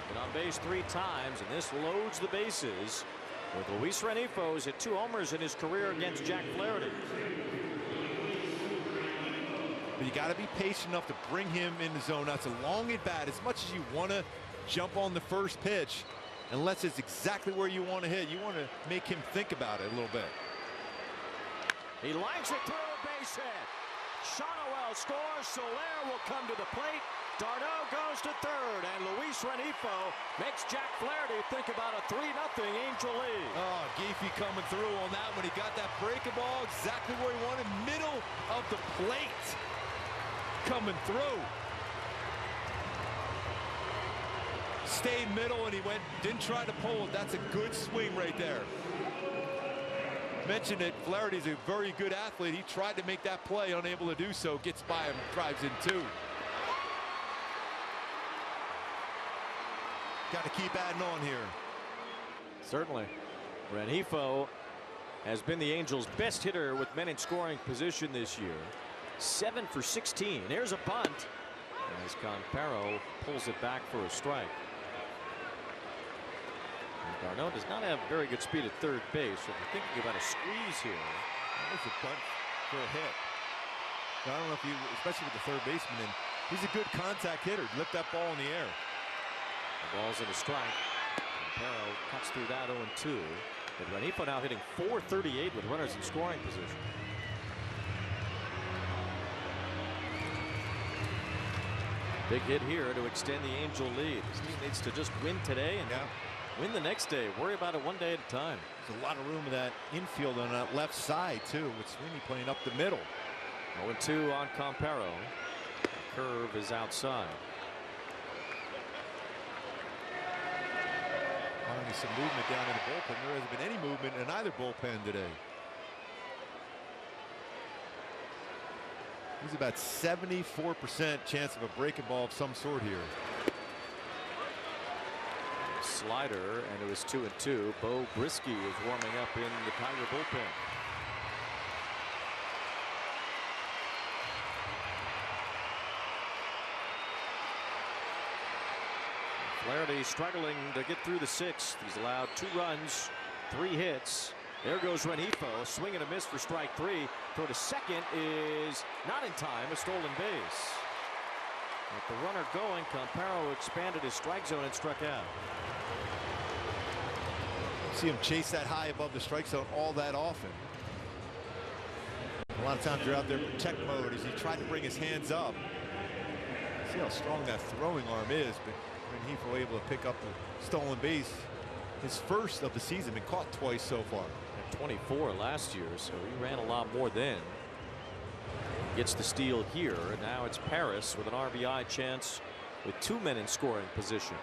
Been on base 3 times, and this loads the bases. With Luis Rengifo hit 2 homers in his career against Jack Flaherty. But you got to be patient enough to bring him in the zone. That's a long at bat. As much as you want to jump on the first pitch, unless it's exactly where you want to hit. You want to make him think about it a little bit. He lines it through a base hit. Shonowell scores. Soler will come to the plate. Darno goes to third, and Luis Renifo makes Jack Flaherty think about a 3-0 Angel lead. Oh, Giffey coming through on that when he got that breaking ball exactly where he wanted, middle of the plate. Coming through. Stayed middle, and he didn't try to pull it. That's a good swing right there. Mentioned it, Flaherty's a very good athlete. He tried to make that play, unable to do so. Gets by him, drives in 2. Got to keep adding on here. Certainly. Renifo has been the Angels' best hitter with men in scoring position this year. 7 for 16. There's a bunt as Campero pulls it back for a strike. Darno does not have very good speed at third base, so if you're thinking about a squeeze here. That was a bunt for a hit. I don't know if you, especially with the third baseman, and he's a good contact hitter. Lift that ball in the air. The ball's in a strike. Campero cuts through that 0-2. But Renifo now hitting .438 with runners in scoring position. Big hit here to extend the Angel lead. This team needs to just win today and win the next day. Worry about it one day at a time. There's a lot of room in that infield on that left side, too, with Sweeney playing up the middle. 0-2 on Campero. The curve is outside. Finally, some movement down in the bullpen. There hasn't been any movement in either bullpen today. He's about 74% chance of a breaking ball of some sort here. Slider, and it was 2-2. Bo Brisky is warming up in the Tiger bullpen. Flaherty struggling to get through the 6th. He's allowed 2 runs, 3 hits. There goes Renifo, swing and a miss for strike 3. Throw to second is not in time, a stolen base. With the runner going, Campero expanded his strike zone and struck out. See him chase that high above the strike zone all that often. A lot of times you're out there in protect mode as he tried to bring his hands up. See how strong that throwing arm is, but Renifo able to pick up the stolen base. His first of the season, been caught twice so far. At 24 last year, so he ran a lot more then. Gets the steal here, and now it's Paris with an RBI chance with 2 men in scoring position.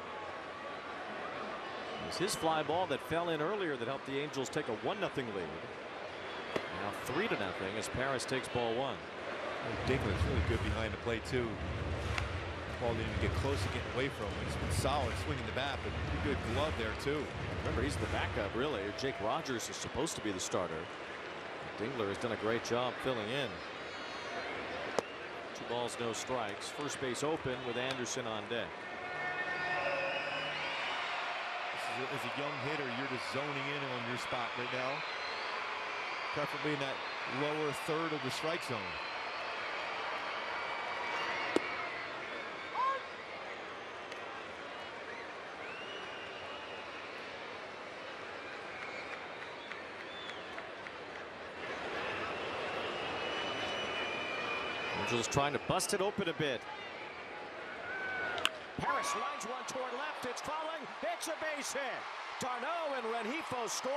It was his fly ball that fell in earlier that helped the Angels take a 1-0 lead. Now 3-0 as Paris takes ball 1. Dingler's really good behind the plate too. Ball didn't even get close to getting away from him. He's been solid swinging the bat, but pretty good glove there too. Remember, he's the backup really. Jake Rogers is supposed to be the starter. Dingler has done a great job filling in. 2 balls, no strikes. First base open with Anderson on deck. As a young hitter, you're just zoning in on your spot right now, preferably in that lower third of the strike zone. Angels trying to bust it open a bit. Paris lines one toward left. It's falling. It's a base hit. Darno and Renifo score.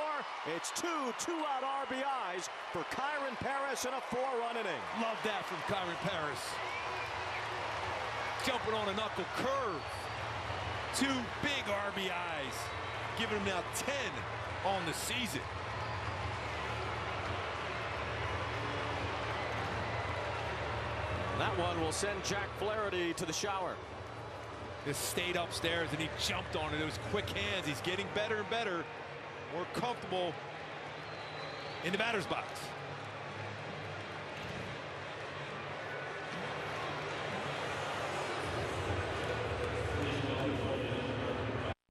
It's 2 2-out RBIs for Kyron Paris in a 4-run inning. Love that from Kyron Paris. Jumping on a knuckle curve. 2 big RBIs. Giving him now 10 on the season. And that one will send Jack Flaherty to the shower. Just stayed upstairs and he jumped on it. It was quick hands. He's getting better and better, more comfortable in the batter's box.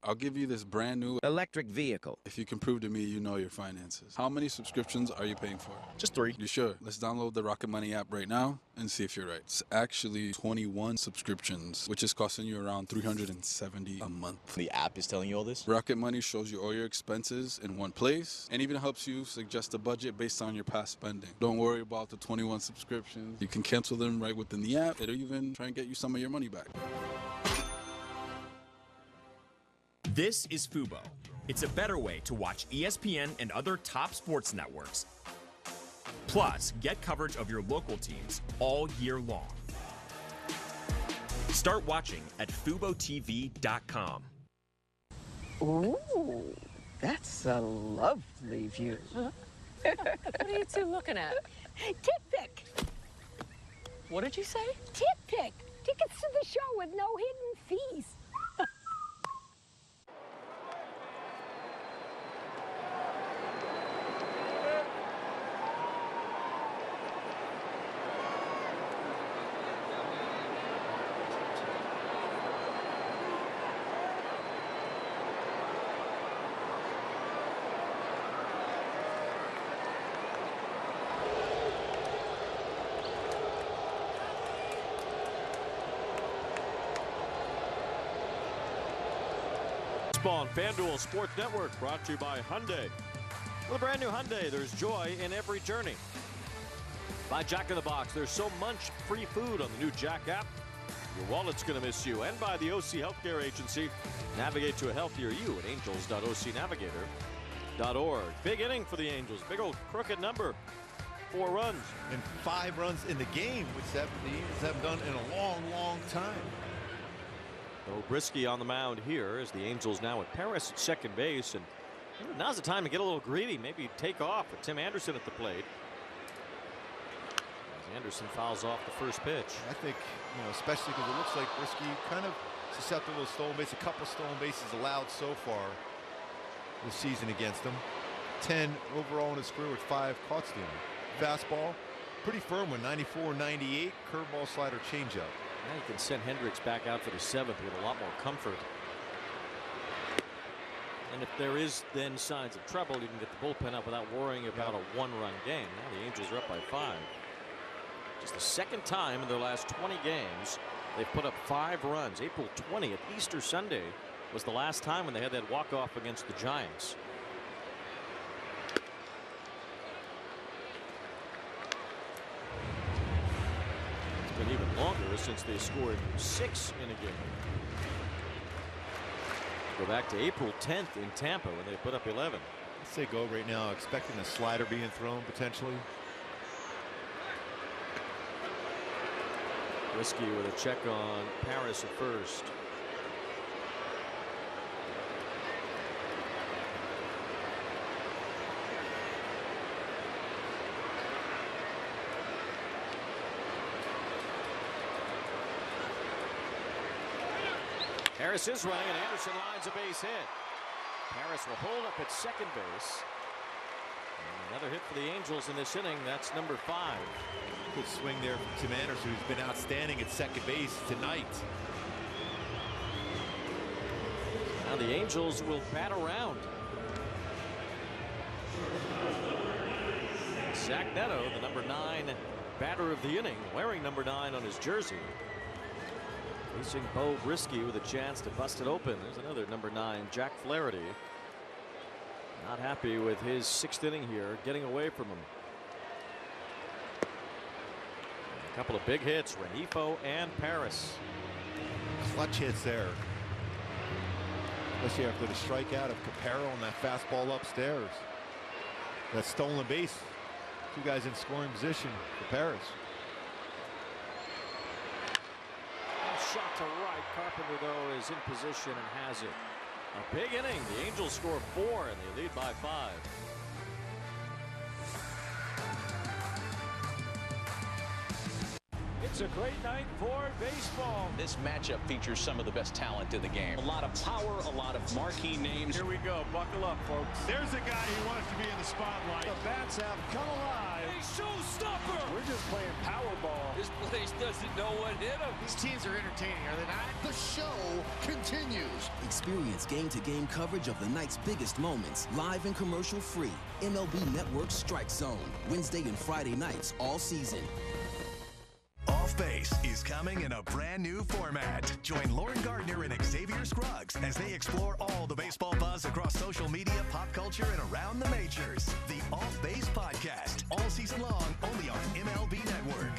I'll give you this brand new electric vehicle if you can prove to me you know your finances. How many subscriptions are you paying for? Just 3. You sure? Let's download the Rocket Money app right now and see if you're right. It's actually 21 subscriptions, which is costing you around $370 a month. The app is telling you all this? Rocket Money shows you all your expenses in one place and even helps you suggest a budget based on your past spending. Don't worry about the 21 subscriptions. You can cancel them right within the app. It'll even try and get you some of your money back. This is Fubo. It's a better way to watch ESPN and other top sports networks. Plus, get coverage of your local teams all year long. Start watching at FuboTV.com. Ooh, that's a lovely view. What are you two looking at? Tip pick. What did you say? Tip pick. Tickets to the show with no hidden fees. On FanDuel Sports Network, brought to you by Hyundai. With a brand new Hyundai, there's joy in every journey. By Jack in the Box, there's so much free food on the new Jack app. Your wallet's going to miss you. And by the OC Healthcare Agency, navigate to a healthier you at angels.ocnavigator.org. Big inning for the Angels. Big old crooked number. 4 runs. And 5 runs in the game, which the Angels haven't done in a long, long time. Brisky on the mound here as the Angels now with Paris at second base, and now's the time to get a little greedy, maybe take off with Tim Anderson at the plate. As Anderson fouls off the first pitch. I think, especially because it looks like Brisky kind of susceptible to stolen base. A couple stolen bases allowed so far this season against him. 10 overall in his career with 5 caught stealing. Fastball, pretty firm one, 94, 98. Curveball, slider, changeup. Now you can send Hendricks back out for the 7th with a lot more comfort. And if there is then signs of trouble, you can get the bullpen up without worrying about a 1-run game. Now the Angels are up by 5. Just the second time in their last 20 games they've put up 5 runs. April 20th, Easter Sunday, was the last time when they had that walk-off against the Giants. Been even longer since they scored 6 in a game. Go back to April 10th in Tampa when they put up 11. Let's say go right now, expecting a slider being thrown potentially. Brisky with a check on Paris at first. Harris is running, and Anderson lines a base hit. Harris will hold up at second base. And another hit for the Angels in this inning. That's number 5. Good swing there from Tim Anderson, who's been outstanding at second base tonight. Now the Angels will bat around. Zach Neto, the number 9 batter of the inning, wearing number 9 on his jersey. Facing Bo Brisky with a chance to bust it open. There's another number 9, Jack Flaherty. Not happy with his 6th inning here, getting away from him. A couple of big hits, Renifo and Paris. Clutch hits there. Especially after the strikeout of Capero and that fastball upstairs. That stolen base. 2 guys in scoring position for Paris. Shot to right. Carpenter, though, is in position and has it. A big inning. The Angels score 4 and they lead by 5. It's a great night for baseball. This matchup features some of the best talent in the game. A lot of power, a lot of marquee names. Here we go. Buckle up, folks. There's a guy who wants to be in the spotlight. The bats have come alive. A showstopper. We're just playing Powerball. This place doesn't know what hit him. These teams are entertaining, are they not? The show continues. Experience game-to-game coverage of the night's biggest moments, live and commercial-free. MLB Network Strike Zone, Wednesday and Friday nights all season. Off Base is coming in a brand new format. Join Lauren Gardner and Xavier Scruggs as they explore all the baseball buzz across social media, pop culture, and around the majors. The Off Base Podcast, all season long, only on MLB Network.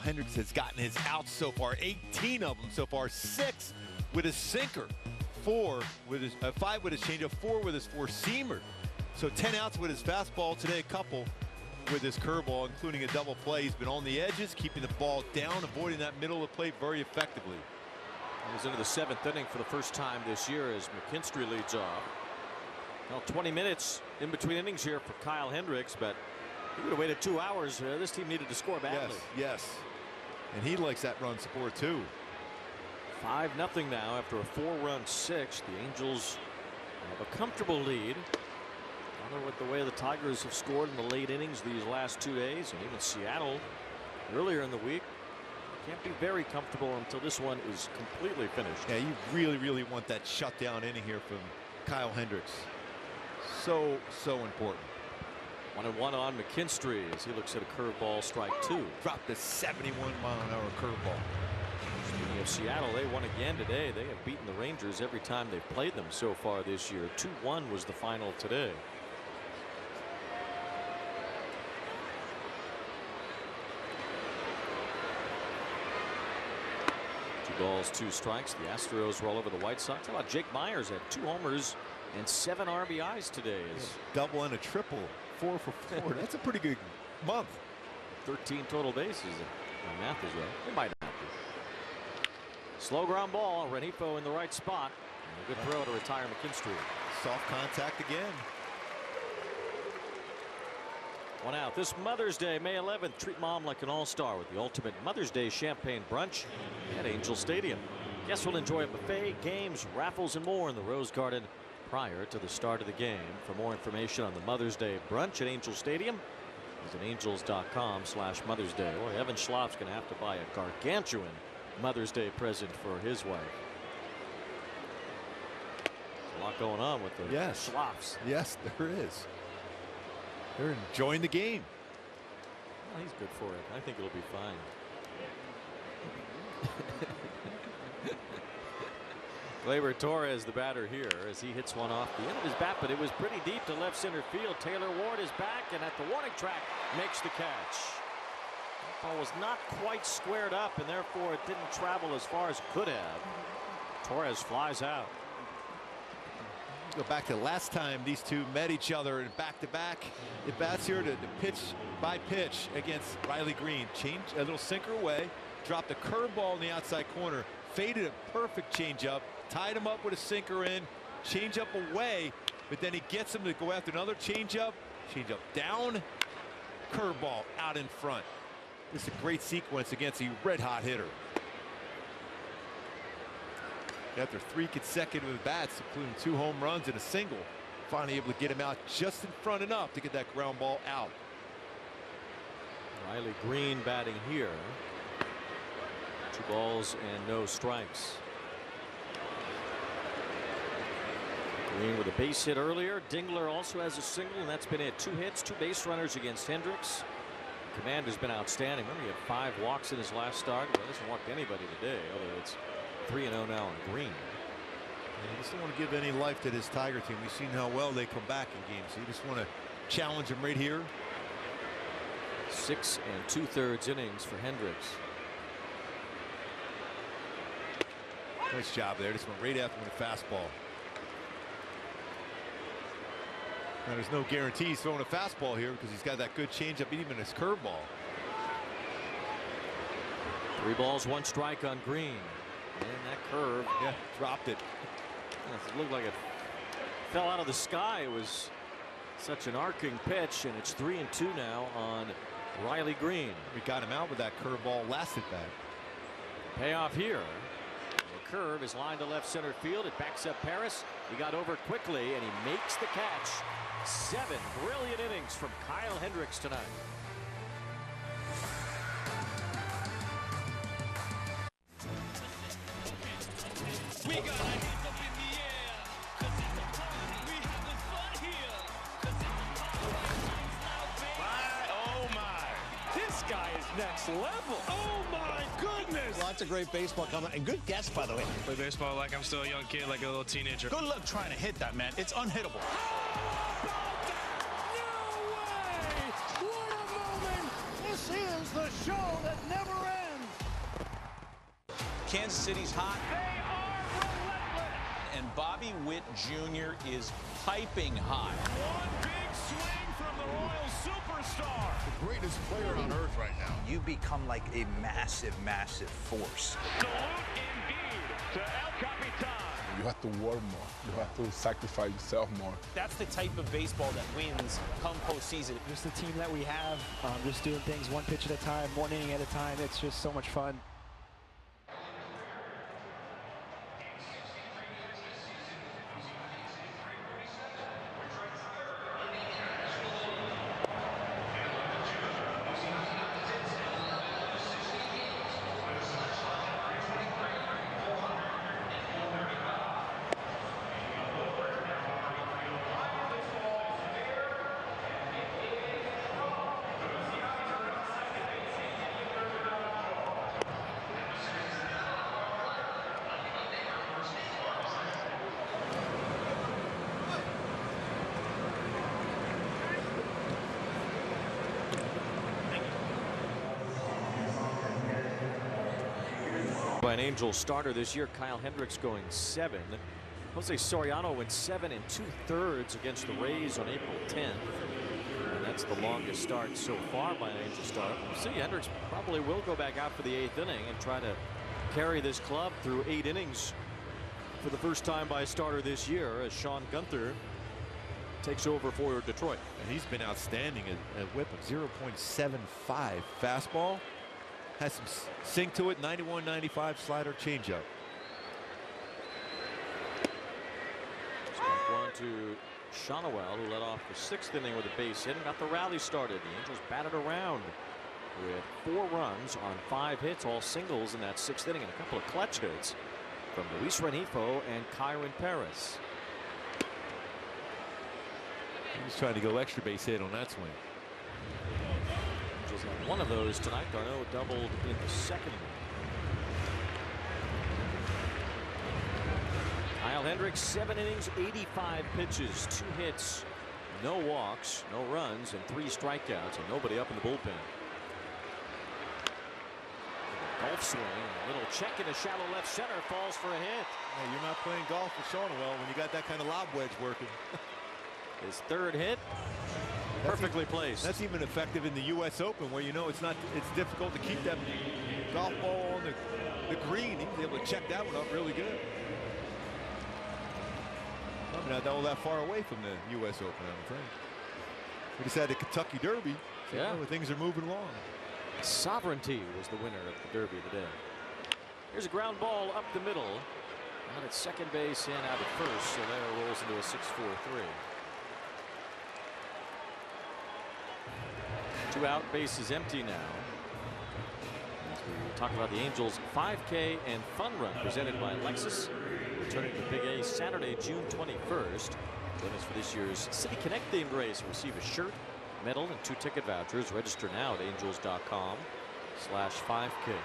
Hendricks has gotten his outs so far, 18 of them so far, 6 with his sinker, 5 with his changeup, 4 with his four-seamer. So 10 outs with his fastball today, a couple with his curveball, including a double play. He's been on the edges, keeping the ball down, avoiding that middle of the plate very effectively. He's into the 7th inning for the first time this year as McKinstry leads off. Well, 20 minutes in between innings here for Kyle Hendricks, but he would have waited 2 hours. This team needed to score badly. Yes. And he likes that run support too. 5-0 now after a 4-run 6th. The Angels have a comfortable lead. Although with the way the Tigers have scored in the late innings these last 2 days, and even Seattle earlier in the week, can't be very comfortable until this one is completely finished. Yeah, you really want that shutdown inning here from Kyle Hendricks. So important. 1-1 on McKinstry as he looks at a curveball, strike 2. Dropped a 71-mile-an-hour curveball. Speaking of Seattle, they won again today. They have beaten the Rangers every time they've played them so far this year. 2-1 was the final today. Two balls, 2 strikes. The Astros roll over the White Sox. How about Jake Myers had 2 homers and 7 RBIs today? Double and a triple. 4 for 4. That's a pretty good month. 13 total bases. My math is right. It might not be. Slow ground ball. Rengifo in the right spot. And a good throw to retire McKinstry. Soft contact again. 1 out. This Mother's Day, May 11th, treat mom like an all-star with the ultimate Mother's Day champagne brunch at Angel Stadium. Guests will enjoy a buffet, games, raffles, and more in the Rose Garden prior to the start of the game. For more information on the Mother's Day brunch at Angel Stadium, visit angels.com/Mother's Day. Or Evan Schlaf's going to have to buy a gargantuan Mother's Day present for his wife. There's a lot going on with the Schlafs. Yes, there is. They're enjoying the game. Well, he's good for it. I think it'll be fine. Gleyber Torres, the batter here, as he hits one off the end of his bat, but it was pretty deep to left center field. Taylor Ward is back, and at the warning track, makes the catch. That ball was not quite squared up, and therefore it didn't travel as far as it could have. Torres flies out. Go back to the last time these two met each other in back-to-back at bats here to pitch by pitch against Riley Green. Change a little sinker away, dropped a curveball in the outside corner, faded a perfect changeup, tied him up with a sinker in, changeup away, but then he gets him to go after another changeup down, curveball out in front. This is a great sequence against a red-hot hitter. After 3 consecutive bats, including 2 home runs and a single, finally able to get him out just in front enough to get that ground ball out. Riley Green batting here. 2 balls and no strikes. Green with a base hit earlier. Dingler also has a single, and that's been it. 2 hits, 2 base runners against Hendricks. Command has been outstanding. Remember, he had 5 walks in his last start. Well, he hasn't walked anybody today, although it's 3-0 now on Green. You just don't want to give any life to this Tiger team. We've seen how well they come back in games. So you just want to challenge them right here. 6 2/3 innings for Hendricks. Nice job there. Just went right after him with a fastball. Now, there's no guarantee he's throwing a fastball here because he's got that good changeup, even his curveball. 3 balls, 1 strike on Green. And that curve. Yeah, dropped it. It looked like it fell out of the sky. It was such an arcing pitch, and it's 3-2 now on Riley Green. We got him out with that curveball last at bat. Payoff here. The curve is lined to left center field. It backs up Paris. He got over quickly, and he makes the catch. 7 brilliant innings from Kyle Hendricks tonight. We got our hands up in the air, 'cause it's a party. We having fun here, 'cause it's a party. Oh my! This guy is next level. Oh my goodness! Lots of great baseball coming, and good guess, by the way. Play baseball like I'm still a young kid, like a little teenager. Good luck trying to hit that, man. It's unhittable. What a moment! This is the show that never ends. Kansas City's hot. They are relentless. And Bobby Witt Jr. is piping hot. One big swing from the Royal superstar. The greatest player on earth right now. You become like a massive, massive force. Salute indeed to El Capitan. You have to work more. You have to sacrifice yourself more. That's the type of baseball that wins come postseason. Just the team that we have, just doing things 1 pitch at a time, 1 inning at a time. It's just so much fun. By an Angels starter this year, Kyle Hendricks going 7. Jose Soriano went 7 2/3 against the Rays on April 10th. And that's the longest start so far by an Angels starter. We'll see, Hendricks probably will go back out for the 8th inning and try to carry this club through 8 innings for the first time by a starter this year as Sean Gunther takes over for Detroit. And he's been outstanding at whip of 0.75 fastball. Has some sink to it. 91-95 slider changeup. Strike 1 to Shonowell, who led off the 6th inning with a base hit and got the rally started. The Angels batted around with 4 runs on 5 hits, all singles in that 6th inning, and a couple of clutch hits from Luis Renifo and Kyron Paris. He's trying to go extra base hit on that swing. Angels had 1 of those tonight. Garneau doubled in the 2nd inning. Kyle Hendricks, 7 innings, 85 pitches, 2 hits, no walks, no runs, and 3 strikeouts, and nobody up in the bullpen. Golf swing, a little check in a shallow left center, falls for a hit. Hey, you're not playing golf with Shonowell when you got that kind of lob wedge working. His 3rd hit, perfectly placed. That's even effective in the U.S. Open, where you know it's difficult to keep that golf ball on the green. He was able to check that one up really good. Probably not all that far away from the U.S. Open, I'm afraid. We just had the Kentucky Derby. So yeah, things are moving along. Sovereignty was the winner of the Derby today. Here's a ground ball up the middle. Out at second base and out at first. So there rolls into a 6-4-3. 2 out, bases empty now. As we talk about the Angels 5K and Fun Run presented by Lexus. Returning to Big A Saturday, June 21st. Join us for this year's City Connect themed race. Receive a shirt, medal, and 2 ticket vouchers. Register now at angels.com/5K.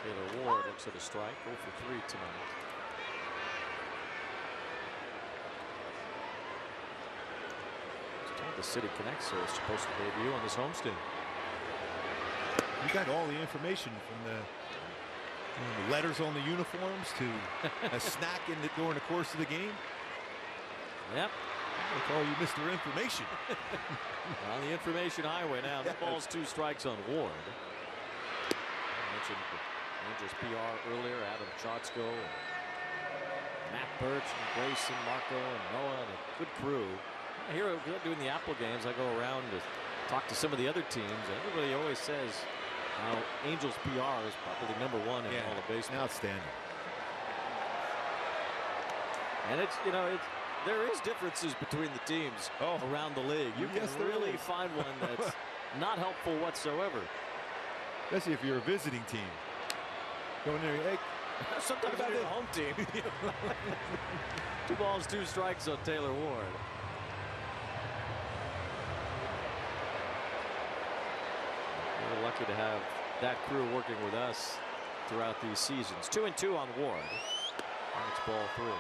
Taylor Ward looks at a strike. 0 for 3 tonight. The City Connect is supposed to debut on this homestand. You got all the information from the letters on the uniforms to a snack during the course of the game. Yep. They call you Mr. Information. On the information highway now. The ball's 2 strikes on Ward. I mentioned the Angels PR earlier. Adam Chotzko, Matt Birch, and Grayson, Marco, and Noah, and a good crew. Here doing the Apple games, I go around to talk to some of the other teams, and everybody always says how Angels PR is probably #1 in all of baseball. Outstanding. And it's, you know, there is differences between the teams around the league. You can really find one that's not helpful whatsoever. Especially if you're a visiting team. Going there, hey, sometimes you're the home team. 2 balls, 2 strikes on Taylor Ward. We're lucky to have that crew working with us throughout these seasons. 2-2 on Ward. And it's ball 3.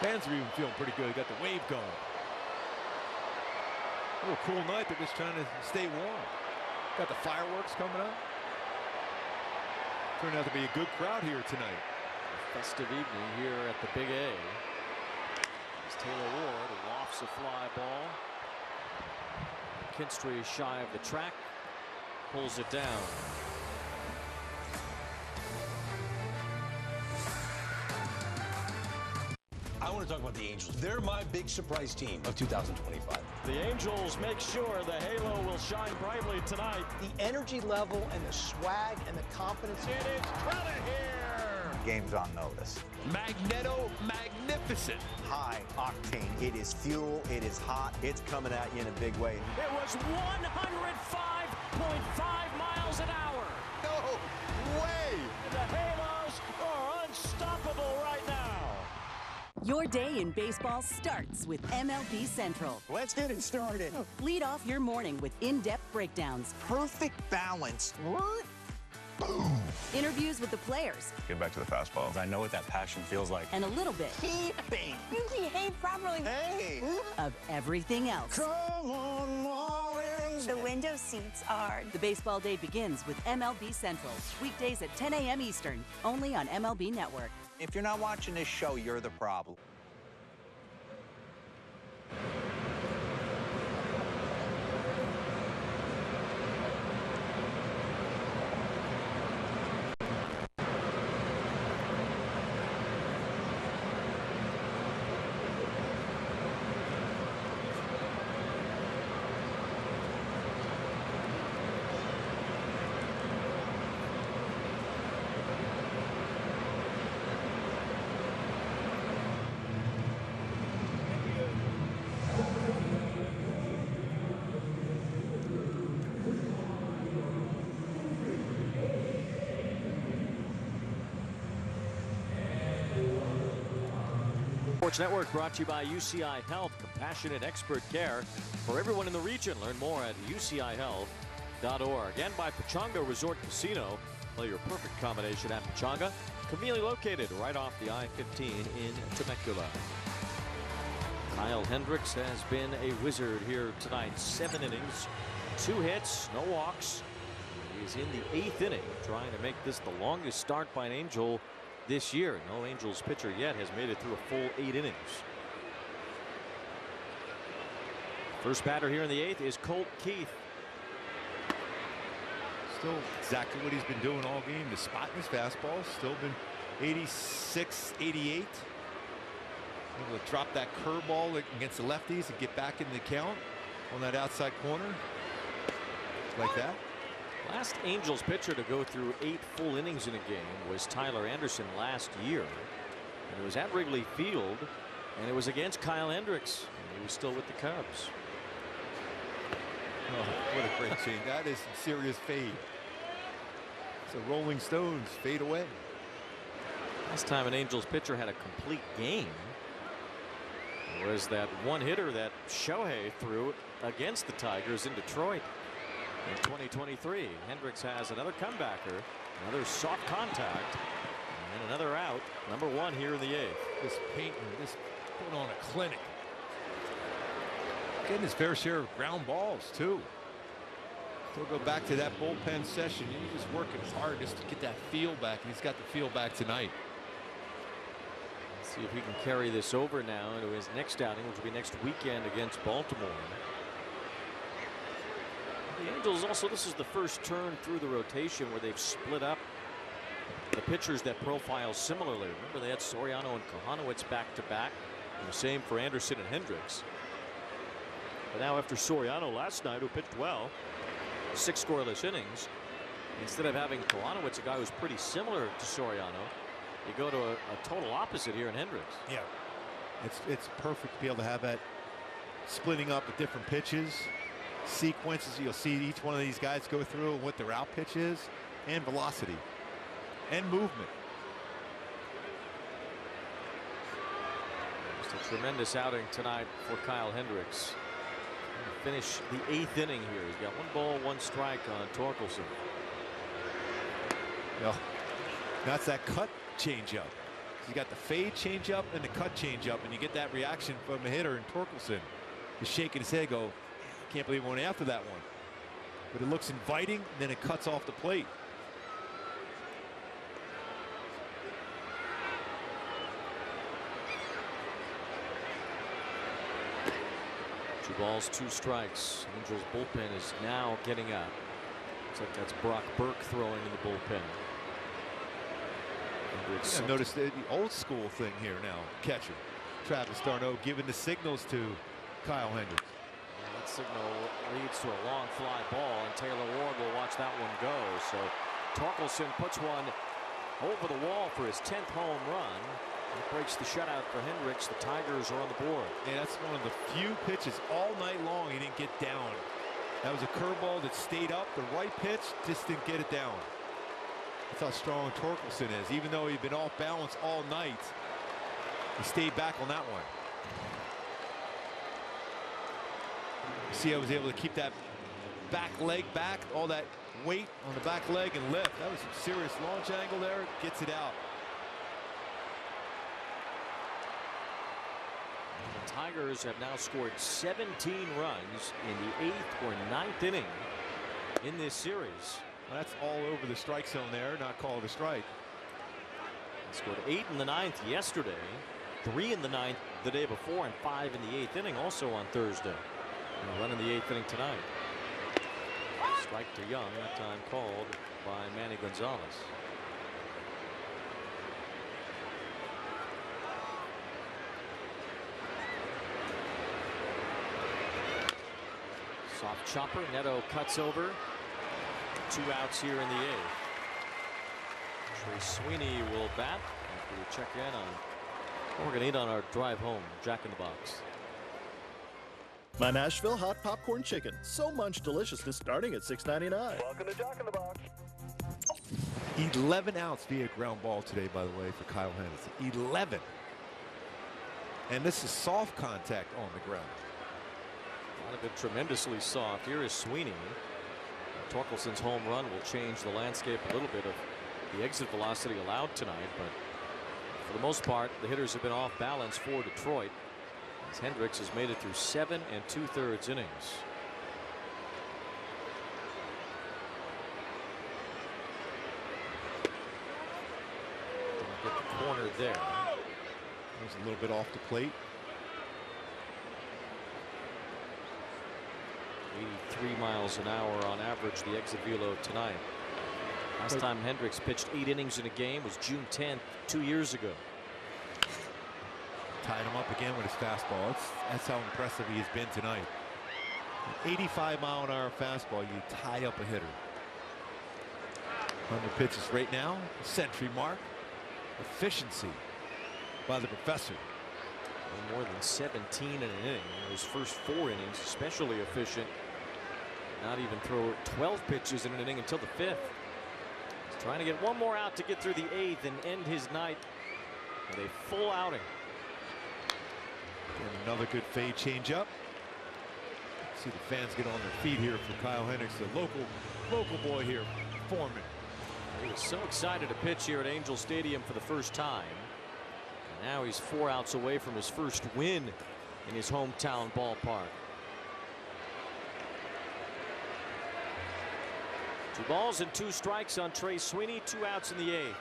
Fans are even feeling pretty good. Got the wave going. A little cool night. They're just trying to stay warm. Got the fireworks coming up. Turned out to be a good crowd here tonight. A festive evening here at the Big A. As Taylor Ward lofts a fly ball. Kinstry is shy of the track, pulls it down. I want to talk about the Angels. They're my big surprise team of 2025. The Angels make sure the halo will shine brightly tonight. The energy level and the swag and the confidence. It is Trevor here. Game's on notice. Magneto magnificent. High octane. It is fuel. It is hot. It's coming at you in a big way. It was 105.5 miles an hour. No way. And the Halos are unstoppable right now. Your day in baseball starts with MLB Central. Let's get it started. Lead off your morning with in-depth breakdowns. Perfect balance. Boom. Interviews with the players. Get back to the fastball. I know what that passion feels like. And a little bit. Keeping. You behave properly. Hey. Of everything else. Come on, Marlins. The window seats are. The baseball day begins with MLB Central. Weekdays at 10 a.m. Eastern. Only on MLB Network. If you're not watching this show, you're the problem. Sports Network brought to you by UCI Health, compassionate expert care for everyone in the region. Learn more at ucihealth.org. And by Pechanga Resort Casino. Play your perfect combination at Pechanga, conveniently located right off the I-15 in Temecula. Kyle Hendricks has been a wizard here tonight. 7 innings, 2 hits, no walks. He's in the 8th inning, trying to make this the longest start by an Angel this year. No Angels pitcher yet has made it through a full 8 innings. First batter here in the 8th is Colt Keith. Still exactly what he's been doing all game. The spot in his fastball still been 86, 88. Able to drop that curveball against the lefties and get back in the count on that outside corner like that. Last Angels pitcher to go through 8 full innings in a game was Tyler Anderson last year. And it was at Wrigley Field And it was against Kyle Hendricks. And he was still with the Cubs. Oh, what a great change. That is some serious fade. So Rolling Stones fade away. Last time an Angels pitcher had a complete game was that one hitter that Shohei threw against the Tigers in Detroit in 2023. Hendricks has another comebacker, another soft contact, and another out. Number 1 here in the 8th. This painter, this put on a clinic. Getting his fair share of ground balls too. He'll go back to that bullpen session. He's just working hard just to get that feel back, and he's got the feel back tonight. Let's see if he can carry this over now into his next outing, which will be next weekend against Baltimore. The Angels also, this is the first turn through the rotation where they've split up the pitchers that profile similarly. Remember, they had Soriano and Kohanowitz back to back, and the same for Anderson and Hendricks. But now after Soriano last night, who pitched well, 6 scoreless innings, instead of having Kohanowitz, a guy who's pretty similar to Soriano, you go to a total opposite here in Hendricks. Yeah, it's perfect to be able to have that splitting up at different pitches, sequences. You'll see each one of these guys go through and what their out pitch is, and velocity, and movement. Just a tremendous outing tonight for Kyle Hendricks. Finish the 8th inning here. He's got 1 ball, 1 strike on Torkelson. Well, that's that cut changeup. You got the fade changeup and the cut changeup, and you get that reaction from the hitter in Torkelson. He's shaking his head, go, I can't believe I went after that one. But it looks inviting, and then it cuts off the plate. Two balls, 2 strikes. Angels bullpen is now getting up. Looks like that's Brock Burke throwing in the bullpen. Yeah, notice the old school thing here now. Catcher Travis d'Arnaud giving the signals to Kyle Hendricks. That signal leads to a long fly ball, and Taylor Ward will watch that one go. So Torkelson puts one over the wall for his 10th home run. It breaks the shutout for Hendricks. The Tigers are on the board. Yeah, that's one of the few pitches all night long he didn't get down. That was a curveball that stayed up. The right pitch just didn't get it down. That's how strong Torkelson is. Even though he'd been off balance all night, he stayed back on that one. See, I was able to keep that back leg back, all that weight on the back leg, and lift. That was some serious launch angle there. Gets it out. The Tigers have now scored 17 runs in the 8th or 9th inning in this series. Well, that's all over the strike zone there, not called a strike. They scored 8 in the 9th yesterday, 3 in the 9th the day before, and 5 in the 8th inning also on Thursday. And a run in the 8th inning tonight. Strike to Young, that time called by Manny Gonzalez. Soft chopper. Neto cuts over. 2 outs here in the 8th. Trey Sweeney will bat after we check in on what we're going to eat on our drive home. Jack in the Box. My Nashville hot popcorn chicken. So much deliciousness starting at $6.99. Welcome to Jack in the Box. 11 outs via ground ball today, by the way, for Kyle Hendricks. 11. And this is soft contact on the ground. A lot of it tremendously soft. Here is Sweeney. Torkelson's home run will change the landscape a little bit of the exit velocity allowed tonight, but for the most part, the hitters have been off balance for Detroit, as Hendricks has made it through 7 2/3 innings. Didn't get the corner there. There's a little bit off the plate. 83 miles an hour on average, the exit velo tonight. Last time Hendricks pitched 8 innings in a game was June 10th, 2 years ago. Tied him up again with his fastball. That's how impressive he has been tonight. An 85-mile-an-hour fastball, you tie up a hitter. 100 pitches right now, century mark. Efficiency by the professor. No more than 17 in an inning. In those first 4 innings, especially efficient. Not even throw 12 pitches in an inning until the 5th. He's trying to get one more out to get through the 8th and end his night with a full outing. And another good fade changeup. See the fans get on their feet here for Kyle Hendricks, the local boy here, Foreman. He was so excited to pitch here at Angel Stadium for the first time. And now he's 4 outs away from his first win in his hometown ballpark. 2 balls and 2 strikes on Trey Sweeney. 2 outs in the 8th.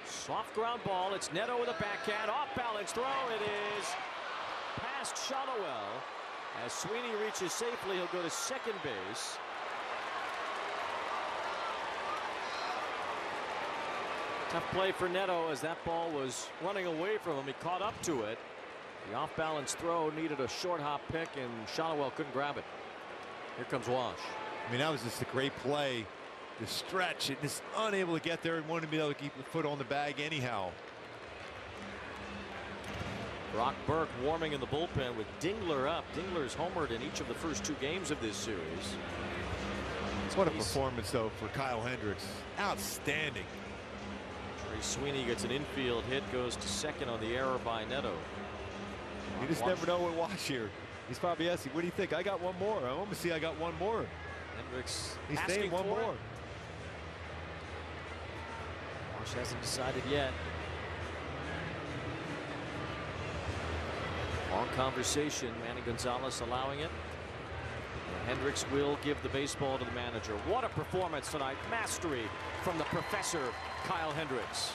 Soft ground ball. It's Neto with a backhand. Off balance throw. It is past Shotwell. As Sweeney reaches safely, he'll go to second base. Tough play for Neto as that ball was running away from him. He caught up to it. The off balance throw needed a short hop pick, and Shotwell couldn't grab it. Here comes Wash. I mean, that was just a great play. The stretch, and just unable to get there and wanted to be able to keep the foot on the bag anyhow. Brock Burke warming in the bullpen with Dingler up. Dingler's homered in each of the first 2 games of this series. What a performance, though, for Kyle Hendricks. Outstanding. Trey Sweeney gets an infield hit, goes to second on the error by Neto. You just never know with Wash here. He's probably asking, what do you think? I got one more. I want to see I got one more. Hendricks He's asking saying one for more. it. Wash hasn't decided yet. Long conversation. Manny Gonzalez allowing it. And Hendricks will give the baseball to the manager. What a performance tonight. Mastery from the professor, Kyle Hendricks.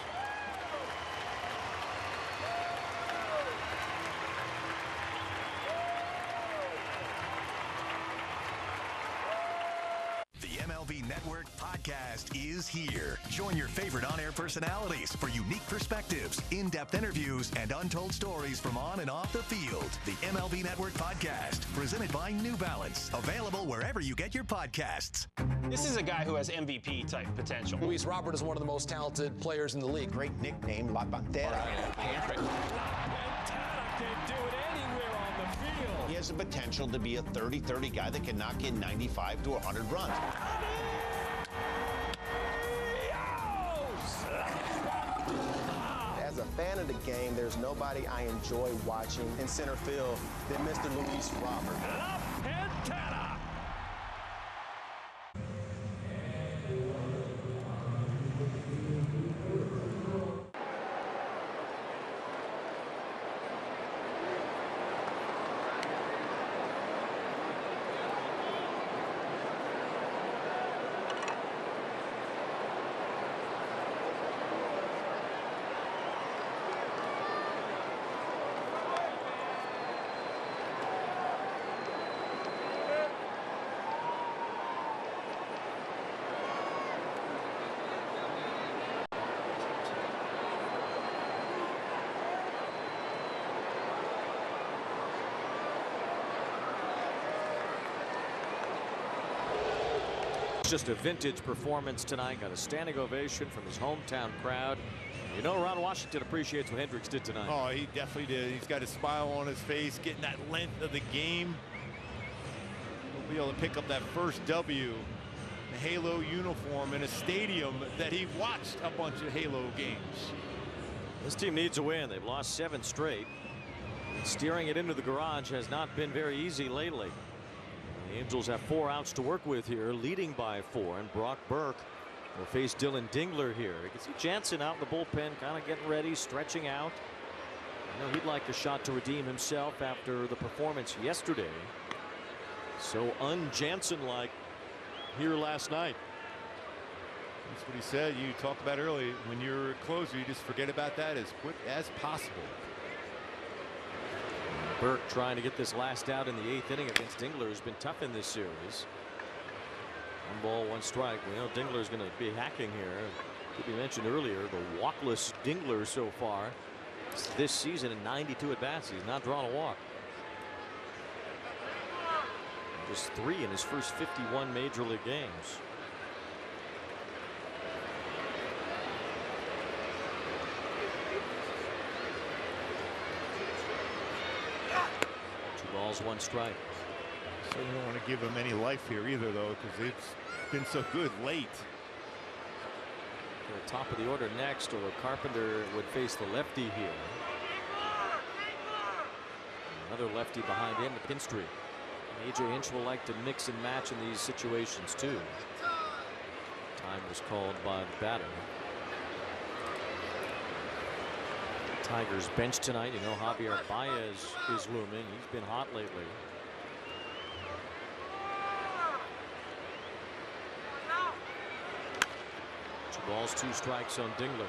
MLB Network podcast is here. Join your favorite on-air personalities for unique perspectives, in-depth interviews, and untold stories from on and off the field. The MLB Network podcast, presented by New Balance, available wherever you get your podcasts. This is a guy who has MVP-type potential. Luis Robert is one of the most talented players in the league. Great nickname, La Pantera. Can't do it anywhere on the field. He has the potential to be a 30-30 guy that can knock in 95 to 100 runs. As a fan of the game, there's nobody I enjoy watching in center field than Mr. Luis Robert. Just a vintage performance tonight. Got a standing ovation from his hometown crowd. You know, Ron Washington appreciates what Hendricks did tonight. Oh, he definitely did. He's got a smile on his face, getting that length of the game. He'll be able to pick up that first W. The Halo uniform in a stadium that he watched a bunch of Halo games. This team needs a win. They've lost 7 straight. Steering it into the garage has not been very easy lately. The Angels have 4 outs to work with here, leading by 4, and Brock Burke will face Dylan Dingler here. You can see Jansen out in the bullpen, kind of getting ready, stretching out. I know he'd like a shot to redeem himself after the performance yesterday. So un-Jansen-like here last night. That's what he said. You talked about earlier. When you're a closer, you just forget about that as quick as possible. Burke trying to get this last out in the 8th inning against Dingler, who's been tough in this series. 1 ball, 1 strike. We know Dingler's going to be hacking here. Could be mentioned earlier, the walkless Dingler so far this season in 92 at bats. He's not drawn a walk. Just 3 in his first 51 major league games. balls, 1 strike. So you don't want to give him any life here either, though, because it's been so good late. The top of the order next, or Carpenter would face the lefty here. Another lefty behind him, Pinstry. A.J. Hinch will like to mix and match in these situations too. Time was called by the batter. Tigers bench tonight. You know, Javier Baez is looming. He's been hot lately. Two balls, 2 strikes on Dingler.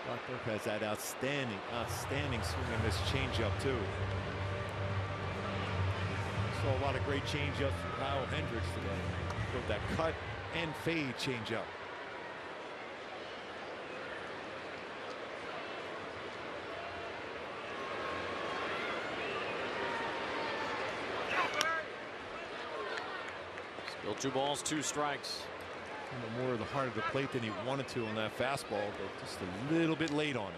Buckner has that outstanding swing in this changeup too. Saw a lot of great changeups from Kyle Hendricks today. With that cut and fade changeup. Still 2 balls, 2 strikes. More of the heart of the plate than he wanted to on that fastball, but just a little bit late on it.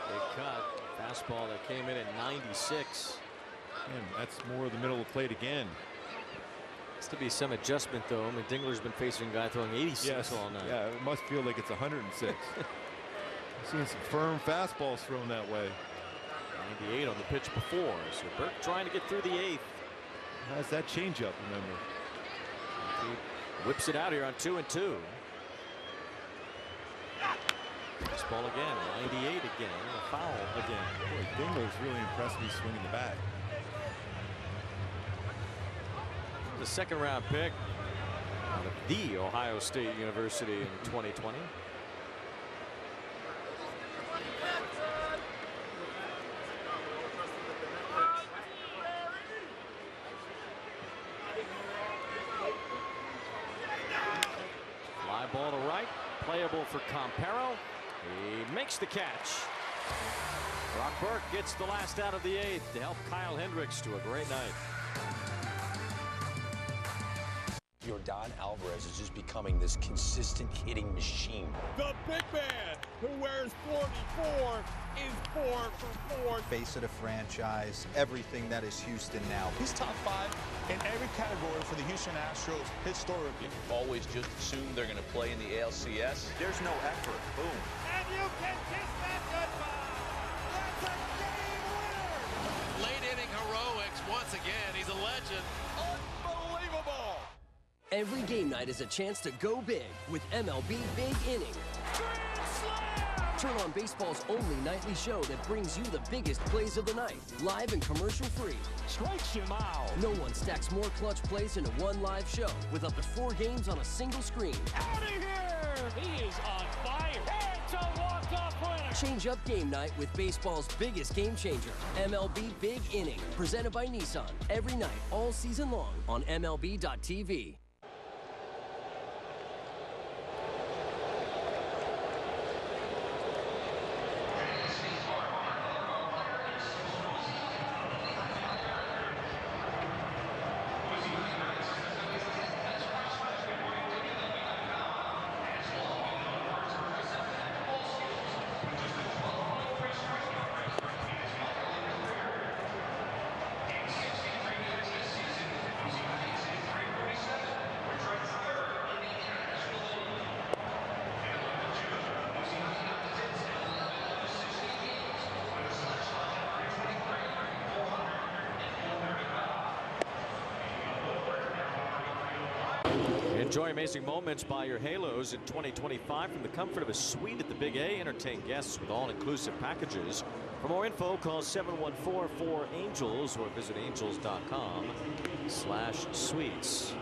Big cut. Fastball that came in at 96. And that's more of the middle of the plate again. Has to be some adjustment though. I mean, Dingler's been facing a guy throwing 86 all night. Yeah, it must feel like it's 106. Seeing some firm fastballs thrown that way. 98 on the pitch before. So Burke trying to get through the 8th. How's that changeup, remember? He whips it out here on 2-2. Baseball again, 98 again, a foul again. Boy, Dingler's really impressed me swinging the bat. The 2nd round pick out of the Ohio State University in 2020. Fly ball to right, playable for Campero. He makes the catch. Brock Burke gets the last out of the 8th to help Kyle Hendricks to a great night. Yordan Alvarez is just becoming this consistent hitting machine. The big man who wears 44 is 4 for 4. Face of the franchise, everything that is Houston now. He's top 5 in every category for the Houston Astros historically. Always just assume they're going to play in the ALCS. There's no effort. Boom. And you can kiss that goodbye. That's a game winner. Late inning heroics once again. He's a legend. Unbelievable. Every game night is a chance to go big with MLB Big Inning. Turn on baseball's only nightly show that brings you the biggest plays of the night, live and commercial-free. Strikes him out. No one stacks more clutch plays into one live show with up to 4 games on a single screen. Out of here! He is on fire. It's a walk-off winner. Change up game night with baseball's biggest game changer, MLB Big Inning, presented by Nissan. Every night, all season long on MLB.tv. Enjoy amazing moments by your Halos in 2025 from the comfort of a suite at the Big A. Entertain guests with all-inclusive packages. For more info, call 714-4-ANGELS or visit angels.com/suites.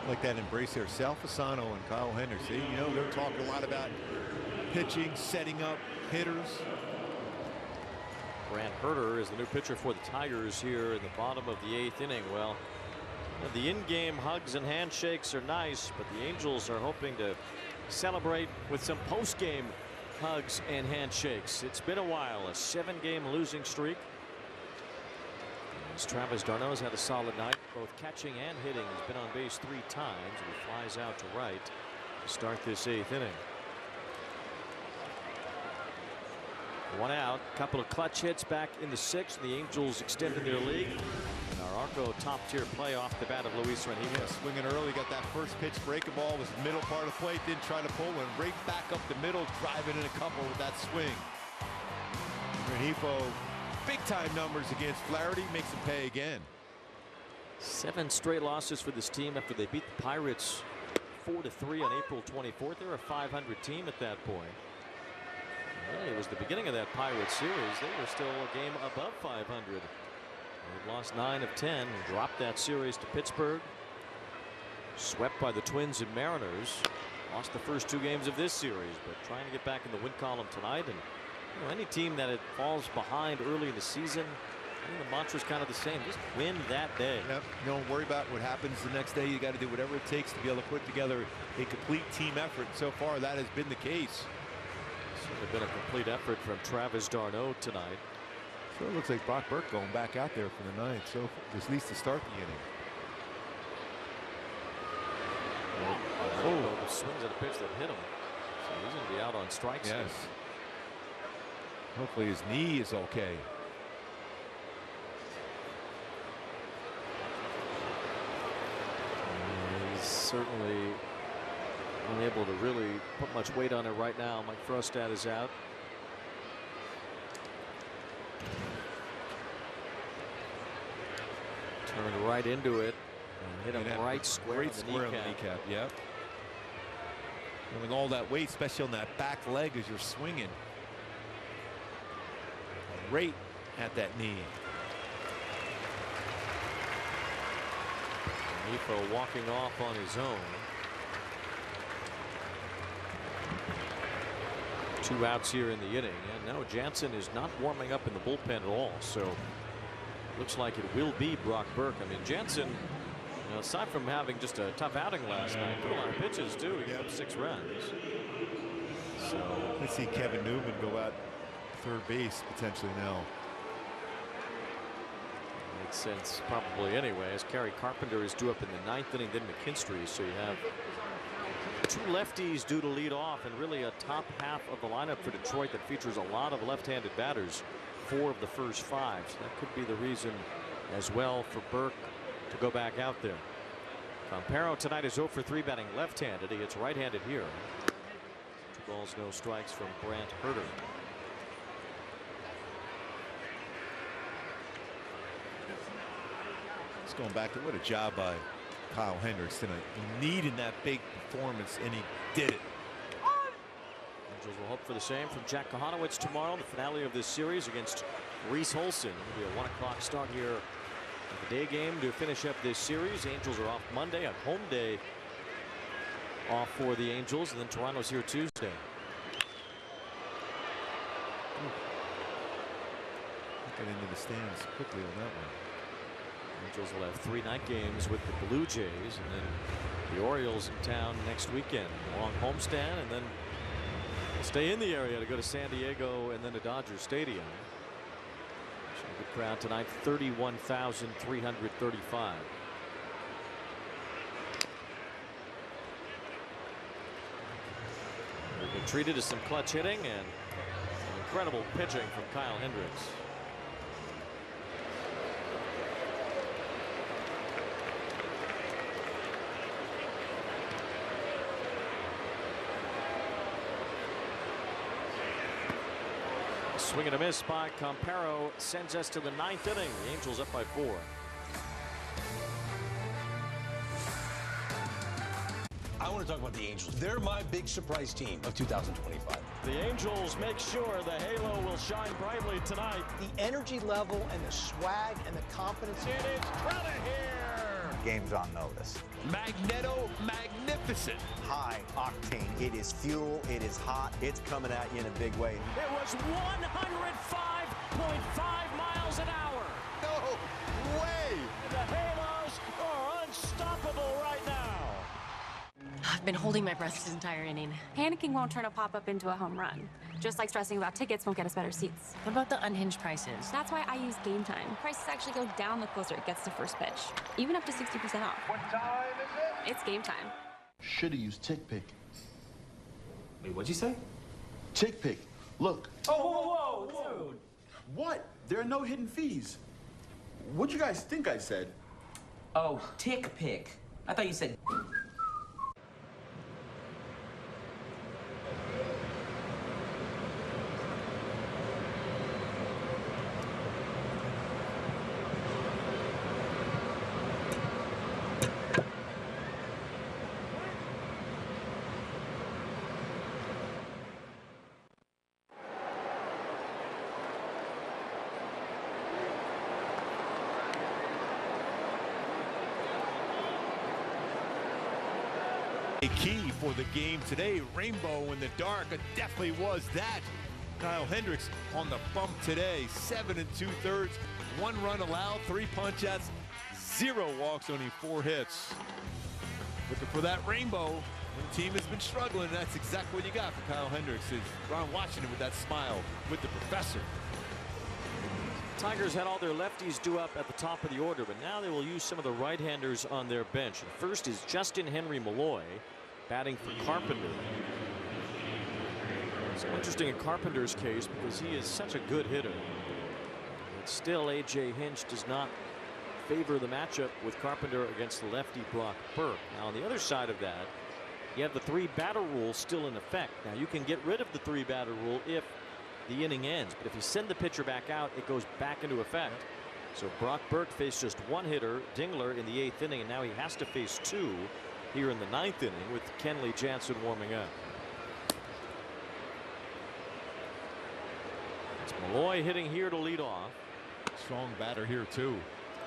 Like that embrace there, Sal Fasano and Kyle Hendricks. You know, they're talking a lot about pitching, setting up hitters. Grant Herter is the new pitcher for the Tigers here in the bottom of the 8th inning. Well, the in-game hugs and handshakes are nice, but the Angels are hoping to celebrate with some post-game hugs and handshakes. It's been a while, a 7-game losing streak. As Travis d'Arnaud's had a solid night, both catching and hitting. He's been on base 3 times, and he flies out to right to start this 8th inning. 1 out, couple of clutch hits back in the 6th. The Angels extended their lead. And our Arco top-tier play off the bat of Luis Rengifo. Swinging early, got that first pitch breaking ball, was middle part of the plate, didn't try to pull, went right back up the middle, driving in a couple with that swing. Rengifo, big-time numbers against Flaherty, makes him pay again. 7 straight losses for this team after they beat the Pirates 4-3 on April 24th. They were a 500 team at that point. Really, it was the beginning of that Pirates series. They were still a game above 500. They've lost 9 of 10 and dropped that series to Pittsburgh. Swept by the Twins and Mariners. Lost the first 2 games of this series, but trying to get back in the win column tonight. And you know, any team that it falls behind early in the season, I think the mantra is kind of the same. Just win that day. Yep. Don't worry about what happens the next day. You got to do whatever it takes to be able to put together a complete team effort. So far, that has been the case. Certainly been a complete effort from Travis d'Arnaud tonight. So it looks like Brock Burke going back out there for the 9th, so at least to start the inning. Swings at a pitch that hit him. So he's going to be out on strikes. Yes. Hopefully his knee is okay. He's certainly unable to really put much weight on it right now. Mike Frostad is out. Turned right into it and hit him right square on the kneecap. Yep. Feeling all that weight, especially on that back leg as you're swinging. Right at that knee. Rengifo walking off on his own. 2 outs here in the inning, and no, Jansen is not warming up in the bullpen at all. So looks like it will be Brock Burke. I mean, Jansen, you know, aside from having just a tough outing last night, put a lot of pitches too. He gave up 6 runs. So let's see Kevin Newman go out third base potentially now. Makes sense probably anyway, as Kerry Carpenter is due up in the 9th inning, then McKinstry. So you have 2 lefties due to lead off, and really a top half of the lineup for Detroit that features a lot of left-handed batters. 4 of the first 5. So that could be the reason as well for Burke to go back out there. Campero tonight is 0 for 3 batting left-handed. He hits right-handed here. 2 balls, no strikes from Brant Herter. Just going back to what a job by Kyle Hendricks tonight. Needing that big performance, and he did it. Angels will hope for the same from Jack Kohanowitz tomorrow, the finale of this series against Reese Holson. It'll be a 1 o'clock start here at the day game to finish up this series. Angels are off Monday, on home day off for the Angels, and then Toronto's here Tuesday. Get into the stands quickly on that one. Angels will have 3 night games with the Blue Jays, and then the Orioles in town next weekend. Long homestand, and then we'll stay in the area to go to San Diego and then to Dodger Stadium. A good crowd tonight, 31,335. We've been treated to some clutch hitting and some incredible pitching from Kyle Hendricks. Swing and a miss by Campero sends us to the 9th inning. The Angels up by 4. I want to talk about the Angels. They're my big surprise team of 2025. The Angels make sure the halo will shine brightly tonight. The energy level and the swag and the confidence. It is Trevor here. Game's on notice. Magneto magnificent. High octane. It is fuel. It is hot. It's coming at you in a big way. It was 105.5 miles an hour. No way. The Halos are unstoppable right now. I've been holding my breath this entire inning. Panicking won't turn a pop-up into a home run. Just like stressing about tickets won't get us better seats. What about the unhinged prices? That's why I use Game Time. Prices actually go down the closer it gets to first pitch, even up to 60% off. What time is it? It's Game Time. Should've used Tick Pick. Wait, what'd you say? Tick Pick. Look. Oh, whoa, whoa, dude. What? There are no hidden fees. What'd you guys think I said? Oh, Tick Pick. I thought you said... A key for the game today. Rainbow in the dark. It definitely was that. Kyle Hendricks on the bump today. 7 2/3. 1 run allowed, 3 punch-outs, 0 walks, only 4 hits. Looking for that rainbow. The team has been struggling, and that's exactly what you got for Kyle Hendricks. Is Ron Washington with that smile with the professor. Tigers had all their lefties due up at the top of the order, but now they will use some of the right-handers on their bench. And first is Justin Henry Malloy batting for Carpenter. It's interesting in Carpenter's case because he is such a good hitter. But still, A.J. Hinch does not favor the matchup with Carpenter against the lefty Brock Burke. Now, on the other side of that, you have the 3-batter rule still in effect. Now, you can get rid of the 3-batter rule if the inning ends, but if you send the pitcher back out, it goes back into effect. So Brock Burke faced just 1 hitter, Dingler, in the 8th inning, and now he has to face 2 here in the 9th inning with Kenley Jansen warming up. It's Malloy hitting here to lead off. Strong batter here too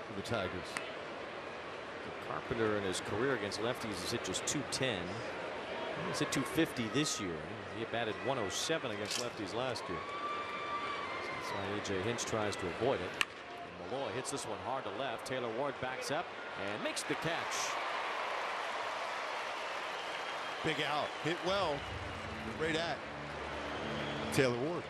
for the Tigers. Carpenter in his career against lefties has hit just .210. He's hit .250 this year. He batted .107 against lefties last year. That's why A.J. Hinch tries to avoid it. And Malloy hits this one hard to left. Taylor Ward backs up and makes the catch. Big out. Hit well. Right at Taylor Ward.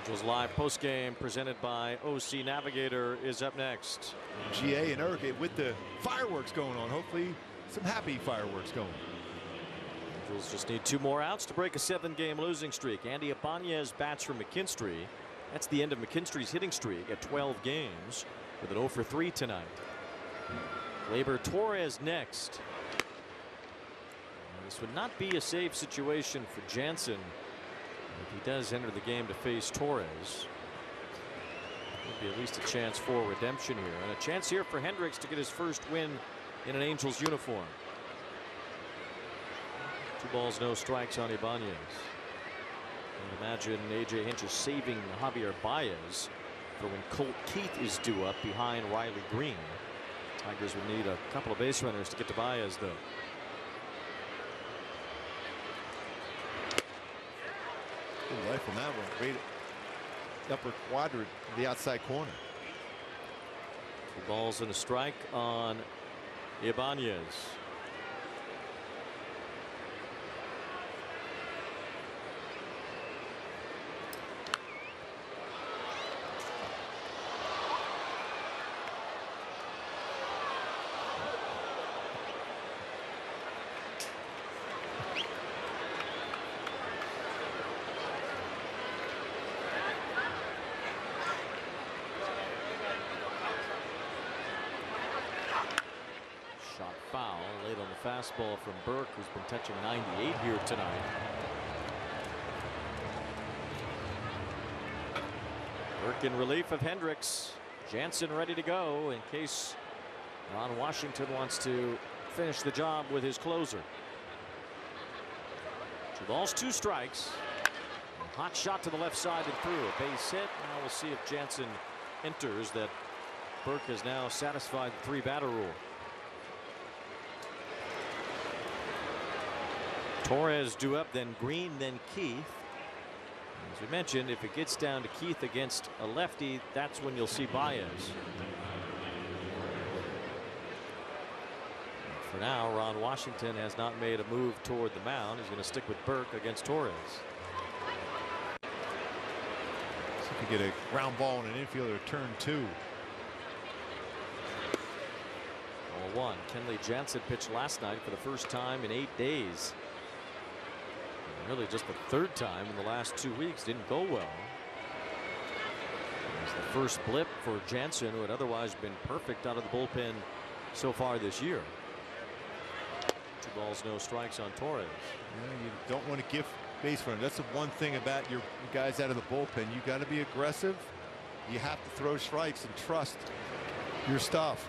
Angels Live postgame presented by OC Navigator is up next. GA and Eric with the fireworks going on. Hopefully some happy fireworks going. Angels just need 2 more outs to break a 7-game losing streak. Andy Ibanez bats for McKinstry. That's the end of McKinstry's hitting streak at 12 games with an 0 for 3 tonight. Gleyber Torres next. This would not be a safe situation for Jansen if he does enter the game to face Torres. Maybe at least a chance for redemption here, and a chance here for Hendricks to get his first win in an Angels uniform. 2 balls, no strikes on Ibanez. And imagine A.J. Hinch is saving Javier Baez for when Colt Keith is due up behind Riley Green. Tigers would need a couple of base runners to get to Baez, though. Good life on that one. Right upper quadrant, the outside corner. 2 balls and a strike on Ibanez. Foul late on the fastball from Burke, who's been touching 98 here tonight. Burke in relief of Hendricks. Jansen ready to go in case Ron Washington wants to finish the job with his closer. 2 balls, 2 strikes. A hot shot to the left side and through. A base hit. Now we'll see if Jansen enters. That Burke has now satisfied the 3-batter rule. Torres due up, then Green, then Keith. As we mentioned, if it gets down to Keith against a lefty, that's when you'll see Baez. For now, Ron Washington has not made a move toward the mound. He's going to stick with Burke against Torres. See if you get a ground ball and an infielder turn 2. 0-1. Kenley Jansen pitched last night for the first time in 8 days. And really just the third time in the last 2 weeks. Didn't go well. It was the first blip for Jansen, who had otherwise been perfect out of the bullpen so far this year. 2 balls, no strikes on Torres. Yeah, you don't want to give base runner. That's the one thing about your guys out of the bullpen. You got to be aggressive. You have to throw strikes and trust your stuff.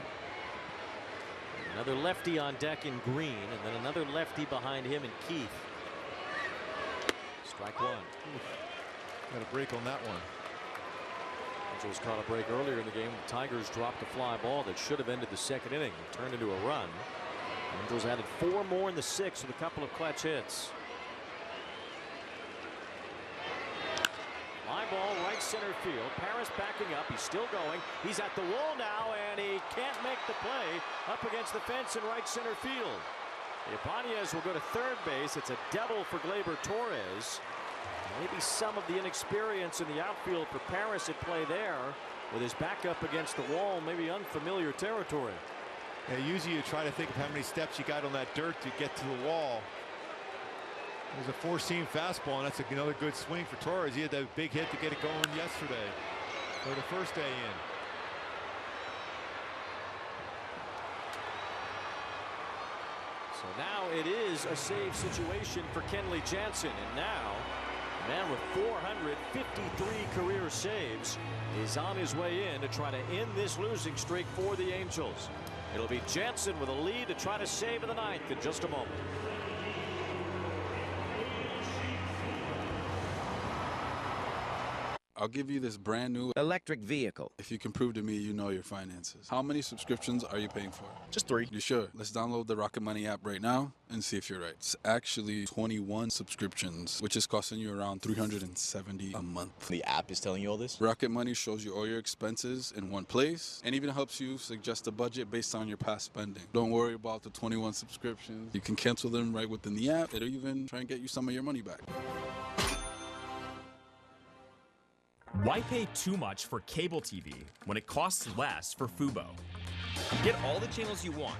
Another lefty on deck in Green, and then another lefty behind him in Keith. Strike 1. Got a break on that one. Angels caught a break earlier in the game. The Tigers dropped a fly ball that should have ended the second inning. It turned into a run. Angels added 4 more in the 6th with a couple of clutch hits. Fly ball right center field. Paris backing up. He's still going. He's at the wall now, and he can't make the play up against the fence in right center field. Ibanez will go to third base. It's a double for Gleyber Torres. Maybe some of the inexperience in the outfield for Paris at play there with his back up against the wall. Maybe unfamiliar territory. Yeah, usually you try to think of how many steps you got on that dirt to get to the wall. There's a 4-seam fastball, and that's another good swing for Torres. He had that big hit to get it going yesterday, or the first day in. So now it is a save situation for Kenley Jansen, and now a man with 453 career saves is on his way in to try to end this losing streak for the Angels. It'll be Jansen with a lead to try to save in the 9th in just a moment. I'll give you this brand new electric vehicle if you can prove to me you know your finances. How many subscriptions are you paying for? Just 3. You sure? Let's download the Rocket Money app right now and see if you're right. It's actually 21 subscriptions, which is costing you around $370 a month. The app is telling you all this? Rocket Money shows you all your expenses in one place and even helps you suggest a budget based on your past spending. Don't worry about the 21 subscriptions. You can cancel them right within the app. It'll even try and get you some of your money back. Why pay too much for cable TV when it costs less for Fubo? Get all the channels you want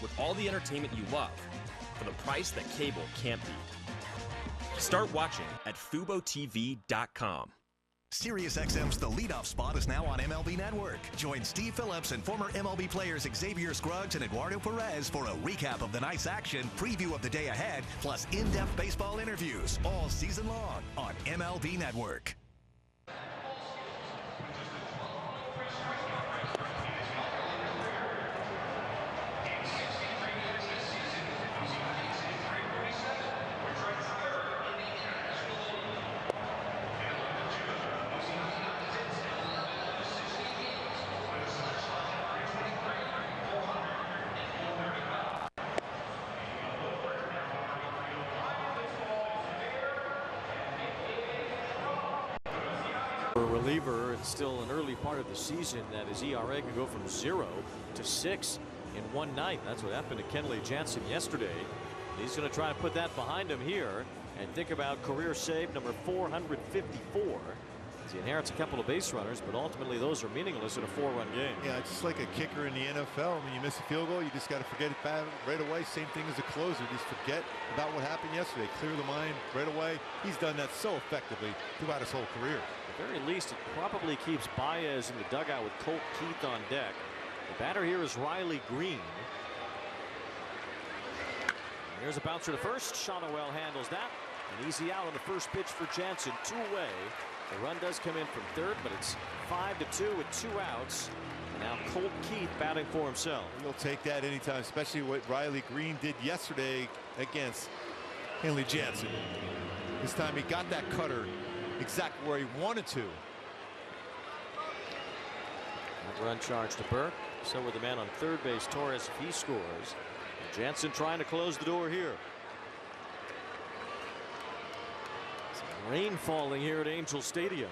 with all the entertainment you love for the price that cable can't beat. Start watching at FuboTV.com. SiriusXM's The Leadoff Spot is now on MLB Network. Join Steve Phillips and former MLB players Xavier Scruggs and Eduardo Perez for a recap of the night's action, preview of the day ahead, plus in-depth baseball interviews all season long on MLB Network. For a reliever, it's still an early part of the season that his ERA can go from 0 to 6 in one night. That's what happened to Kenley Jansen yesterday. He's going to try to put that behind him here and think about career save number 454. As he inherits a couple of base runners, but ultimately those are meaningless in a 4-run game. Yeah, it's just like a kicker in the NFL. When you miss a field goal, you just got to forget it right away. Same thing as a closer. Just forget about what happened yesterday. Clear the mind right away. He's done that so effectively throughout his whole career. At the very least, it probably keeps Baez in the dugout with Colt Keith on deck. The batter here is Riley Green. And here's a bouncer to first. Shonowell handles that. An easy out on the first pitch for Jansen. 2-away. The run does come in from third, but it's 5-2 with 2 outs. And now Colt Keith batting for himself. He'll take that anytime, especially what Riley Green did yesterday against Kenley Jansen. This time he got that cutter exactly where he wanted to. That run charge to Burke. So with the man on third base, Torres, if he scores. Jansen trying to close the door here. Some rain falling here at Angel Stadium.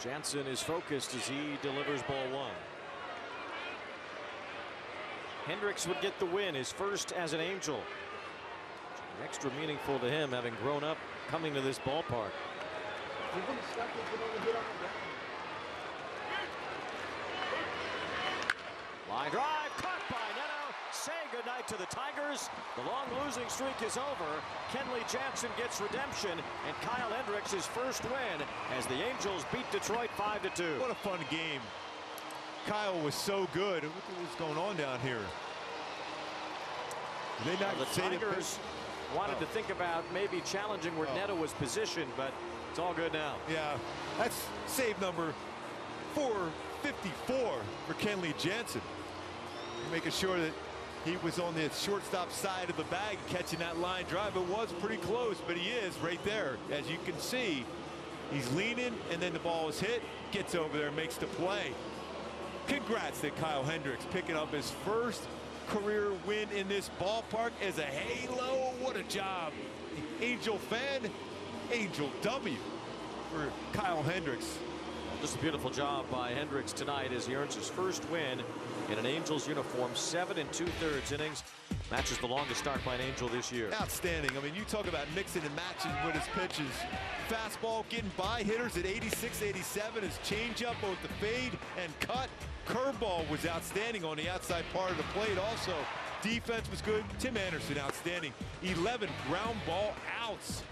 Jansen is focused as he delivers ball 1. Hendricks would get the win, his first as an Angel. Extra meaningful to him, having grown up coming to this ballpark. Line drive, caught by Neto. Say goodnight to the Tigers. The long losing streak is over. Kenley Jansen gets redemption, and Kyle Hendricks his first win as the Angels beat Detroit 5-2. What a fun game. Kyle was so good. Look at what's going on down here. Did they not the Tigers wanted to think about maybe challenging where Neto was positioned, but it's all good now. Yeah, that's save number 454 for Kenley Jansen. Making sure that he was on the shortstop side of the bag catching that line drive. It was pretty close, but he is right there. As you can see, he's leaning, and then the ball is hit, gets over there, makes the play. Congrats to Kyle Hendricks picking up his first career win in this ballpark as a Halo. What a job. Angel fan, Angel W for Kyle Hendricks. Just a beautiful job by Hendricks tonight as he earns his first win in an Angels uniform. 7 2/3 innings. Matches the longest start by an Angel this year. Outstanding. I mean, you talk about mixing and matching with his pitches. Fastball getting by hitters at 86, 87. His changeup, both the fade and cut. Curveball was outstanding on the outside part of the plate. Also, defense was good. Tim Anderson, outstanding. 11 ground ball outs.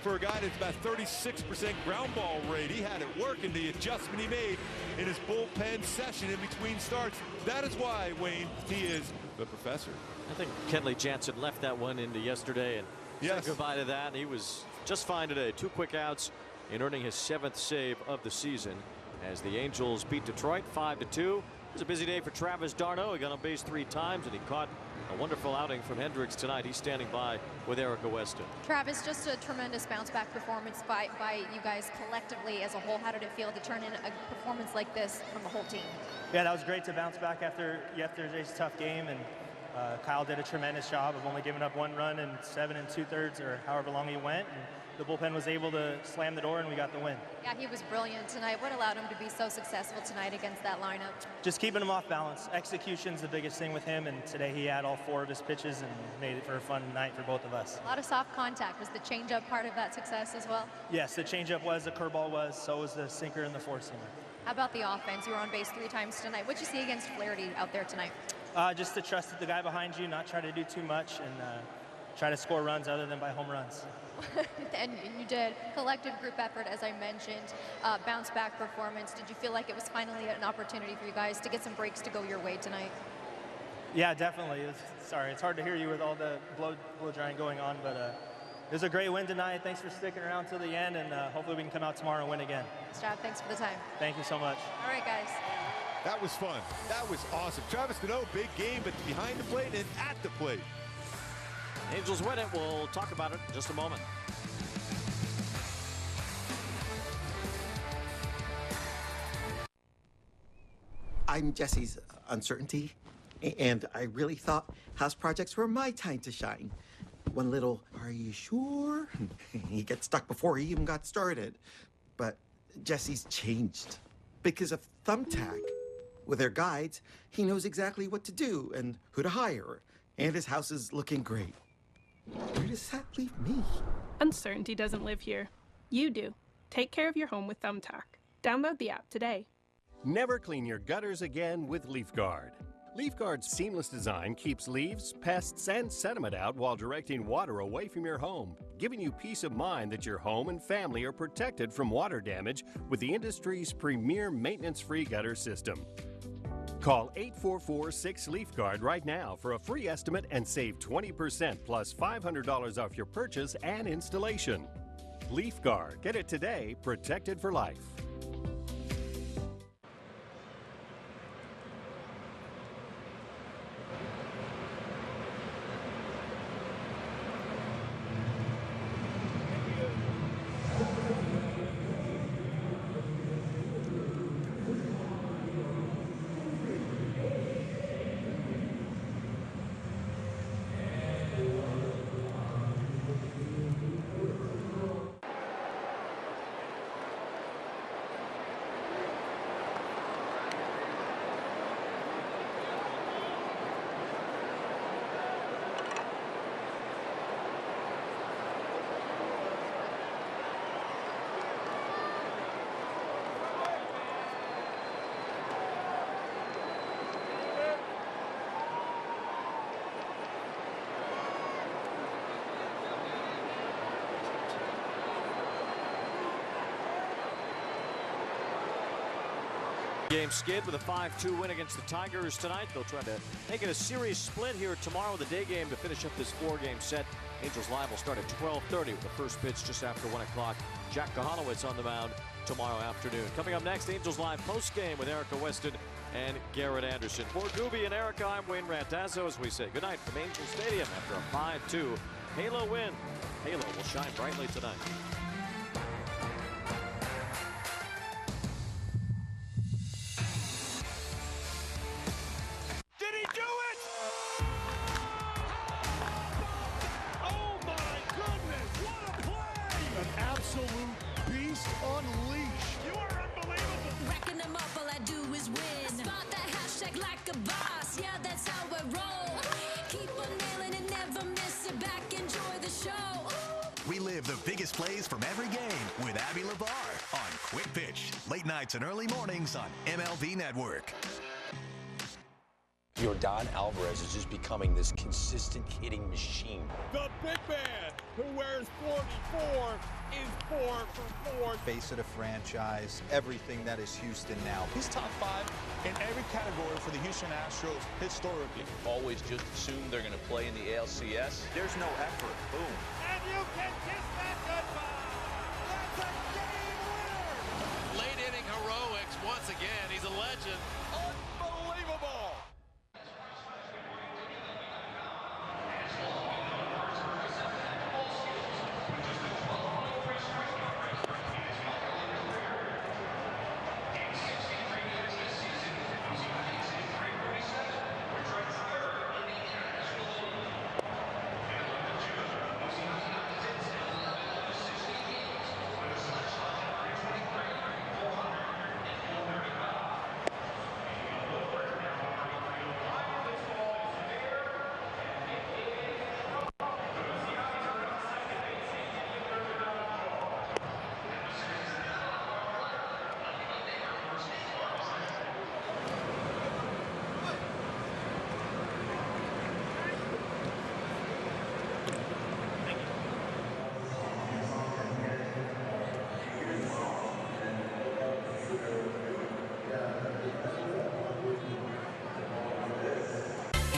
For a guy that's about 36% ground ball rate, he had it working. The adjustment he made in his bullpen session in between starts. That is why, Wayne, he is the professor. I think Kenley Jansen left that one into yesterday and said goodbye to that. He was just fine today. 2 quick outs in earning his 7th save of the season as the Angels beat Detroit 5-2. It was a busy day for Travis d'Arnaud. He got on base 3 times and he caught a wonderful outing from Hendricks tonight. He's standing by with Erica Weston. Travis, just a tremendous bounce-back performance by you guys collectively as a whole. How did it feel to turn in a performance like this from the whole team? Yeah, that was great to bounce back after yesterday's tough game, and Kyle did a tremendous job of only giving up 1 run in 7 2/3 or however long he went. And the bullpen was able to slam the door, and we got the win. Yeah, he was brilliant tonight. What allowed him to be so successful tonight against that lineup? Just keeping him off balance. Execution's the biggest thing with him, and today he had all 4 of his pitches and made it for a fun night for both of us. A lot of soft contact. Was the changeup part of that success as well? Yes, the changeup was, the curveball was, so was the sinker and the 4-seamer. How about the offense? You were on base 3 times tonight. What'd you see against Flaherty out there tonight? Just to trust the guy behind you, not try to do too much, and try to score runs other than by home runs. And you did. Collective group effort, as I mentioned, bounce-back performance. Did you feel like it was finally an opportunity for you guys to get some breaks to go your way tonight? Yeah, definitely. Sorry, it's hard to hear you with all the blow drying going on, but it was a great win tonight. Thanks for sticking around till the end, and hopefully we can come out tomorrow and win again. Strav, thanks for the time. Thank you so much. All right, guys. That was fun. That was awesome. Travis d'Arnaud, big game, but behind the plate and at the plate. Angels win it. We'll talk about it in just a moment. I'm Jesse's uncertainty, and I really thought house projects were my time to shine. One little, "Are you sure?" He gets stuck before he even got started. But Jesse's changed because of Thumbtack. With their guides, he knows exactly what to do and who to hire, and his house is looking great. Where does that leave me? Uncertainty doesn't live here. You do. Take care of your home with Thumbtack. Download the app today. Never clean your gutters again with LeafGuard. LeafGuard's seamless design keeps leaves, pests, and sediment out while directing water away from your home, giving you peace of mind that your home and family are protected from water damage with the industry's premier maintenance-free gutter system. Call 844-6LeafGuard right now for a free estimate and save 20% plus $500 off your purchase and installation. LeafGuard. Get it today, protected for life. Game skid with a 5-2 win against the Tigers tonight. They'll try to make it a series split here tomorrow, the day game, to finish up this 4-game set. Angels Live will start at 12:30 with the first pitch just after 1 o'clock. Jack Kahanowitz on the mound tomorrow afternoon. Coming up next, Angels Live postgame with Erica Weston and Garrett Anderson. For Gooby and Erica, I'm Wayne Rantazzo as we say goodnight from Angel Stadium after a 5-2 Halo win. Halo will shine brightly tonight. Did he do it? Oh my goodness, what a play! An absolute beast unleashed. You are unbelievable. Racking them up, all I do is win. Spot that hashtag like a boss, yeah, that's how I roll. Keep on nailing it, never miss it back, enjoy the show. Relive the biggest plays from every game with Abby LeVar on Quick Pitch. Late nights and early mornings on MLB Network. Yordan Alvarez is just becoming this consistent hitting machine. The big man who wears 44 is 4 for 4. Face of the franchise, everything that is Houston now. He's top 5 in every category for the Houston Astros historically. Always just assume they're going to play in the ALCS. There's no effort. Boom. And you can kiss that goodbye. That's a game winner. Late inning heroics once again. He's a legend. Unbelievable.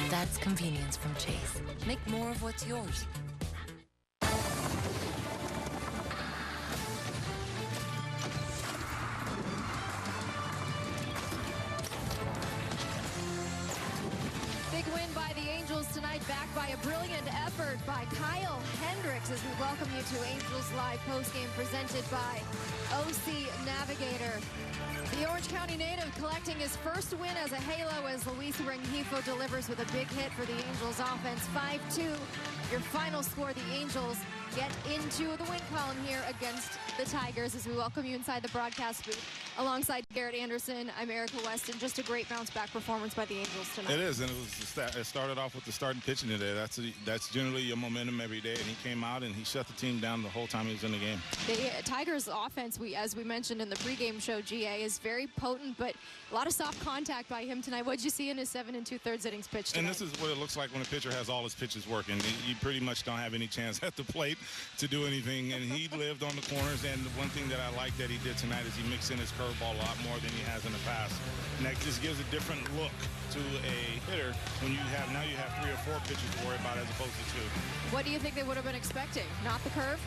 That's convenience from Chase. Make more of what's yours. Big win by the Angels tonight, backed by a brilliant effort by Kyle Hendricks as we welcome you to Angels Live postgame presented by OC Navigator. The Orange County native collecting his first win as a Halo as Luis Rengifo delivers with a big hit for the Angels offense. 5-2, your final score. The Angels get into the win column here against the Tigers as we welcome you inside the broadcast booth. Alongside Garrett Anderson, I'm Erica Weston. Just a great bounce-back performance by the Angels tonight. It is, and it started off with the starting pitching today. That's generally your momentum every day, and he came out and he shut the team down the whole time he was in the game. The Tigers' offense, as we mentioned in the pregame show, GA, is very potent, but a lot of soft contact by him tonight. What did you see in his 7 2/3 innings pitch tonight? And this is what it looks like when a pitcher has all his pitches working. You pretty much don't have any chance at the plate to do anything, and he lived on the corners. And the one thing that I like that he did tonight is he mixed in his curveball a lot more than he has in the past, and that just gives a different look to a hitter when you have 3 or 4 pitches to worry about as opposed to 2. What do you think they would have been expecting? Not the curve?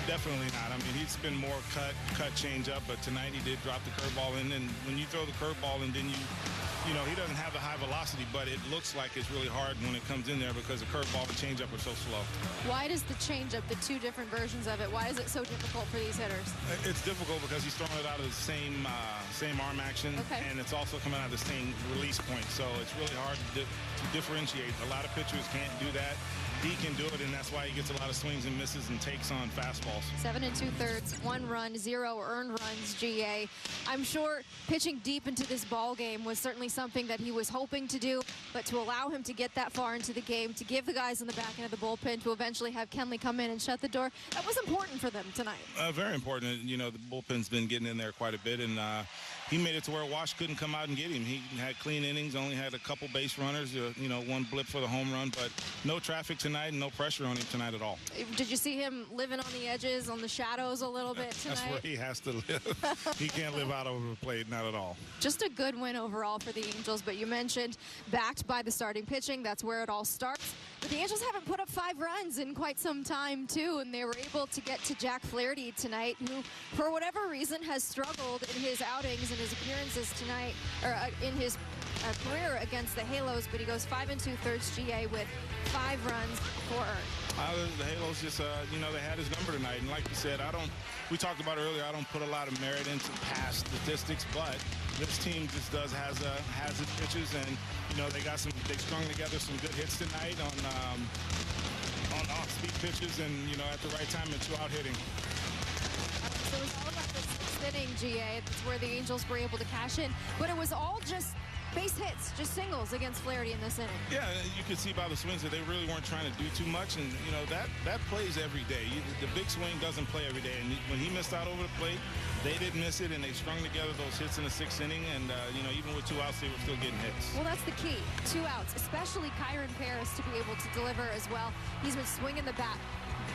Definitely not. I mean, he'd spin more cut change up, but tonight he did drop the curveball in. And when you throw the curveball and then you know, he doesn't have the high velocity, but it looks like it's really hard when it comes in there because the curveball and changeup are so slow. Why does the changeup, the 2 different versions of it, why is it so difficult for these hitters? It's difficult because he's throwing it out of the same arm action, and it's also coming out of the same release point. So it's really hard to differentiate. A lot of pitchers can't do that. He can do it, and that's why he gets a lot of swings and misses and takes on fastballs. 7 2/3, 1 run, 0 earned runs, GA. I'm sure pitching deep into this ball game was certainly something that he was hoping to do, but to allow him to get that far into the game, to give the guys in the back end of the bullpen, to eventually have Kenley come in and shut the door, that was important for them tonight. Very important. You know, the bullpen's been getting in there quite a bit, and he made it to where Wash couldn't come out and get him. He had clean innings, only had a couple base runners, one blip for the home run, but no traffic tonight and no pressure on him tonight at all. Did you see him living on the edges, on the shadows a little bit tonight? That's where he has to live. He can't live out over the plate, not at all. Just a good win overall for the Angels, but you mentioned backed by the starting pitching. That's where it all starts. But the Angels haven't put up 5 runs in quite some time, too, and they were able to get to Jack Flaherty tonight, who, for whatever reason, has struggled in his outings and his appearances tonight, or in his career against the Halos, but he goes 5 2/3 GA with 5 runs, 4 earned. The Halos just, they had his number tonight, and like you said, we talked about earlier, I don't put a lot of merit into past statistics, but this team just has its pitches, and they strung together some good hits tonight on off-speed pitches, and at the right time and 2-out hitting. So it was all about the 6th inning, GA. That's where the Angels were able to cash in, but it was all just base hits, just singles against Flaherty in this inning. Yeah, you could see by the swings that they really weren't trying to do too much, and that plays every day. The big swing doesn't play every day, and when he missed out over the plate, they didn't miss it, and they strung together those hits in the 6th inning, and even with 2 outs, they were still getting hits. Well, that's the key, 2 outs, especially Kyron Paris to be able to deliver as well. He's been swinging the bat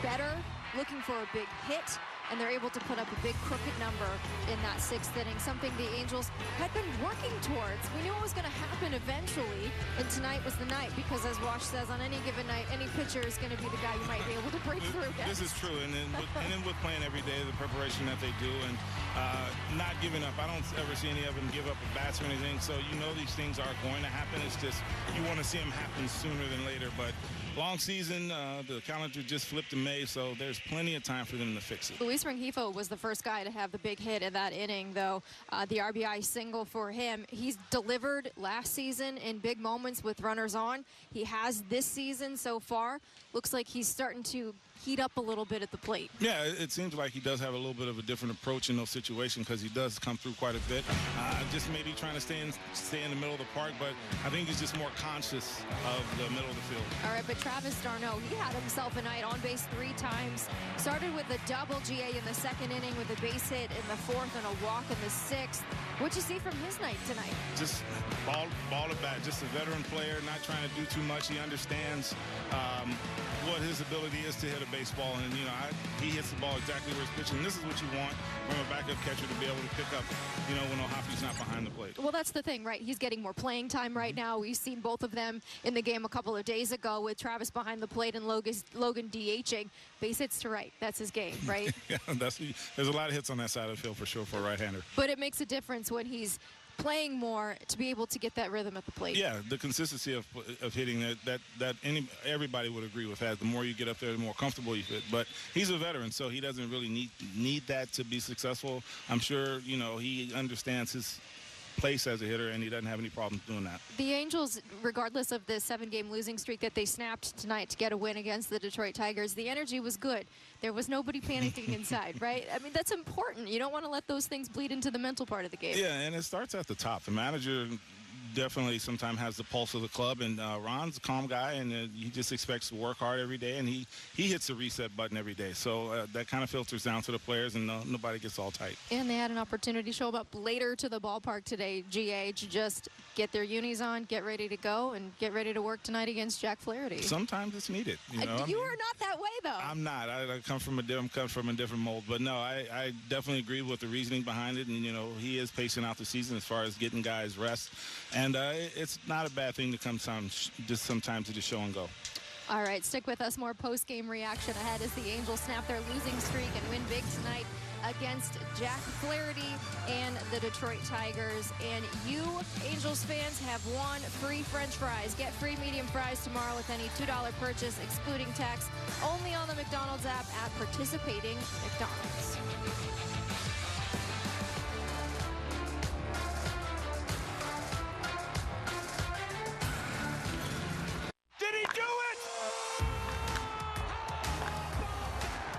better, looking for a big hit, and they're able to put up a big crooked number in that 6th inning, something the Angels had been working towards. We knew it was going to happen eventually, and tonight was the night, because as Wash says, on any given night, any pitcher is going to be the guy you might be able to break through against. This is true, and then with playing every day, the preparation that they do, and not giving up. I don't ever see any of them give up at bats or anything, so these things are going to happen. It's just you want to see them happen sooner than later, but long season, the calendar just flipped to May, so there's plenty of time for them to fix it. Luis Rengifo was the first guy to have the big hit in that inning, though. The RBI single for him. He's delivered last season in big moments with runners on. He has this season so far. Looks like he's starting to heat up a little bit at the plate. Yeah, it seems like he does have a little bit of a different approach in those situations, because he does come through quite a bit. Just maybe trying to stay in the middle of the park, but I think he's just more conscious of the middle of the field. All right, but Travis d'Arnaud, he had himself a night on base 3 times. Started with a double GA in the 2nd inning with a base hit in the 4th and a walk in the 6th. What'd you see from his night tonight? Just ball to bat, just a veteran player, not trying to do too much. He understands what his ability is to hit a baseball, and he hits the ball exactly where it's pitching. This is what you want from a backup catcher, to be able to pick up, when O'Hoppy's not behind the plate. Well, that's the thing, right? He's getting more playing time right now. We've seen both of them in the game a couple of days ago, with Travis behind the plate and Logan DHing. Base hits to right. That's his game, right? Yeah, there's a lot of hits on that side of the field for sure for a right-hander. But it makes a difference when he's playing more to be able to get that rhythm at the plate. Yeah, the consistency of hitting that everybody would agree with that. The more you get up there, the more comfortable you hit. But he's a veteran, so he doesn't really need that to be successful. I'm sure he understands his place as a hitter, and he doesn't have any problems doing that. The Angels, regardless of the 7-game losing streak that they snapped tonight to get a win against the Detroit Tigers, the energy was good. There was nobody panicking inside, right? I mean, that's important. You don't want to let those things bleed into the mental part of the game. Yeah, and it starts at the top. The manager definitely sometimes has the pulse of the club, and Ron's a calm guy, and he just expects to work hard every day, and he hits the reset button every day. So that kind of filters down to the players, and nobody gets all tight. And they had an opportunity to show up later to the ballpark today, GA, to just get their unis on, get ready to go, and get ready to work tonight against Jack Flaherty. Sometimes it's needed. You are not that way, though. I'm not. I come from a different mold. But no, I definitely agree with the reasoning behind it, and he is pacing out the season as far as getting guys rest. And it's not a bad thing to come sometimes to just show and go. All right, stick with us. More post-game reaction ahead as the Angels snap their losing streak and win big tonight against Jack Flaherty and the Detroit Tigers. And you, Angels fans, have won free French fries. Get free medium fries tomorrow with any $2 purchase, excluding tax, only on the McDonald's app at participating McDonald's. Did he do it?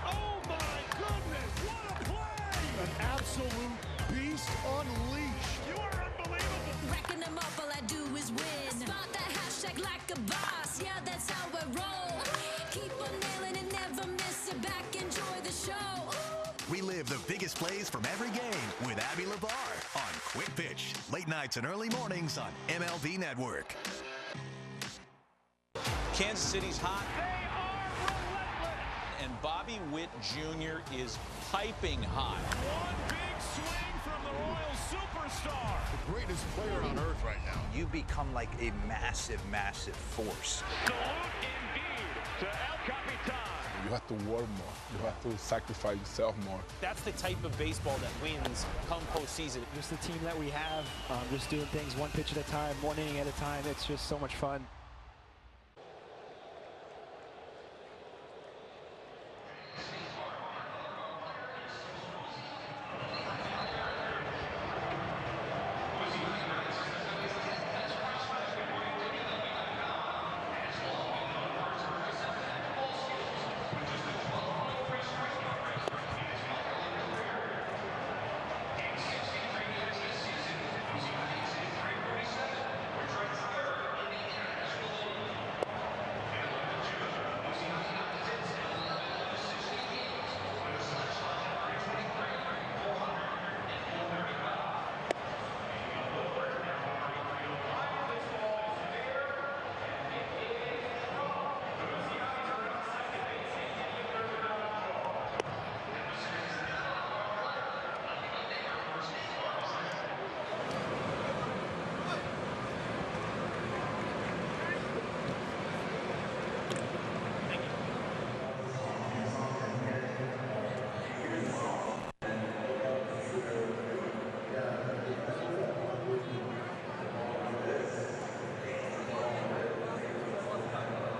Oh my goodness, what a play! An absolute beast unleashed. You are unbelievable. Racking them up, all I do is win. Spot that hashtag like a boss. Yeah, that's how I roll. Keep on nailing and never miss it back. Enjoy the show. Relive The biggest plays from every game with Abby LeVar on Quick Pitch. Late nights and early mornings on MLB Network. Kansas City's hot. They are relentless. And Bobby Witt Jr. is piping hot. One big swing from the Royal superstar. The greatest player on earth right now. You become like a massive, massive force. Salute indeed to El Capitan. You have to work more. You have to sacrifice yourself more. That's the type of baseball that wins come postseason. Just the team that we have, just doing things one pitch at a time, one inning at a time. It's just so much fun.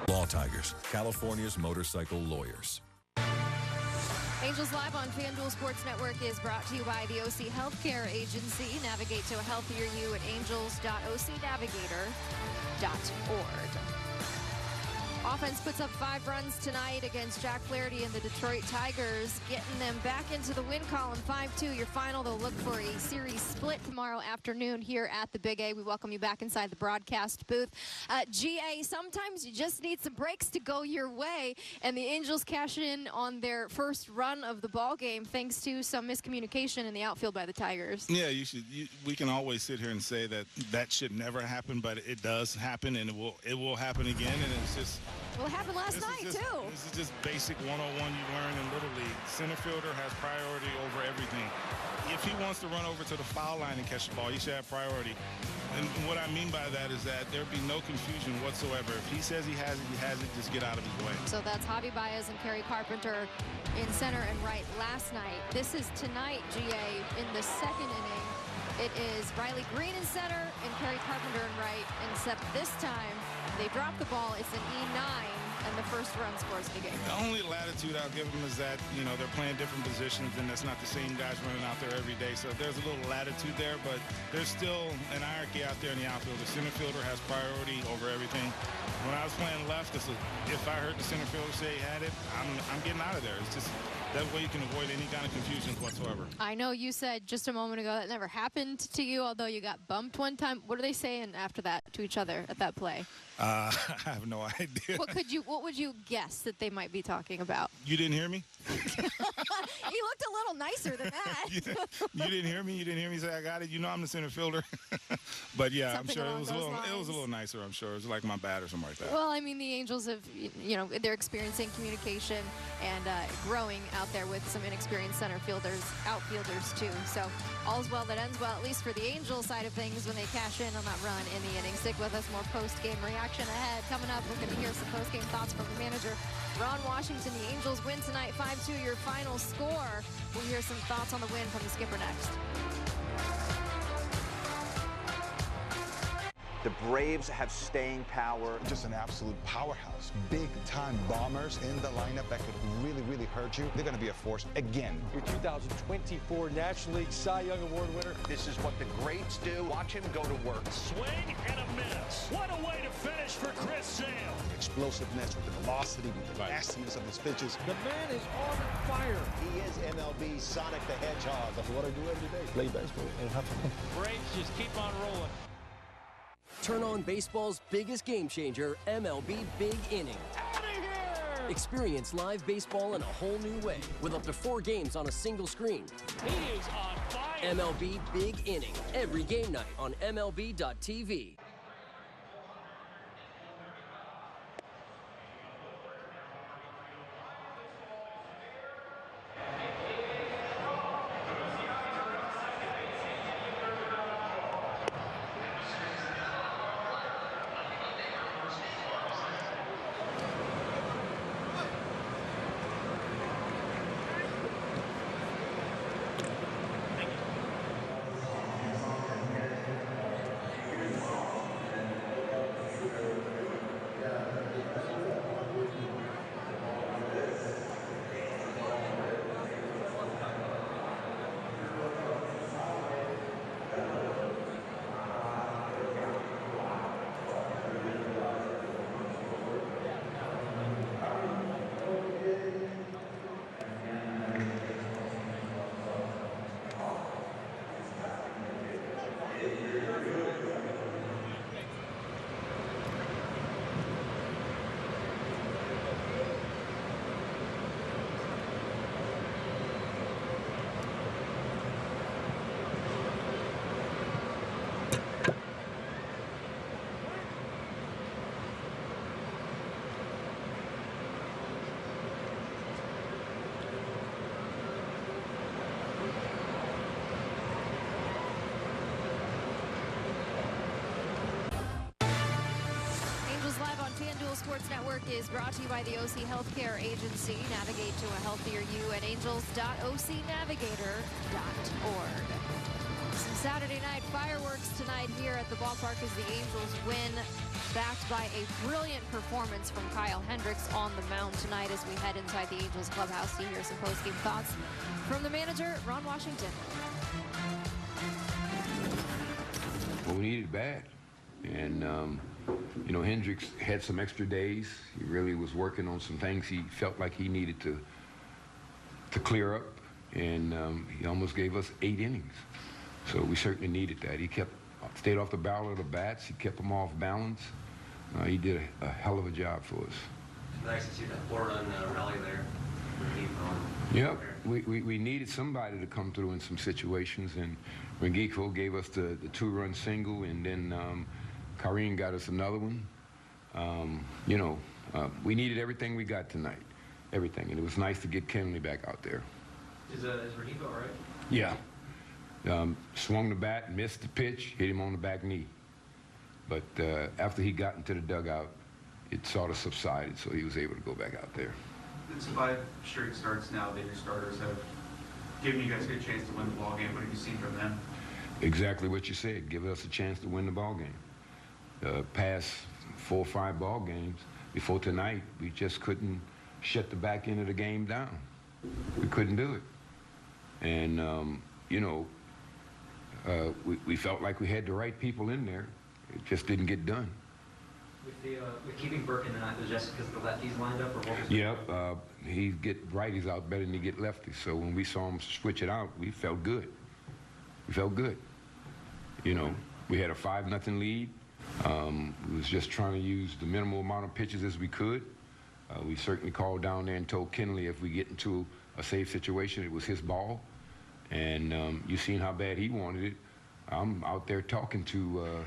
Law Tigers, California's motorcycle lawyers. Angels Live on FanDuel Sports Network is brought to you by the OC Healthcare Agency. Navigate to a healthier you at angels.ocnavigator.org. Offense puts up 5 runs tonight against Jack Flaherty and the Detroit Tigers, getting them back into the win column. 5-2 your final. They'll look for a series split tomorrow afternoon here at the Big A. We welcome you back inside the broadcast booth. GA, sometimes you just need some breaks to go your way, and the Angels cash in on their first run of the ball game thanks to some miscommunication in the outfield by the Tigers. Yeah, we can always sit here and say that should never happen, but it does happen, and it will happen again, and it's just. Well, it happened last night, too. This is just basic 101 you learn in Little League. Center fielder has priority over everything. If he wants to run over to the foul line and catch the ball, he should have priority. And what I mean by that is that there be no confusion whatsoever. If he says he has it, just get out of his way. So that's Javi Baez and Kerry Carpenter in center and right last night. This is tonight, GA, in the second inning. It is Riley Green in center and Kerry Carpenter in right, except this time they drop the ball. It's an E9, and the first run scores the game. The only latitude I'll give them is that, they're playing different positions, and that's not the same guys running out there every day. So there's a little latitude there, but there's still an hierarchy out there in the outfield. The center fielder has priority over everything. When I was playing left, if I heard the center fielder say he had it, I'm getting out of there. It's just that way you can avoid any kind of confusions whatsoever. I know you said just a moment ago that never happened to you, although you got bumped one time. What are they saying after that to each other at that play? I have no idea. What would you guess that they might be talking about? You didn't hear me? He looked a little nicer than that. You didn't hear me? You didn't hear me say I got it? I'm the center fielder. But yeah, Something I'm sure it was lines. a little nicer, I'm sure. It was like my bat or something like that. Well, I mean, the Angels have, they're experiencing communication and growing out there with some inexperienced center fielders, outfielders too. So all's well that ends well, at least for the Angels side of things when they cash in on that run in the inning. Stick with us, more post-game reaction ahead. Coming up, we're going to hear some post-game thoughts from the manager, Ron Washington. The Angels win tonight, 5-2 your final score. We'll hear some thoughts on the win from the skipper next. The Braves have staying power. Just an absolute powerhouse. Big-time bombers in the lineup that could really, really hurt you. They're going to be a force again. Your 2024 National League Cy Young Award winner. This is what the greats do. Watch him go to work. Swing and a miss. What a way to finish for Chris Sale. Explosiveness with the velocity, with the nastiness of his pitches. The man is on fire. He is MLB Sonic the Hedgehog. That's what I do every day. Play baseball and have fun. Braves just keep on rolling. Turn on baseball's biggest game changer, MLB Big Inning. Out of here! Experience live baseball in a whole new way with up to 4 games on a single screen. He is on fire. MLB Big Inning, every game night on MLB.tv. Sports Network is brought to you by the OC Healthcare Agency. Navigate to a healthier you at angels.ocnavigator.org. Some Saturday night fireworks tonight here at the ballpark as the Angels win, backed by a brilliant performance from Kyle Hendricks on the mound tonight as we head inside the Angels clubhouse to hear some post-game thoughts from the manager, Ron Washington. Well, we needed it bad. And, you know, Hendricks had some extra days. He really was working on some things he felt like he needed to clear up. And he almost gave us 8 innings. So we certainly needed that. He stayed off the barrel of the bats. He kept them off balance. He did a hell of a job for us. Nice to see that 4-run rally there. Yep, we needed somebody to come through in some situations, and Rengifo gave us the 2-run single, and then Kareem got us another one. You know, we needed everything we got tonight, everything, and it was nice to get Kenley back out there. Is Rengifo all right? Yeah. Swung the bat, missed the pitch, hit him on the back knee. But after he got into the dugout, it sort of subsided, so he was able to go back out there. It's 5 straight starts now that your starters have given you guys a good chance to win the ball game. What have you seen from them? Exactly what you said. Give us a chance to win the ball game. Past 4 or 5 ball games before tonight, we just couldn't shut the back end of the game down. We couldn't do it. And, you know, we felt like we had the right people in there. It just didn't get done. With keeping Burke in the ninth, was just because the lefties lined up, or what was it? Yep, he get righties out better than he get lefties. So when we saw him switch it out, we felt good. We felt good. You know, we had a 5-0 lead. We was just trying to use the minimal amount of pitches as we could. We certainly called down there and told Kenley if we get into a safe situation, it was his ball. And you seen how bad he wanted it. I'm out there talking to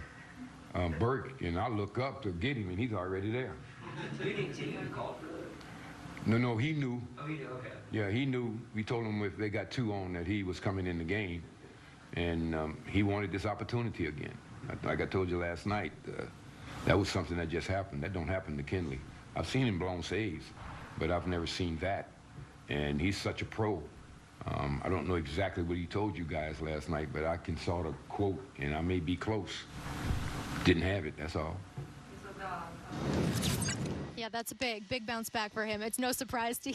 Burke, and I look up to get him, and he's already there. So you didn't call for that? No, he knew. Oh, he knew, okay. Yeah, he knew. We told him if they got 2 on that he was coming in the game, and he wanted this opportunity again. Like I told you last night, that was something that just happened. That don't happen to Kenley. I've seen him blown saves, but I've never seen that. And he's such a pro. I don't know exactly what he told you guys last night, but I can sort of quote, and I may be close. Didn't have it, that's all. Yeah, that's a big bounce back for him. It's no surprise to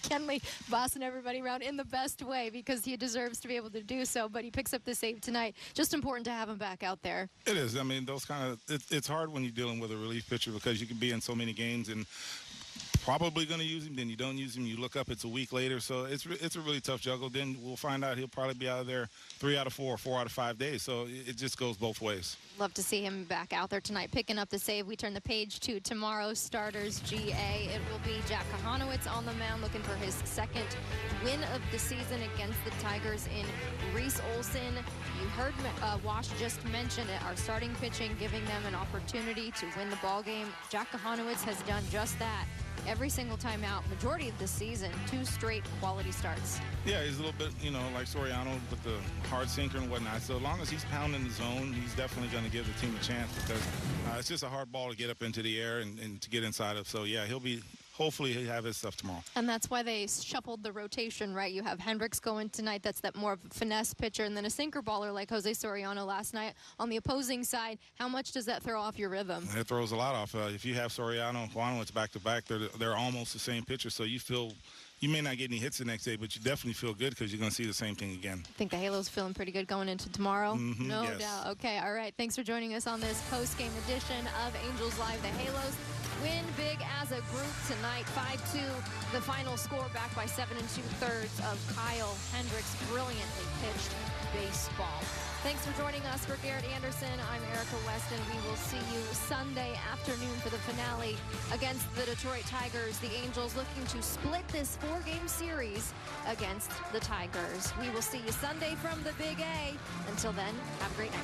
Kenley bossing everybody around in the best way because he deserves to be able to do so, but he picks up the save tonight. Just important to have him back out there. It is. I mean, those kind of, it's hard when you're dealing with a relief pitcher because you can be in so many games, and probably going to use him. Then you don't use him. You look up, it's a week later. So it's a really tough juggle. Then we'll find out he'll probably be out of there 3 out of 4 or 4 out of 5 days. So it just goes both ways. Love to see him back out there tonight, picking up the save. We turn the page to tomorrow's starters, GA. It will be Jack Kahanowitz on the mound, looking for his second win of the season against the Tigers in Reese Olson. You heard Wash just mention it, our starting pitching, giving them an opportunity to win the ball game. Jack Kahanowitz has done just that every single time out, majority of the season, 2 straight quality starts. Yeah, he's a little bit, like Soriano with the hard sinker and whatnot. So as long as he's pounding the zone, he's definitely going to give the team a chance, because it's just a hard ball to get up into the air and to get inside of. So, yeah, hopefully he'll have his stuff tomorrow. And that's why they shuffled the rotation, right? You have Hendricks going tonight. That's that more of a finesse pitcher, and then a sinker baller like Jose Soriano last night. On the opposing side, how much does that throw off your rhythm? It throws a lot off. If you have Soriano and Juan, it's back-to-back. They're almost the same pitcher, so you may not get any hits the next day, but you definitely feel good because you're going to see the same thing again. I think the Halo's feeling pretty good going into tomorrow. No yes. doubt. Okay, all right. Thanks for joining us on this post-game edition of Angels Live. The Halos win big as a group tonight, 5-2. The final score, backed by 7 2/3 of Kyle Hendricks' brilliantly pitched baseball. Thanks for joining us. For Garrett Anderson, I'm Erica Weston. We will see you Sunday afternoon for the finale against the Detroit Tigers. The Angels looking to split this 4-game series against the Tigers. We will see you Sunday from the Big A. Until then, have a great night.